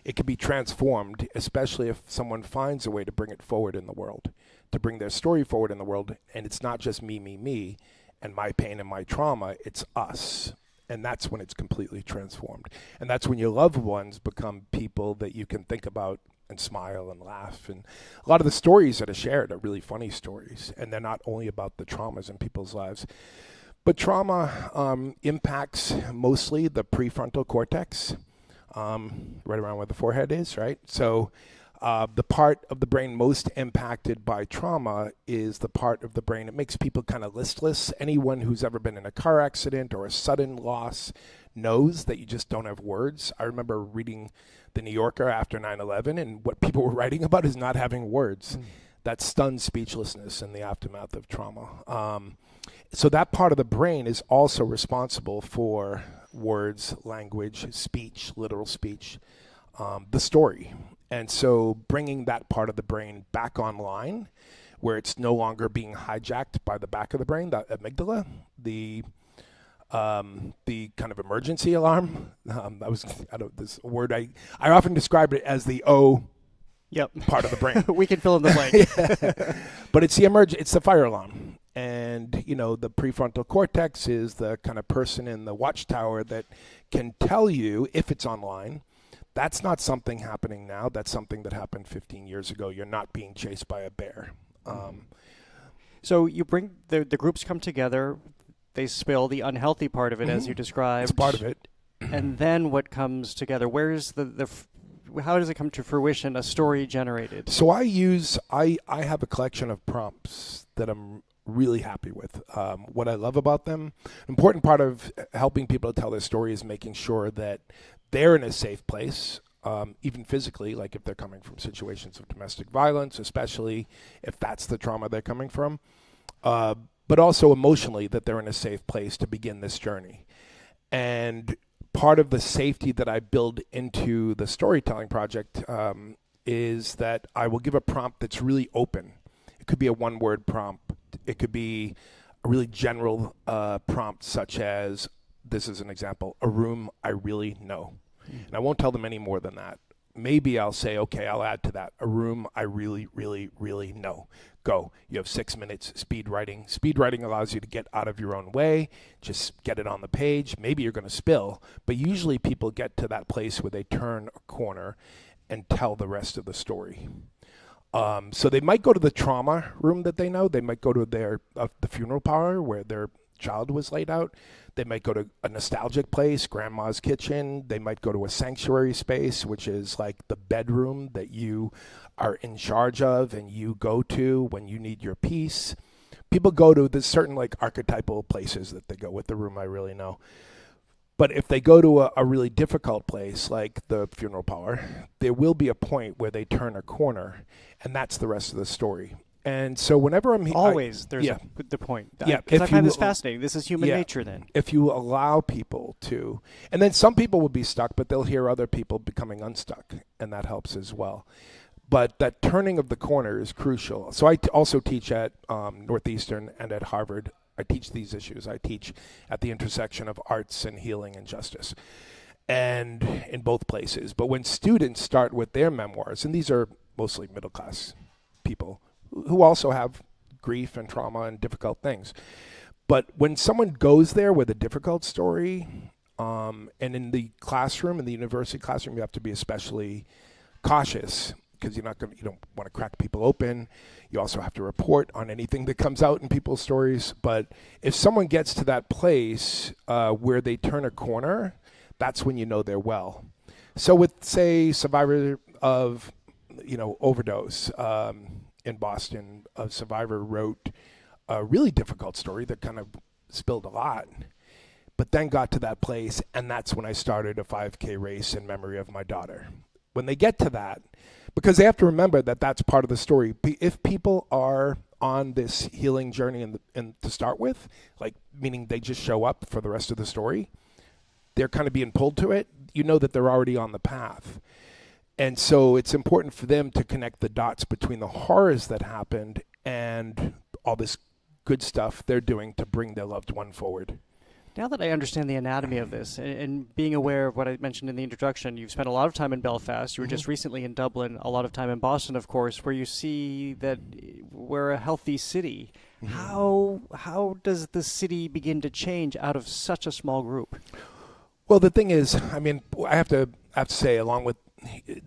It can be transformed, especially if someone finds a way to bring it forward in the world, to bring their story forward in the world. And it's not just me, and my pain and my trauma. It's us. And that's when it's completely transformed. And that's when your loved ones become people that you can think about and smile and laugh. And a lot of the stories that are shared are really funny stories, and they're not only about the traumas in people's lives. But trauma impacts mostly the prefrontal cortex, right around where the forehead is, right? So the part of the brain most impacted by trauma is the part of the brain that makes people kind of listless. Anyone who's ever been in a car accident or a sudden loss knows that you just don't have words. I remember reading The New Yorker after 9/11, and what people were writing about is not having words. That stunned speechlessness in the aftermath of trauma. So that part of the brain is also responsible for words, language, speech, literal speech, the story. And so bringing that part of the brain back online, where it's no longer being hijacked by the back of the brain, the amygdala, the kind of emergency alarm. This word I often describe it as the O. Yep. Part of the brain. We can fill in the blank. But it's the fire alarm. And, the prefrontal cortex is the kind of person in the watchtower that can tell you if it's online. That's not something happening now. That's something that happened 15 years ago. You're not being chased by a bear. So you bring the groups come together. They spill the unhealthy part of it, as you described. It's part of it. And then what comes together? Where's how does it come to fruition, a story generated? So I have a collection of prompts that I'm really happy with. What I love about them, an important part of helping people to tell their story is making sure that they're in a safe place, even physically, like if they're coming from situations of domestic violence, especially if that's the trauma they're coming from, but also emotionally that they're in a safe place to begin this journey. And part of the safety that I build into the storytelling project is that I will give a prompt that's really open. It could be a one-word prompt. It could be a really general prompt, such as, this is an example, a room I really know. And I won't tell them any more than that. Maybe I'll say, okay, I'll add to that, a room I really, really, really know. Go. You have 6 minutes speed writing. Speed writing allows you to get out of your own way, just get it on the page. Maybe you're going to spill, but usually people get to that place where they turn a corner and tell the rest of the story. So they might go to the trauma room that they know. They might go to the funeral parlor where their child was laid out. They might go to a nostalgic place, grandma's kitchen. They might go to a sanctuary space, which is like the bedroom that you are in charge of and you go to when you need your peace. People go to this certain like archetypal places that they go with, the room I really know. But if they go to a really difficult place like the funeral parlor, there will be a point where they turn a corner, and that's the rest of the story. And so whenever I'm there's the point. Yeah, because I find this fascinating. This is human nature then. If you allow people to, and then some people will be stuck, but they'll hear other people becoming unstuck, and that helps as well. But that turning of the corner is crucial. So I also teach at Northeastern and at Harvard. I teach these issues. I teach at the intersection of arts and healing and justice, and in both places. But when students start with their memoirs, and these are mostly middle-class people who also have grief and trauma and difficult things. But when someone goes there with a difficult story, and in the classroom, in the university classroom, you have to be especially cautious because you don't want to crack people open. You also have to report on anything that comes out in people's stories. But if someone gets to that place where they turn a corner, that's when you know they're well. So with, say, survivor of, overdose, in Boston, a survivor wrote a really difficult story that kind of spilled a lot, but then got to that place, and that's when I started a 5K race in memory of my daughter. When they get to that, because they have to remember that that's part of the story. If people are on this healing journey and to start with, like meaning they just show up for the rest of the story, they're kind of being pulled to it, you know that they're already on the path. And so it's important for them to connect the dots between the horrors that happened and all this good stuff they're doing to bring their loved one forward. Now that I understand the anatomy of this and being aware of what I mentioned in the introduction, you've spent a lot of time in Belfast. You were just recently in Dublin, a lot of time in Boston, of course, where you see that we're a healthy city. How does the city begin to change out of such a small group? Well, the thing is, I have to say, along with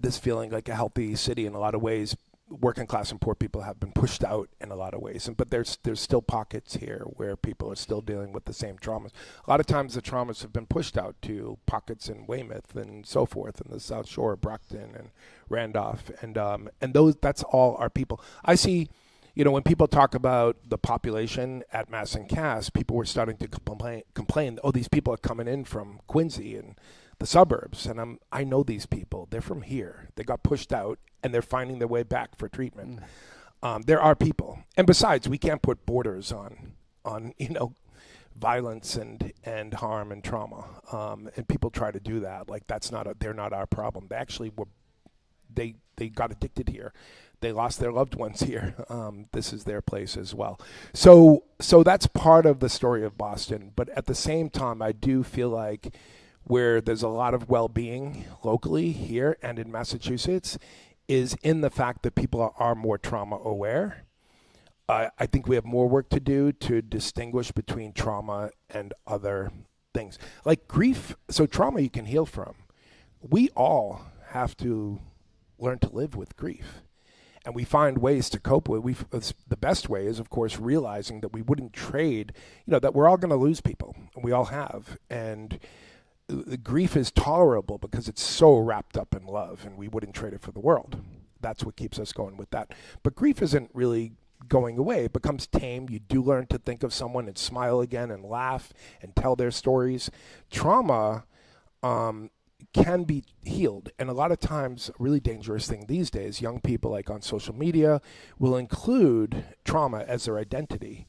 this feeling like a healthy city in a lot of ways. Working class and poor people have been pushed out in a lot of ways, but there's still pockets here where people are still dealing with the same traumas. A lot of times the traumas have been pushed out to pockets in Weymouth and so forth, in the South Shore, Brockton and Randolph, and that's all our people. I see, when people talk about the population at Mass and Cass, people were starting to complain. Oh, these people are coming in from Quincy and the suburbs, and I know these people. They're from here. They got pushed out, and they're finding their way back for treatment. There are people, and besides, we can't put borders on violence and harm and trauma. And people try to do that. Like they're not our problem. They actually they got addicted here. They lost their loved ones here. This is their place as well. So that's part of the story of Boston. But at the same time, I do feel like where there's a lot of well-being locally here and in Massachusetts is in the fact that people are more trauma aware. I think we have more work to do to distinguish between trauma and other things. Like grief, so trauma you can heal from. We all have to learn to live with grief. And we find ways to cope with it. The best way is, of course, realizing that we wouldn't trade, that we're all going to lose people. And we all have. And the grief is tolerable because it's so wrapped up in love, and we wouldn't trade it for the world. That's what keeps us going with that. But grief isn't really going away. It becomes tame. You do learn to think of someone and smile again and laugh and tell their stories. Trauma can be healed. And a lot of times, a really dangerous thing these days, young people like on social media will include trauma as their identity,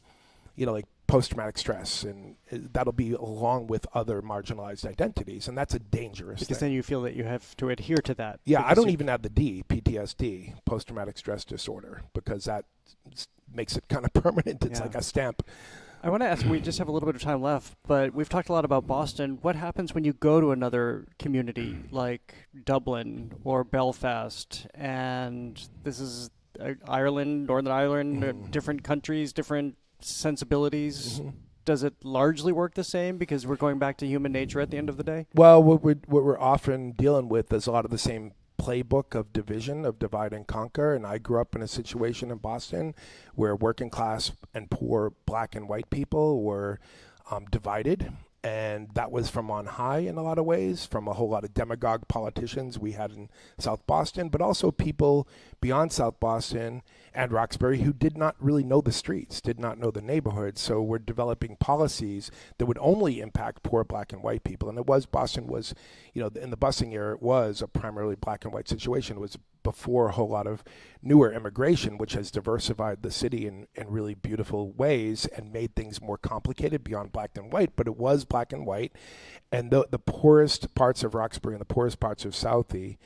like post-traumatic stress, and that'll be along with other marginalized identities, and that's a dangerous because thing. Then you feel that you have to adhere to that. Yeah, I don't even have the D, PTSD, post-traumatic stress disorder, because that makes it kind of permanent. It's like a stamp. I want to ask, we just have a little bit of time left, but we've talked a lot about Boston. What happens when you go to another community like Dublin or Belfast, and this is Ireland, Northern Ireland, different countries, different sensibilities? Does it largely work the same because we're going back to human nature at the end of the day? Well, what we're often dealing with is a lot of the same playbook of division, of divide and conquer. And I grew up in a situation in Boston where working class and poor black and white people were divided. And that was from on high in a lot of ways, from a whole lot of demagogue politicians we had in South Boston, but also people beyond South Boston and Roxbury who did not really know the streets, did not know the neighborhoods. So we're developing policies that would only impact poor black and white people. And Boston was, in the busing era, it was a primarily black and white situation. It was before a whole lot of newer immigration, which has diversified the city in really beautiful ways and made things more complicated beyond black and white, but it was black and white. And the poorest parts of Roxbury and the poorest parts of Southie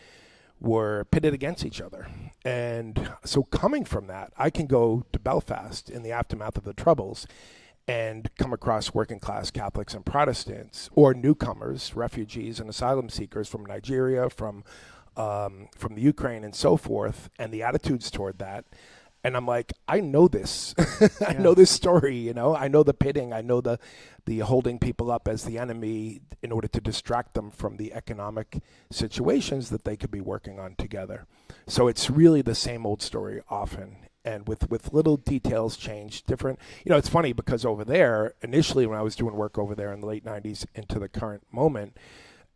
were pitted against each other. And so coming from that, I can go to Belfast in the aftermath of the Troubles and come across working class Catholics and Protestants, or newcomers, refugees and asylum seekers from Nigeria, from the Ukraine and so forth, and the attitudes toward that. And I'm like, I know this. I know this story, I know the pitting. I know the holding people up as the enemy in order to distract them from the economic situations that they could be working on together. So it's really the same old story often, and with little details changed, different. It's funny because over there, initially when I was doing work over there in the late 90s into the current moment,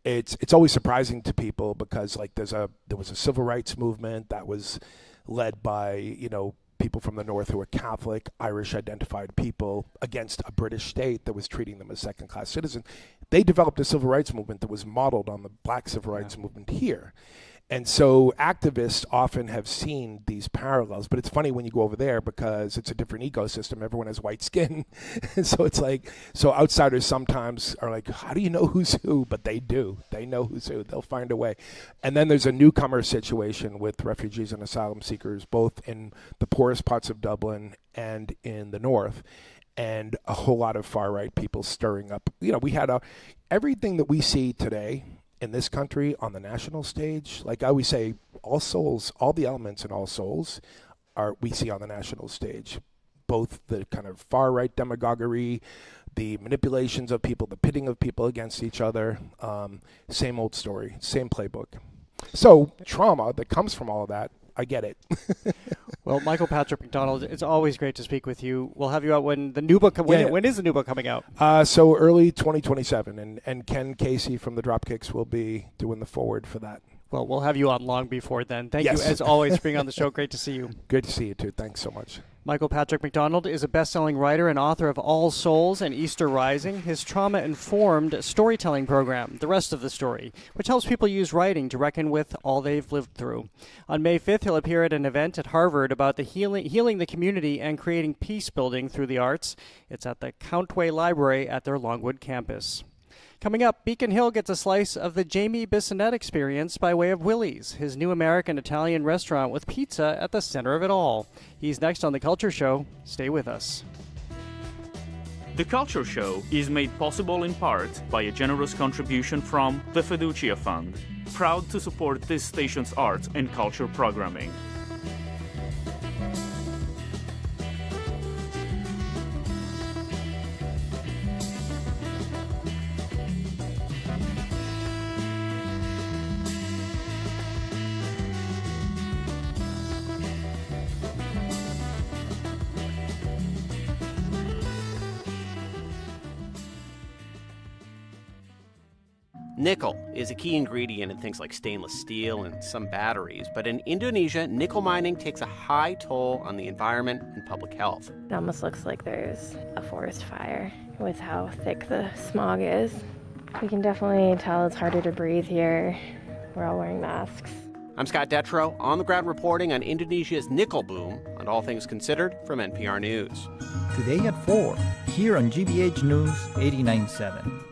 it's always surprising to people because there was a civil rights movement that was led by, people from the North who were Catholic, Irish identified people against a British state that was treating them as second-class citizens. They developed a civil rights movement that was modeled on the black civil rights movement here. And so activists often have seen these parallels, but it's funny when you go over there because it's a different ecosystem. Everyone has white skin. And so it's so outsiders sometimes are like, how do you know who's who? But they do. They know who's who. They'll find a way. And then there's a newcomer situation with refugees and asylum seekers, both in the poorest parts of Dublin and in the north, and a whole lot of far-right people stirring up. We had everything that we see today in this country on the national stage. Like I always say, All Souls, all the elements in All Souls we see on the national stage. Both the kind of far-right demagoguery, the manipulations of people, the pitting of people against each other. Same old story, same playbook. So trauma that comes from all of that, I get it. Well, Michael Patrick MacDonald, it's always great to speak with you. We'll have you out when the new book. When is the new book coming out? So early 2027, and Ken Casey from the Dropkicks will be doing the forward for that. Well, we'll have you on long before then. Thank Yes. you, as always, for being on the show. Great to see you. Good to see you, too. Thanks so much. Michael Patrick MacDonald is a best-selling writer and author of All Souls and Easter Rising, his trauma-informed storytelling program, The Rest of the Story, which helps people use writing to reckon with all they've lived through. On May 5th, he'll appear at an event at Harvard about the healing the community and creating peace building through the arts. It's at the Countway Library at their Longwood campus. Coming up, Beacon Hill gets a slice of the Jamie Bissonnette experience by way of Willie's, his new American-Italian restaurant with pizza at the center of it all. He's next on The Culture Show. Stay with us. The Culture Show is made possible in part by a generous contribution from the Fiducia Fund, proud to support this station's arts and culture programming. Nickel is a key ingredient in things like stainless steel and some batteries, but in Indonesia, nickel mining takes a high toll on the environment and public health. It almost looks like there's a forest fire with how thick the smog is. We can definitely tell it's harder to breathe here. We're all wearing masks. I'm Scott Detrow, on the ground reporting on Indonesia's nickel boom on All Things Considered from NPR News. Today at 4, here on GBH News 89.7.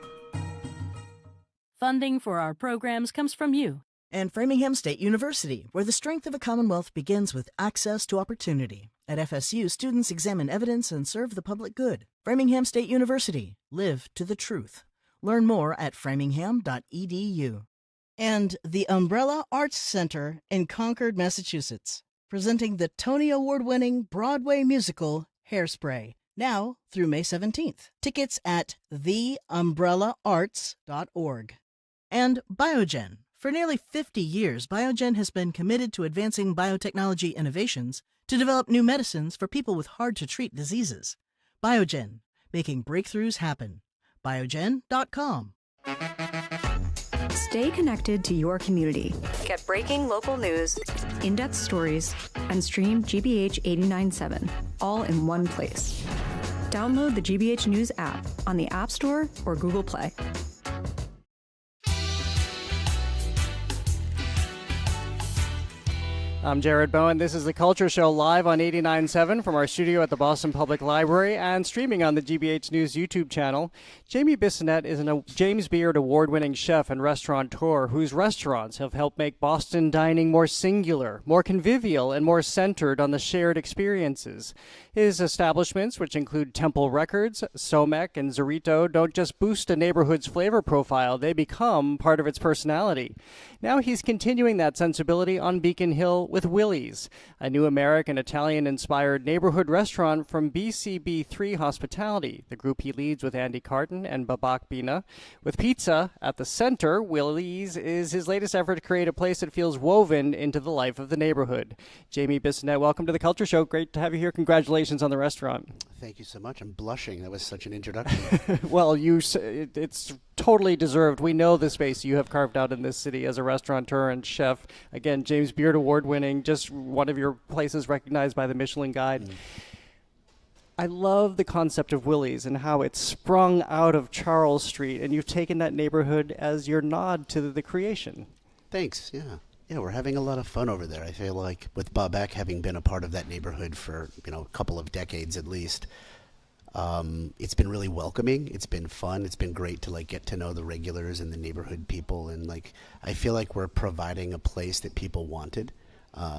Funding for our programs comes from you. And Framingham State University, where the strength of a Commonwealth begins with access to opportunity. At FSU, students examine evidence and serve the public good. Framingham State University. Live to the truth. Learn more at framingham.edu. And the Umbrella Arts Center in Concord, Massachusetts, presenting the Tony Award-winning Broadway musical Hairspray, now through May 17th. Tickets at theumbrellaarts.org. And Biogen. For nearly 50 years, Biogen has been committed to advancing biotechnology innovations to develop new medicines for people with hard-to-treat diseases. Biogen, making breakthroughs happen. Biogen.com. Stay connected to your community. Get breaking local news, in-depth stories, and stream GBH 89.7 all in one place. Download the GBH News app on the App Store or Google Play. I'm Jared Bowen. This is The Culture Show live on 89.7 from our studio at the Boston Public Library and streaming on the GBH News YouTube channel. Jamie Bissonnette is a James Beard award-winning chef and restaurateur whose restaurants have helped make Boston dining more singular, more convivial, and more centered on the shared experiences. His establishments, which include Temple Records, Somek, and Zorito, don't just boost a neighborhood's flavor profile, they become part of its personality. Now he's continuing that sensibility on Beacon Hill with Willie's, a new American-Italian-inspired neighborhood restaurant from BCB3 Hospitality, the group he leads with Andy Carton and Babak Bina. With pizza at the center, Willie's is his latest effort to create a place that feels woven into the life of the neighborhood. Jamie Bissonnette, welcome to The Culture Show. Great to have you here. Congratulations on the restaurant. Thank you so much. I'm blushing. That was such an introduction. Well, it's totally deserved. We know the space you have carved out in this city as a restaurateur and chef. Again, James Beard Award-winning, just one of your places recognized by the Michelin Guide. I love the concept of Willie's and how it's sprung out of Charles Street, and you've taken that neighborhood as your nod to the creation. Thanks, yeah. Yeah, we're having a lot of fun over there. I feel like with Babak having been a part of that neighborhood for, a couple of decades at least, it's been really welcoming. It's been fun. It's been great to get to know the regulars and the neighborhood people. And I feel like we're providing a place that people wanted,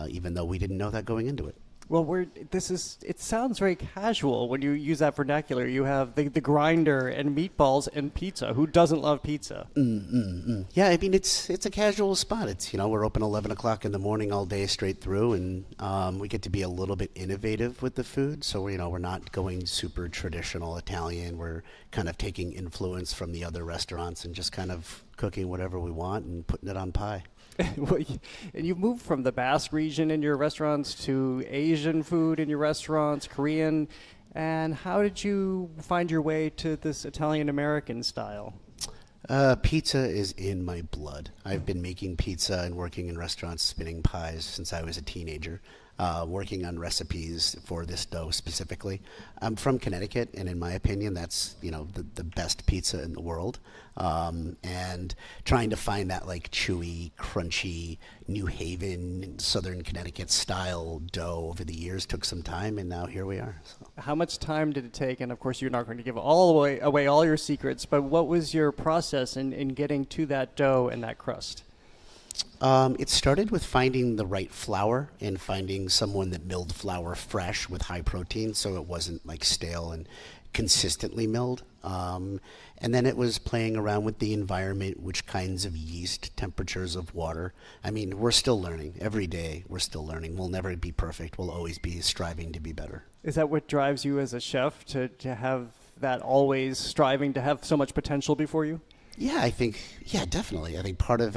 even though we didn't know that going into it. Well, it sounds very casual when you use that vernacular. You have the grinder and meatballs and pizza. Who doesn't love pizza? Yeah, I mean, it's a casual spot. It's, we're open 11 o'clock in the morning all day straight through, and we get to be a little bit innovative with the food. So, we're not going super traditional Italian. We're kind of taking influence from the other restaurants and just kind of cooking whatever we want and putting it on pie. Well, and you've moved from the Basque region in your restaurants to Asian food in your restaurants, Korean. And how did you find your way to this Italian-American style? Pizza is in my blood. I've been making pizza and working in restaurants spinning pies since I was a teenager, working on recipes for this dough specifically. I'm from Connecticut, and in my opinion, that's the best pizza in the world. And trying to find that like chewy, crunchy, New Haven, Southern Connecticut style dough over the years took some time, and now here we are. So. How much time did it take? And of course, you're not going to give away all your secrets, but what was your process in getting to that dough and that crust? It started with finding the right flour and finding someone that milled flour fresh with high protein, so it wasn't like stale and consistently milled. And then it was playing around with the environment, which kinds of yeast, temperatures of water. I mean, we're still learning. Every day we're still learning. We'll never be perfect. We'll always be striving to be better. Is that what drives you as a chef, to have that always striving to have so much potential before you? Yeah, definitely. I think part of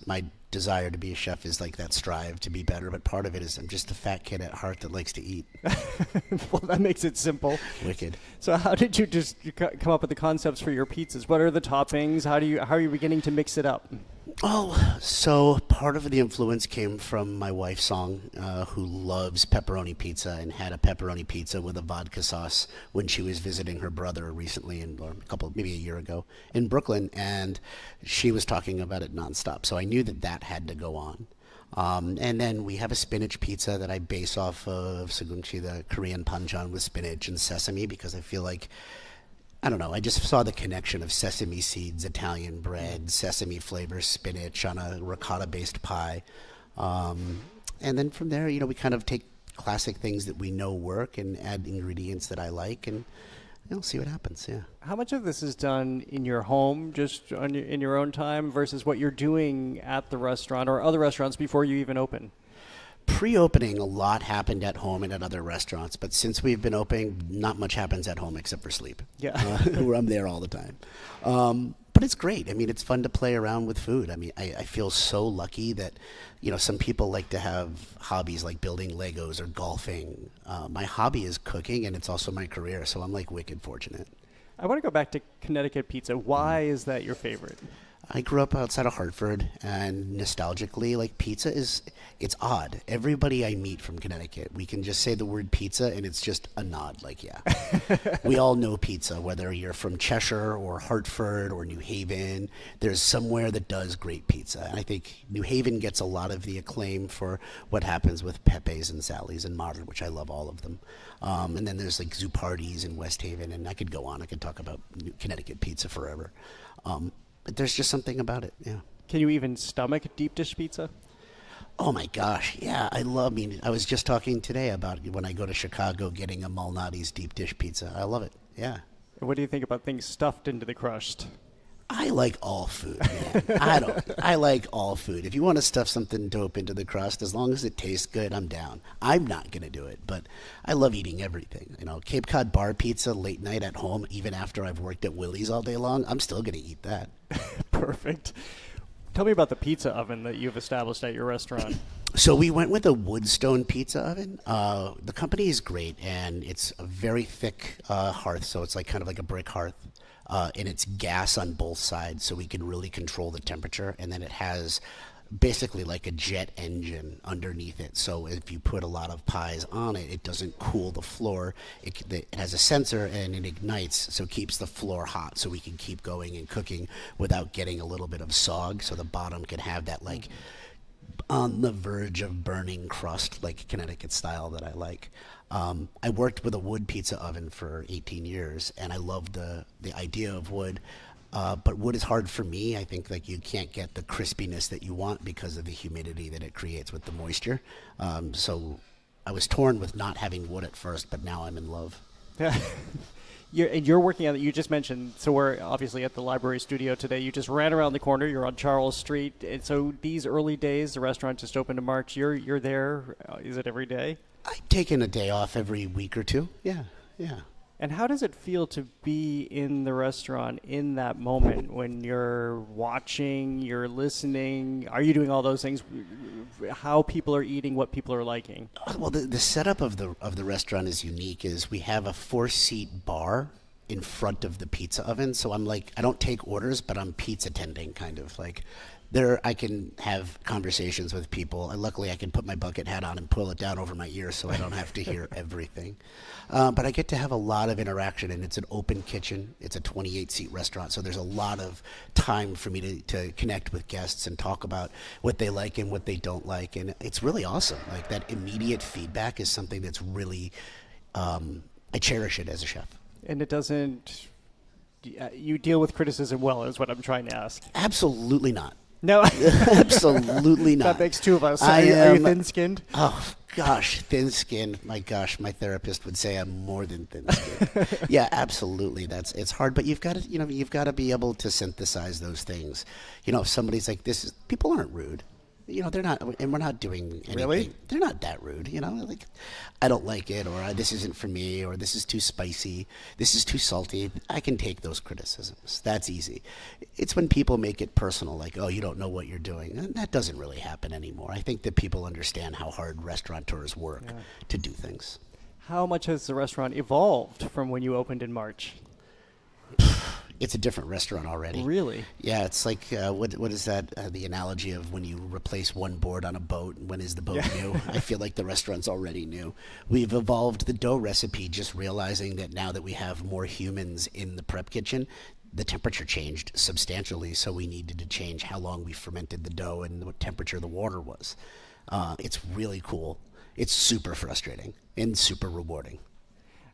my desire to be a chef is like that strive to be better, but part of it is I'm just a fat kid at heart that likes to eat. Well, that makes it simple. Wicked. So how did you just come up with the concepts for your pizzas? What are the toppings? How are you beginning to mix it up? Oh, so part of the influence came from my wife, Song, who loves pepperoni pizza and had a pepperoni pizza with a vodka sauce when she was visiting her brother recently, maybe a year ago, in Brooklyn, and she was talking about it nonstop. So I knew that had to go on. And then we have a spinach pizza that I base off of segunchi, the Korean panchan with spinach and sesame, because I feel like, I don't know, I just saw the connection of sesame seeds, Italian bread, sesame flavor, spinach on a ricotta-based pie. And then from there, we kind of take classic things that we know work and add ingredients that I like and see what happens, yeah. How much of this is done in your home, just in your own time, versus what you're doing at the restaurant or other restaurants before you even open? Pre-opening, a lot happened at home and at other restaurants, but since we've been opening, not much happens at home except for sleep. Yeah. Where I'm there all the time. But it's great. I mean, it's fun to play around with food. I mean, I feel so lucky that, some people like to have hobbies like building Legos or golfing. My hobby is cooking, and it's also my career, so I'm like wicked fortunate. I want to go back to Connecticut pizza. Why is that your favorite? I grew up outside of Hartford, and nostalgically, like pizza it's odd. Everybody I meet from Connecticut, we can just say the word pizza and it's just a nod, like, yeah. We all know pizza, whether you're from Cheshire or Hartford or New Haven, there's somewhere that does great pizza. And I think New Haven gets a lot of the acclaim for what happens with Pepe's and Sally's and Modern, which I love all of them. And then there's like Zupardi's in West Haven, and I could go on. I could talk about Connecticut pizza forever. But there's just something about it, yeah. Can you even stomach deep dish pizza? Oh my gosh, yeah, I was just talking today about when I go to Chicago getting a Malnati's deep dish pizza. I love it, yeah. What do you think about things stuffed into the crust? I like all food, man. I like all food. If you want to stuff something dope into the crust, as long as it tastes good, I'm down. I'm not going to do it, but I love eating everything. Cape Cod bar pizza late night at home, even after I've worked at Willie's all day long, I'm still going to eat that. Perfect. Tell me about the pizza oven that you've established at your restaurant. So we went with a Woodstone pizza oven. The company is great, and it's a very thick hearth, so it's like kind of like a brick hearth. And it's gas on both sides, so we can really control the temperature. And then it has basically like a jet engine underneath it. So if you put a lot of pies on it, it doesn't cool the floor. It has a sensor and it ignites, so it keeps the floor hot, so we can keep going and cooking without getting a little bit of sog. So the bottom can have that like on the verge of burning crust, like Connecticut style that I like. I worked with a wood pizza oven for 18 years, and I love the idea of wood. But wood is hard for me. I think like you can't get the crispiness that you want because of the humidity that it creates with the moisture. So I was torn with not having wood at first, but now I'm in love. You're working on it. You just mentioned, so we're obviously at the library studio today. You just ran around the corner. You're on Charles Street. And so these early days, the restaurant just opened in March. You're there. Is it every day? I'm taking a day off every week or two. Yeah. And how does it feel to be in the restaurant in that moment when you're watching, you're listening? Are you doing all those things? How people are eating, what people are liking? Well, the setup of the restaurant is unique. Is we have a 4-seat bar in front of the pizza oven. So I'm like, I don't take orders, but I'm pizza tending, kind of like. There, I can have conversations with people. And luckily, I can put my bucket hat on and pull it down over my ear so I don't have to hear everything. But I get to have a lot of interaction, and it's an open kitchen. It's a 28-seat restaurant, so there's a lot of time for me to connect with guests and talk about what they like and what they don't like. And it's really awesome. Like, that immediate feedback is something that's really, I cherish it as a chef. And it doesn't, you deal with criticism well, is what I'm trying to ask. Absolutely not. No. Absolutely not. That makes two of us. Are you thin-skinned? Oh, gosh, thin-skinned. My gosh, my therapist would say I'm more than thin-skinned. Yeah, absolutely. It's hard, but you've got to be able to synthesize those things. If somebody's like, people aren't rude. They're not, and we're not doing anything. Really? They're not that rude, like, I don't like it, or this isn't for me, or this is too spicy, this is too salty. I can take those criticisms. That's easy. It's when people make it personal, like, oh, you don't know what you're doing. And that doesn't really happen anymore. I think that people understand how hard restaurateurs work to do things. How much has the restaurant evolved from when you opened in March? It's a different restaurant already. Really? Yeah, it's like, what is that, the analogy of when you replace one board on a boat, when is the boat new? I feel like the restaurant's already new. We've evolved the dough recipe, just realizing that now that we have more humans in the prep kitchen, the temperature changed substantially, so we needed to change how long we fermented the dough and what temperature the water was. It's really cool. It's super frustrating and super rewarding.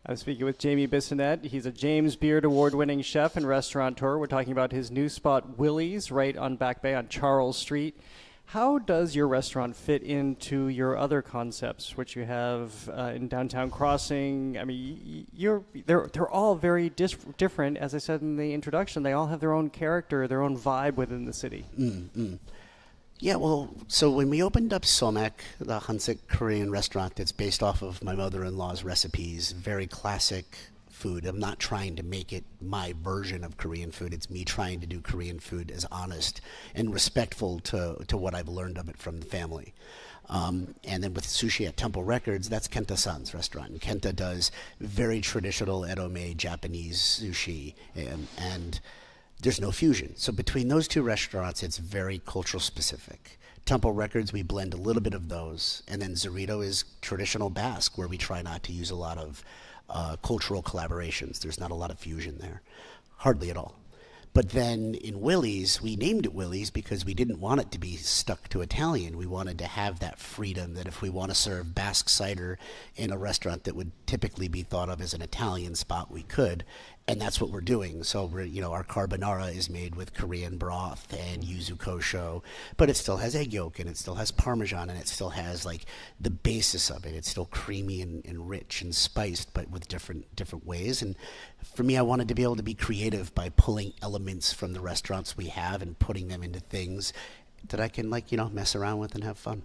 I'm speaking with Jamie Bissonnette. He's a James Beard Award-winning chef and restaurateur. We're talking about his new spot, Willie's, right on Back Bay on Charles Street. How does your restaurant fit into your other concepts, which you have in Downtown Crossing? I mean, they're all very different. As I said in the introduction, they all have their own character, their own vibe within the city. Mm-hmm. Yeah, well, so when we opened up Somek, the Hansik Korean restaurant that's based off of my mother-in-law's recipes, very classic food. I'm not trying to make it my version of Korean food. It's me trying to do Korean food as honest and respectful to what I've learned of it from the family. And then with Sushi at Temple Records, that's Kenta-san's restaurant. And Kenta does very traditional edome Japanese sushi, and there's no fusion. So between those two restaurants, it's very cultural specific. Temple Records, we blend a little bit of those. And then Zorito is traditional Basque, where we try not to use a lot of cultural collaborations. There's not a lot of fusion there. Hardly at all. But then in Willie's, we named it Willie's because we didn't want it to be stuck to Italian. We wanted to have that freedom that if we want to serve Basque cider in a restaurant that would typically be thought of as an Italian spot, we could. And that's what we're doing. So our carbonara is made with Korean broth and yuzu kosho, but it still has egg yolk and it still has Parmesan and it still has like the basis of it. It's still creamy and rich and spiced, but with different ways. And for me, I wanted to be able to be creative by pulling elements from the restaurants we have and putting them into things that I can mess around with and have fun.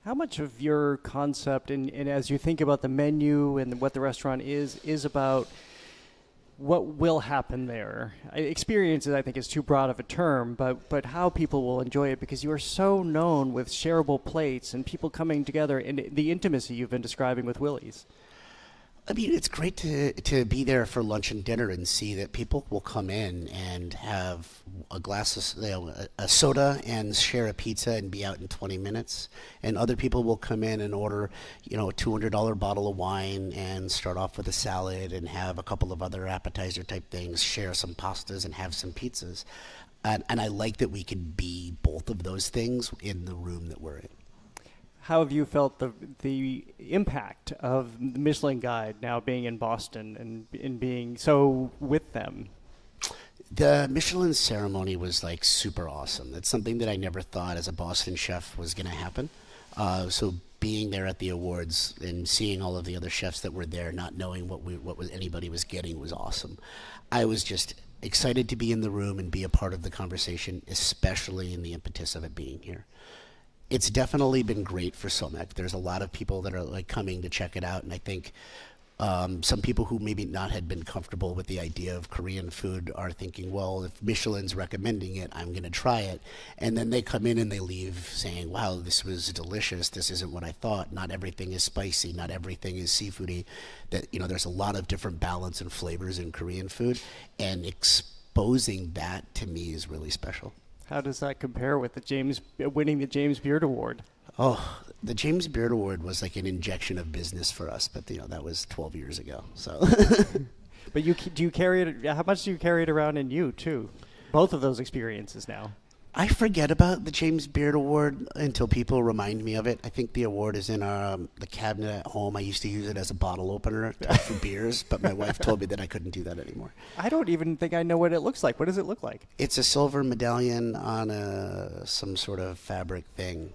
How much of your concept and as you think about the menu and what the restaurant is about what will happen there? Experiences, I think, is too broad of a term, but how people will enjoy it, because you are so known with shareable plates and people coming together and the intimacy you've been describing with Willie's. I mean, it's great to be there for lunch and dinner and see that people will come in and have a glass of a soda and share a pizza and be out in 20 minutes. And other people will come in and order, a $200 bottle of wine and start off with a salad and have a couple of other appetizer type things, share some pastas and have some pizzas. And I like that we can be both of those things in the room that we're in. How have you felt the impact of the Michelin Guide now being in Boston and in being so with them? The Michelin ceremony was super awesome. It's something that I never thought as a Boston chef was going to happen. So being there at the awards and seeing all of the other chefs that were there, not knowing what anybody was getting, was awesome. I was just excited to be in the room and be a part of the conversation, especially in the impetus of it being here. It's definitely been great for Somek. There's a lot of people that are coming to check it out, and I think Some people who maybe not had been comfortable with the idea of Korean food are thinking, well, if Michelin's recommending it, I'm going to try it. And then they come in and they leave saying, wow, this was delicious. This isn't what I thought. Not everything is spicy. Not everything is seafoody. That, there's a lot of different balance and flavors in Korean food. And exposing that to me is really special. How does that compare with winning the James Beard Award? Oh, the James Beard Award was like an injection of business for us, but that was 12 years ago. So, but do you carry it? How much do you carry it around in you too? Both of those experiences now. I forget about the James Beard Award until people remind me of it. I think the award is in the cabinet at home. I used to use it as a bottle opener for beers, but my wife told me that I couldn't do that anymore. I don't even think I know what it looks like. What does it look like? It's a silver medallion on some sort of fabric thing.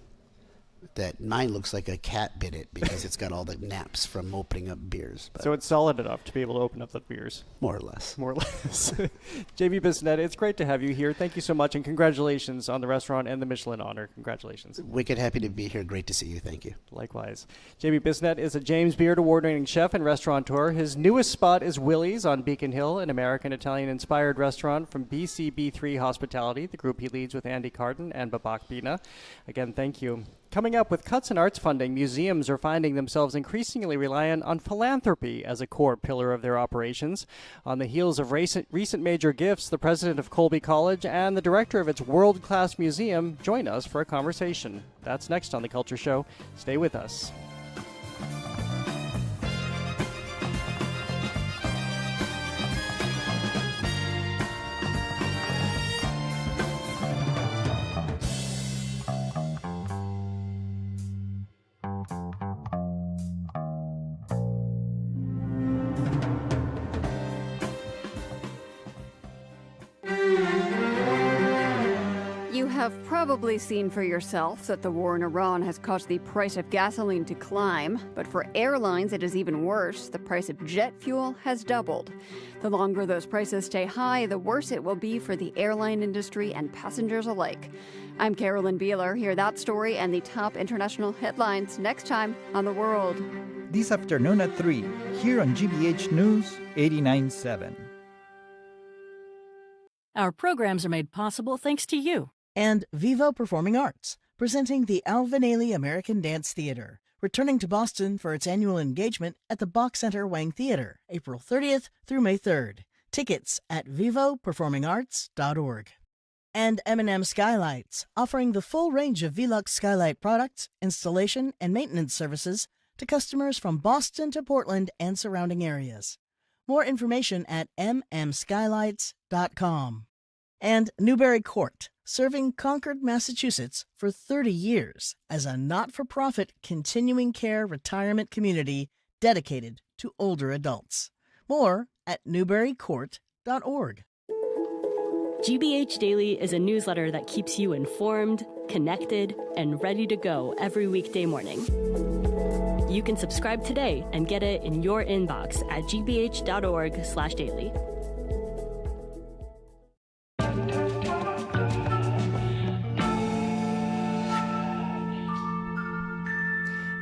That mine looks like a cat bit it because it's got all the naps from opening up beers. But so it's solid enough to be able to open up the beers? More or less. More or less. Jamie Bissonnette, it's great to have you here. Thank you so much, and congratulations on the restaurant and the Michelin honor. Congratulations. Wicked happy to be here. Great to see you. Thank you. Likewise. Jamie Bissonnette is a James Beard Award-winning chef and restaurateur. His newest spot is Willie's on Beacon Hill, an American-Italian-inspired restaurant from BCB3 Hospitality, the group he leads with Andy Carton and Babak Bina. Again, thank you. Coming up, with cuts in arts funding, museums are finding themselves increasingly reliant on philanthropy as a core pillar of their operations. On the heels of recent major gifts, the president of Colby College and the director of its world-class museum join us for a conversation. That's next on The Culture Show. Stay with us. You have probably seen for yourself that the war in Iran has caused the price of gasoline to climb, but for airlines it is even worse. The price of jet fuel has doubled. The longer those prices stay high, the worse it will be for the airline industry and passengers alike. I'm Carolyn Beeler. Hear that story and the top international headlines next time on The World. This afternoon at 3, here on GBH News 89.7. Our programs are made possible thanks to you. And Vivo Performing Arts, presenting the Alvin Ailey American Dance Theater, returning to Boston for its annual engagement at the Bach Center Wang Theater, April 30th through May 3rd. Tickets at vivoperformingarts.org. And M&M Skylights, offering the full range of Velux skylight products, installation, and maintenance services to customers from Boston to Portland and surrounding areas. More information at mmskylights.com. And Newbury Court, serving Concord, Massachusetts for 30 years as a not-for-profit continuing care retirement community dedicated to older adults. More at newburycourt.org. GBH Daily is a newsletter that keeps you informed, connected, and ready to go every weekday morning. You can subscribe today and get it in your inbox at gbh.org/daily.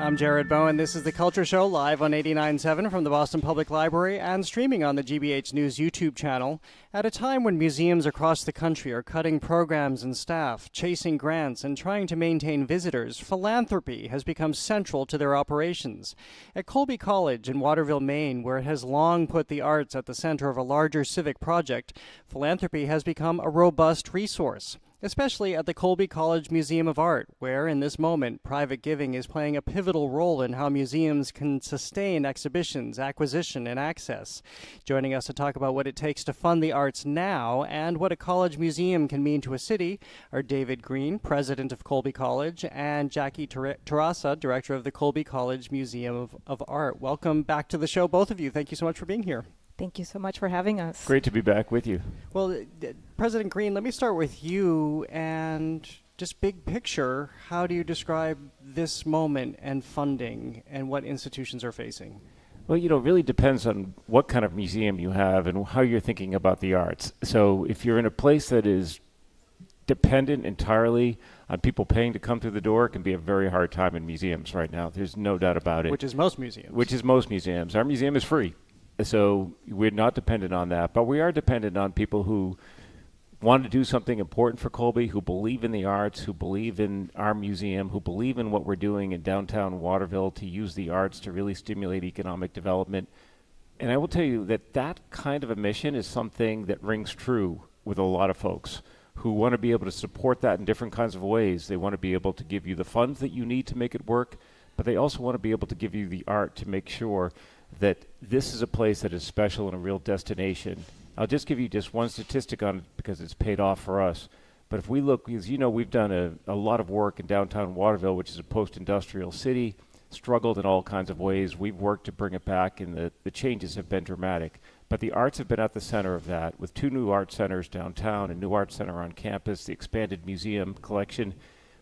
I'm Jared Bowen. This is The Culture Show, live on 89.7 from the Boston Public Library and streaming on the GBH News YouTube channel. At a time when museums across the country are cutting programs and staff, chasing grants, and trying to maintain visitors, philanthropy has become central to their operations. At Colby College in Waterville, Maine, where it has long put the arts at the center of a larger civic project, philanthropy has become a robust resource. Especially at the Colby College Museum of Art, where, in this moment, private giving is playing a pivotal role in how museums can sustain exhibitions, acquisition, and access. Joining us to talk about what it takes to fund the arts now and what a college museum can mean to a city are David Greene, president of Colby College, and Jacqueline Terrassa, director of the Colby College Museum of Art. Welcome back to the show, both of you. Thank you so much for being here. Thank you so much for having us. Great to be back with you. Well, President Greene, let me start with you and just big picture. How do you describe this moment and funding and what institutions are facing? Well, it really depends on what kind of museum you have and how you're thinking about the arts. So if you're in a place that is dependent entirely on people paying to come through the door, it can be a very hard time in museums right now. There's no doubt about it. Which is most museums. Which is most museums. Our museum is free. So we're not dependent on that. But we are dependent on people who want to do something important for Colby, who believe in the arts, who believe in our museum, who believe in what we're doing in downtown Waterville to use the arts to really stimulate economic development. And I will tell you that that kind of a mission is something that rings true with a lot of folks who want to be able to support that in different kinds of ways. They want to be able to give you the funds that you need to make it work, but they also want to be able to give you the art to make sure that this is a place that is special and a real destination. I'll just give you just one statistic on it because it's paid off for us. But if we look, as you know, we've done a lot of work in downtown Waterville, which is a post-industrial city, struggled in all kinds of ways. We've worked to bring it back, and the changes have been dramatic. But the arts have been at the center of that, with 2 new art centers downtown, a new art center on campus, the expanded museum collection.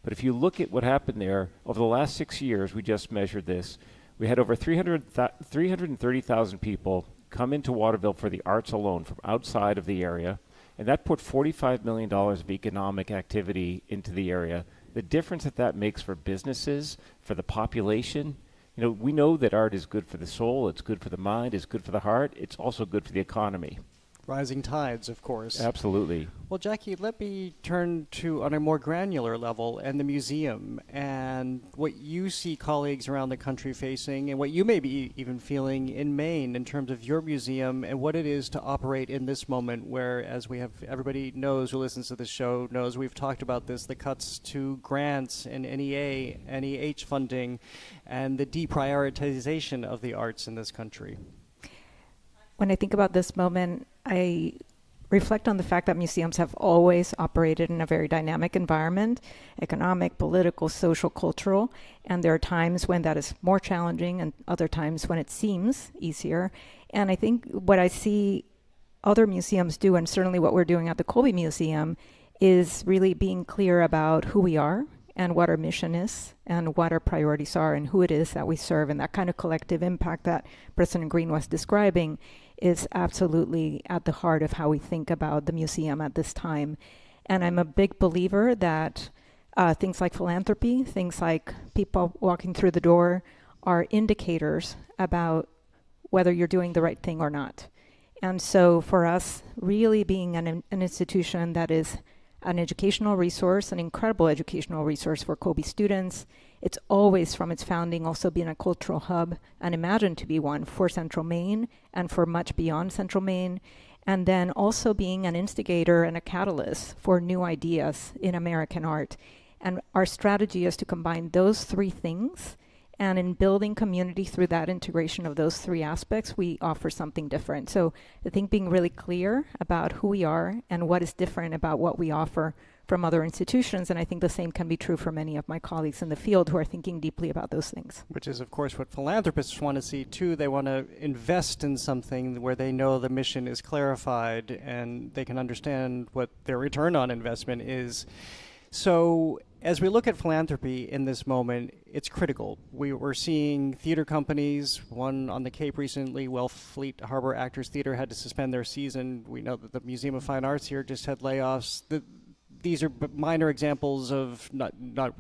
But if you look at what happened there, over the last 6 years, we just measured this, we had over 330,000 people come into Waterville for the arts alone from outside of the area, and that put $45 million of economic activity into the area. The difference that makes for businesses, for the population, you know, we know that art is good for the soul, it's good for the mind, it's good for the heart, it's also good for the economy. Rising tides, of course. Absolutely. Well, Jackie, let me turn to, on a more granular level, and the museum, and what you see colleagues around the country facing, and what you may be even feeling in Maine in terms of your museum, and what it is to operate in this moment where, as we have, everybody knows who listens to this show, knows we've talked about this, the cuts to grants and NEA, NEH funding, and the deprioritization of the arts in this country. When I think about this moment, I reflect on the fact that museums have always operated in a very dynamic environment, economic, political, social, cultural, and there are times when that is more challenging and other times when it seems easier. And I think what I see other museums do, and certainly what we're doing at the Colby Museum, is really being clear about who we are and what our mission is and what our priorities are and who it is that we serve. And that kind of collective impact that President Greene was describing is absolutely at the heart of how we think about the museum at this time. And I'm a big believer that things like philanthropy, things like people walking through the door are indicators about whether you're doing the right thing or not. And so for us, really being an institution that is an educational resource, an incredible educational resource for Colby students. It's always, from its founding, also been a cultural hub and imagined to be one for Central Maine and for much beyond Central Maine. And then also being an instigator and a catalyst for new ideas in American art. And our strategy is to combine those 3 things. And in building community through that integration of those 3 aspects, we offer something different. So I think being really clear about who we are and what is different about what we offer from other institutions, and I think the same can be true for many of my colleagues in the field who are thinking deeply about those things. Which is, of course, what philanthropists want to see, too. They want to invest in something where they know the mission is clarified and they can understand what their return on investment is. So as we look at philanthropy in this moment, it's critical. We're seeing theater companies, one on the Cape recently, Wellfleet Harbor Actors Theater had to suspend their season. We know that the Museum of Fine Arts here just had layoffs. These are minor examples of, not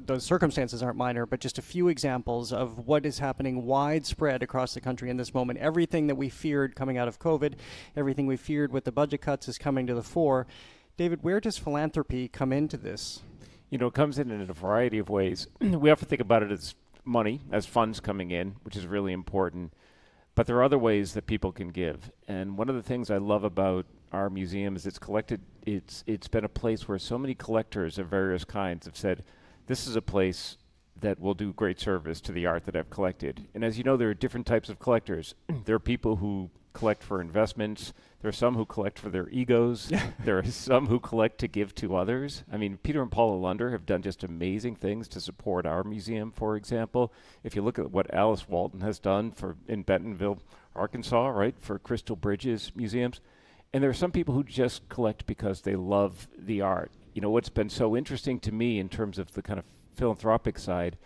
those circumstances aren't minor, but just a few examples of what is happening widespread across the country in this moment. Everything that we feared coming out of COVID, everything we feared with the budget cuts is coming to the fore. David, where does philanthropy come into this? You know, it comes in a variety of ways. We have to think about it as money, as funds coming in, which is really important. But there are other ways that people can give. And one of the things I love about our museum is it's been a place where so many collectors of various kinds have said, this is a place that will do great service to the art that I've collected. And as you know, there are different types of collectors. There are people who collect for investments. There are some who collect for their egos. There are some who collect to give to others. I mean, Peter and Paula Lunder have done just amazing things to support our museum, for example. If you look at what Alice Walton has done in Bentonville, Arkansas, right, for Crystal Bridges museums. And there are some people who just collect because they love the art. You know, what's been so interesting to me in terms of the kind of philanthropic side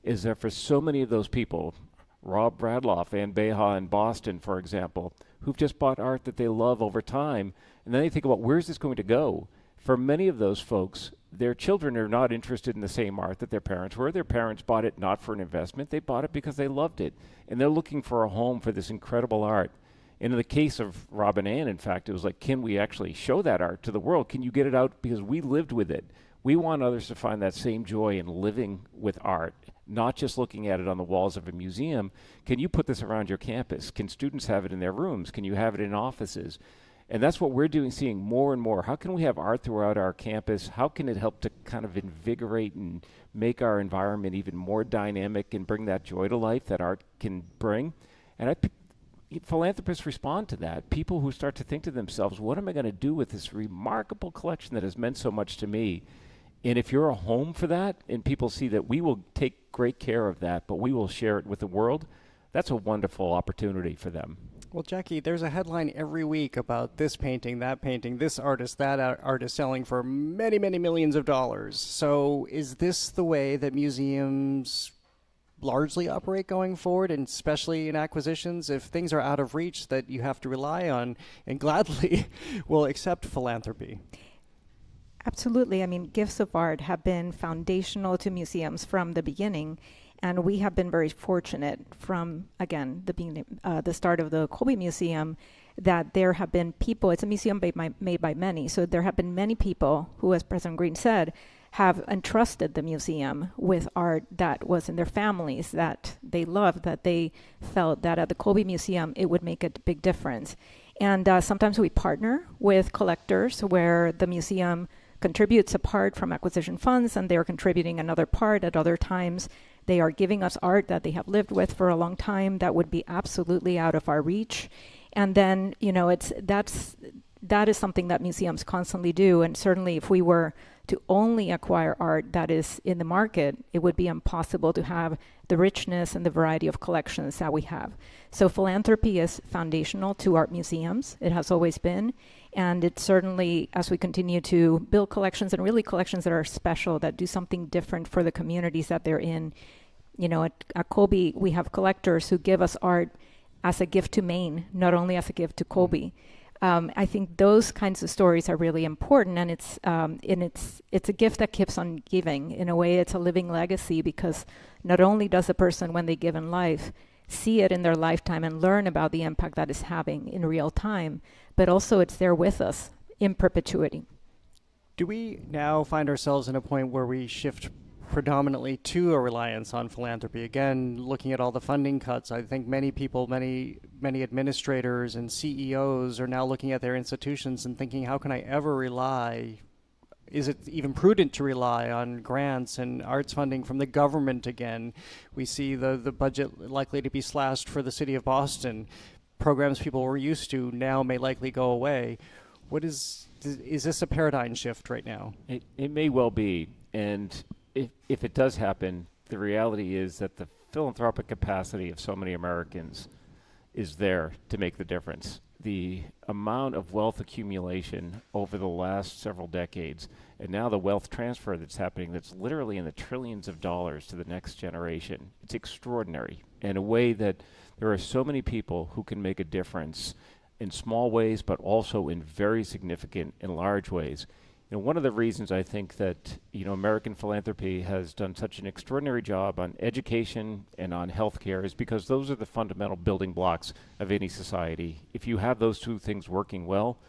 is that for so many of those people, Rob Bradloff, Ann Beha in Boston, for example, who've just bought art that they love over time, and then they think about where's this going to go? For many of those folks, their children are not interested in the same art that their parents were. Their parents bought it not for an investment. They bought it because they loved it. And they're looking for a home for this incredible art. And in the case of Rob and Ann, in fact, it was like, can we actually show that art to the world? Can you get it out? Because we lived with it. We want others to find that same joy in living with art, not just looking at it on the walls of a museum. Can you put this around your campus? Can students have it in their rooms? Can you have it in offices? And that's what we're doing, seeing more and more. How can we have art throughout our campus? How can it help to kind of invigorate and make our environment even more dynamic and bring that joy to life that art can bring? And philanthropists respond to that. People who start to think to themselves, what am I going to do with this remarkable collection that has meant so much to me? And if you're a home for that, and people see that we will take great care of that, but we will share it with the world, that's a wonderful opportunity for them. Well, Jackie, there's a headline every week about this painting, this artist, that artist selling for many, many millions of dollars. So is this the way that museums largely operate going forward, and especially in acquisitions, if things are out of reach that you have to rely on and gladly will accept philanthropy? Absolutely. I mean, gifts of art have been foundational to museums from the beginning, and we have been very fortunate from, again, the start of the Colby Museum, that there have been people, it's a museum made by many, so there have been many people who, as President Greene said, have entrusted the museum with art that was in their families, that they loved, that they felt that at the Colby Museum it would make a big difference. And sometimes we partner with collectors where the museum contributes a part from acquisition funds and they're contributing another part. At other times they are giving us art that they have lived with for a long time that would be absolutely out of our reach. And then, that is something that museums constantly do. And certainly if we were to only acquire art that is in the market, it would be impossible to have the richness and the variety of collections that we have. So philanthropy is foundational to art museums. It has always been. And it's certainly, as we continue to build collections, and really collections that are special, that do something different for the communities that they're in. At Colby, we have collectors who give us art as a gift to Maine, not only as a gift to Colby. I think those kinds of stories are really important, and it's a gift that keeps on giving. In a way, it's a living legacy, because not only does the person, when they give in life, see it in their lifetime and learn about the impact that it's having in real time, but also it's there with us in perpetuity. Do we now find ourselves in a point where we shift predominantly to a reliance on philanthropy? Again, looking at all the funding cuts, I think many people, many administrators and CEOs are now looking at their institutions and thinking, how can I ever rely? Is it even prudent to rely on grants and arts funding from the government again? We see the budget likely to be slashed for the city of Boston. Programs people were used to now may likely go away. Is this a paradigm shift right now? It may well be. And if it does happen, the reality is that the philanthropic capacity of so many Americans is there to make the difference. The amount of wealth accumulation over the last several decades, and now the wealth transfer that's happening, that's literally in the trillions of dollars to the next generation. It's extraordinary in a way that there are so many people who can make a difference in small ways, but also in very significant and large ways. One of the reasons I think that American philanthropy has done such an extraordinary job on education and on healthcare is because those are the fundamental building blocks of any society. If you have those two things working well,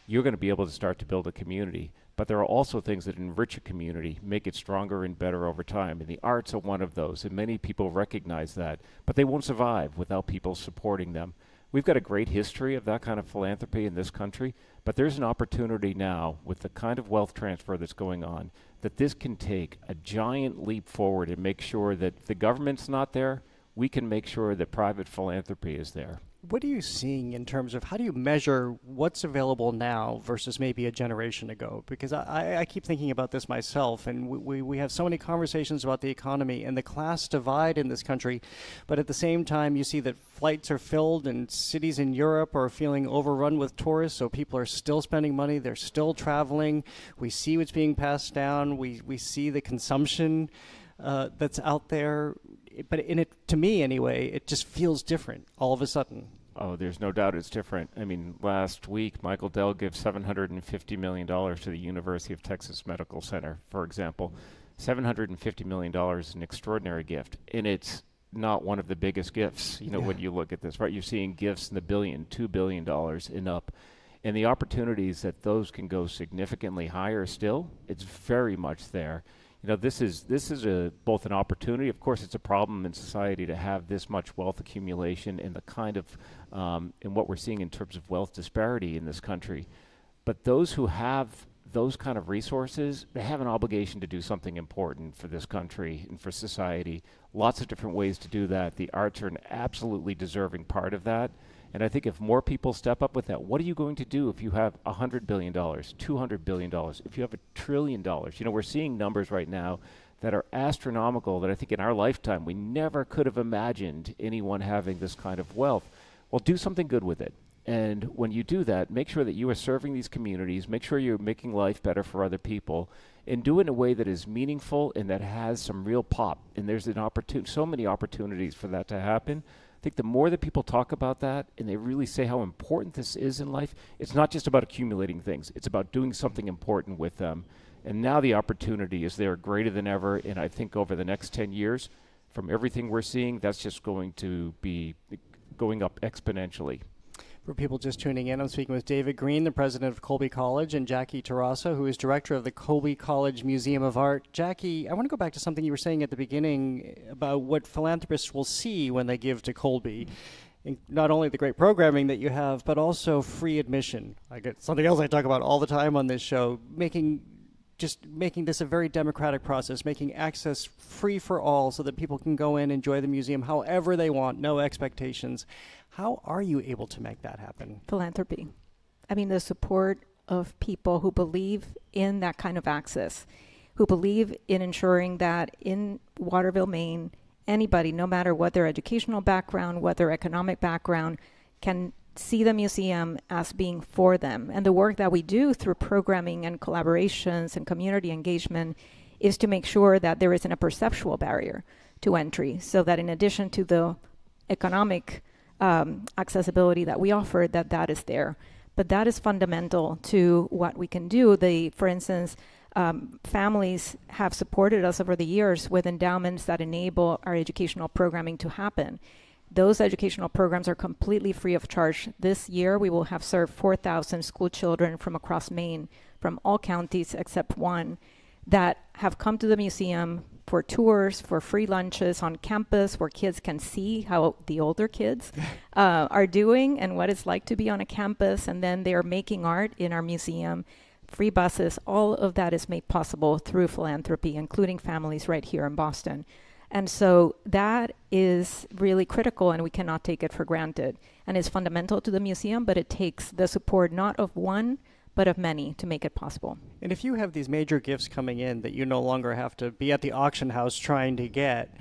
you're going to be able to start to build a community. But there are also things that enrich a community, make it stronger and better over time. And the arts are one of those, and many people recognize that. But they won't survive without people supporting them. We've got a great history of that kind of philanthropy in this country, but there's an opportunity now with the kind of wealth transfer that's going on that this can take a giant leap forward and make sure that if the government's not there, we can make sure that private philanthropy is there. What are you seeing in terms of how do you measure what's available now versus maybe a generation ago? Because I keep thinking about this myself, and we have so many conversations about the economy and the class divide in this country, but at the same time you see that flights are filled and cities in Europe are feeling overrun with tourists, so people are still spending money, they're still traveling. We see what's being passed down, we see the consumption that's out there. But to me anyway, it just feels different all of a sudden. Oh, there's no doubt it's different. I mean, last week, Michael Dell gives $750 million to the University of Texas Medical Center, for example. $750 million is an extraordinary gift, and it's not one of the biggest gifts, when you look at this, right? You're seeing gifts in the $2 billion and up. And the opportunities that those can go significantly higher still, it's very much there. This is both an opportunity. Of course, it's a problem in society to have this much wealth accumulation and the kind of, and what we're seeing in terms of wealth disparity in this country. But those who have those kind of resources, they have an obligation to do something important for this country and for society. Lots of different ways to do that. The arts are an absolutely deserving part of that. And I think if more people step up with that, what are you going to do if you have $100 billion, $200 billion, if you have $1 trillion? We're seeing numbers right now that are astronomical that I think in our lifetime we never could have imagined anyone having this kind of wealth. Well, do something good with it. And when you do that, make sure that you are serving these communities, make sure you're making life better for other people, and do it in a way that is meaningful and that has some real pop. And there's so many opportunities for that to happen. I think the more that people talk about that and they really say how important this is in life, it's not just about accumulating things. It's about doing something important with them. And now the opportunity is there greater than ever. And I think over the next 10 years, from everything we're seeing, that's just going to be going up exponentially. For people just tuning in, I'm speaking with David Greene, the president of Colby College, and Jackie Terrassa, who is director of the Colby College Museum of Art. Jackie, I want to go back to something you were saying at the beginning about what philanthropists will see when they give to Colby. Not only the great programming that you have, but also free admission. I get something else I talk about all the time on this show, making this a very democratic process, making access free for all so that people can go in, enjoy the museum however they want, no expectations. How are you able to make that happen? Philanthropy. I mean, the support of people who believe in that kind of access, who believe in ensuring that in Waterville, Maine, anybody, no matter what their educational background, what their economic background, can see the museum as being for them. And the work that we do through programming and collaborations and community engagement is to make sure that there isn't a perceptual barrier to entry, so that in addition to the economic accessibility that we offer, that is there. But that is fundamental to what we can do. For instance, families have supported us over the years with endowments that enable our educational programming to happen. Those educational programs are completely free of charge. This year, we will have served 4,000 school children from across Maine, from all counties except one, that have come to the museum for tours, for free lunches on campus where kids can see how the older kids are doing and what it's like to be on a campus. And then they are making art in our museum, free buses. All of that is made possible through philanthropy, including families right here in Boston. And so that is really critical, and we cannot take it for granted. And it's fundamental to the museum, but it takes the support not of one, but of many to make it possible. And if you have these major gifts coming in that you no longer have to be at the auction house trying to get,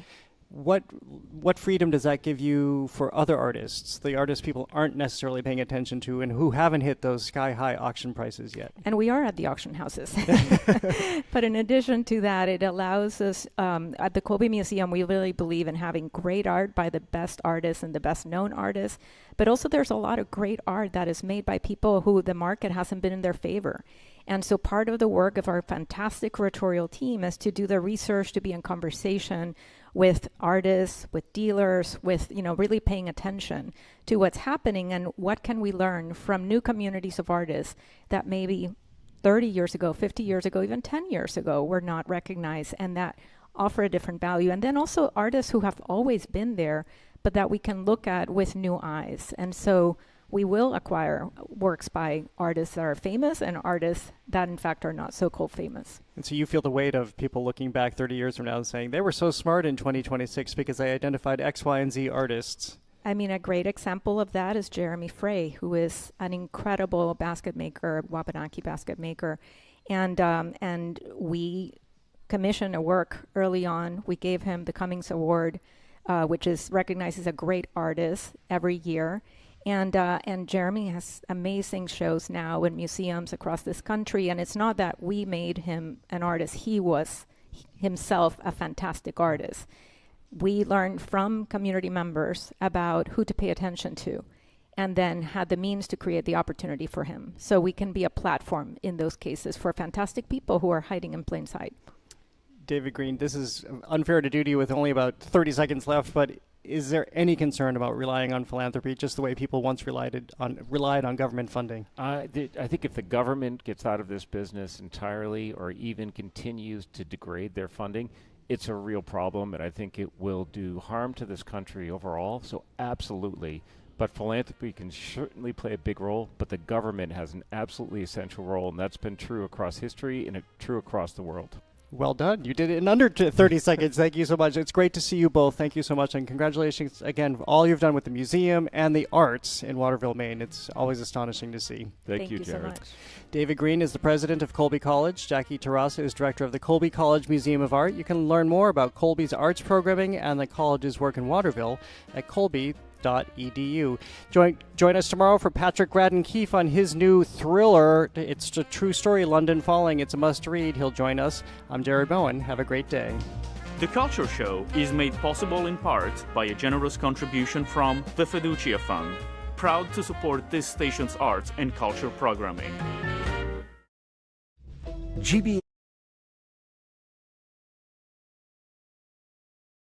what freedom does that give you for other artists, the artists people aren't necessarily paying attention to and who haven't hit those sky-high auction prices yet? And we are at the auction houses. But in addition to that, it allows us, at the Colby Museum, we really believe in having great art by the best artists and the best known artists. But also there's a lot of great art that is made by people who the market hasn't been in their favor. And so part of the work of our fantastic curatorial team is to do the research, to be in conversation with artists, with dealers, with, really paying attention to what's happening and what can we learn from new communities of artists that maybe 30 years ago, 50 years ago, even 10 years ago were not recognized and that offer a different value. And then also artists who have always been there, but that we can look at with new eyes. And so we will acquire works by artists that are famous and artists that, in fact, are not so-called famous. And so you feel the weight of people looking back 30 years from now and saying, they were so smart in 2026 because they identified X, Y, and Z artists. I mean, a great example of that is Jeremy Frey, who is an incredible basket maker, Wabanaki basket maker. And we commissioned a work early on. We gave him the Cummings Award, which is recognized as a great artist every year. And Jeremy has amazing shows now in museums across this country. And it's not that we made him an artist. He was himself a fantastic artist. We learned from community members about who to pay attention to. and then had the means to create the opportunity for him. So we can be a platform in those cases for fantastic people who are hiding in plain sight. David Greene, this is unfair to do to you with only about 30 seconds left, but is there any concern about relying on philanthropy just the way people once relied on government funding? I think if the government gets out of this business entirely or even continues to degrade their funding, it's a real problem, and I think it will do harm to this country overall. So absolutely. But philanthropy can certainly play a big role, but the government has an absolutely essential role, and that's been true across history and true across the world. Well done. You did it in under 30 seconds. Thank you so much. It's great to see you both. Thank you so much. And congratulations again for all you've done with the museum and the arts in Waterville, Maine. It's always astonishing to see. Thank you, Jared. So much. David Greene is the president of Colby College. Jacqueline Terrassa is director of the Colby College Museum of Art. You can learn more about Colby's arts programming and the college's work in Waterville at colby.edu. Join us tomorrow for Patrick Keefe on his new thriller. It's a true story, London Falling. It's a must-read. He'll join us. I'm Jared Bowen. Have a great day. The Culture Show is made possible in part by a generous contribution from the Fiducia Fund, proud to support this station's arts and culture programming. GB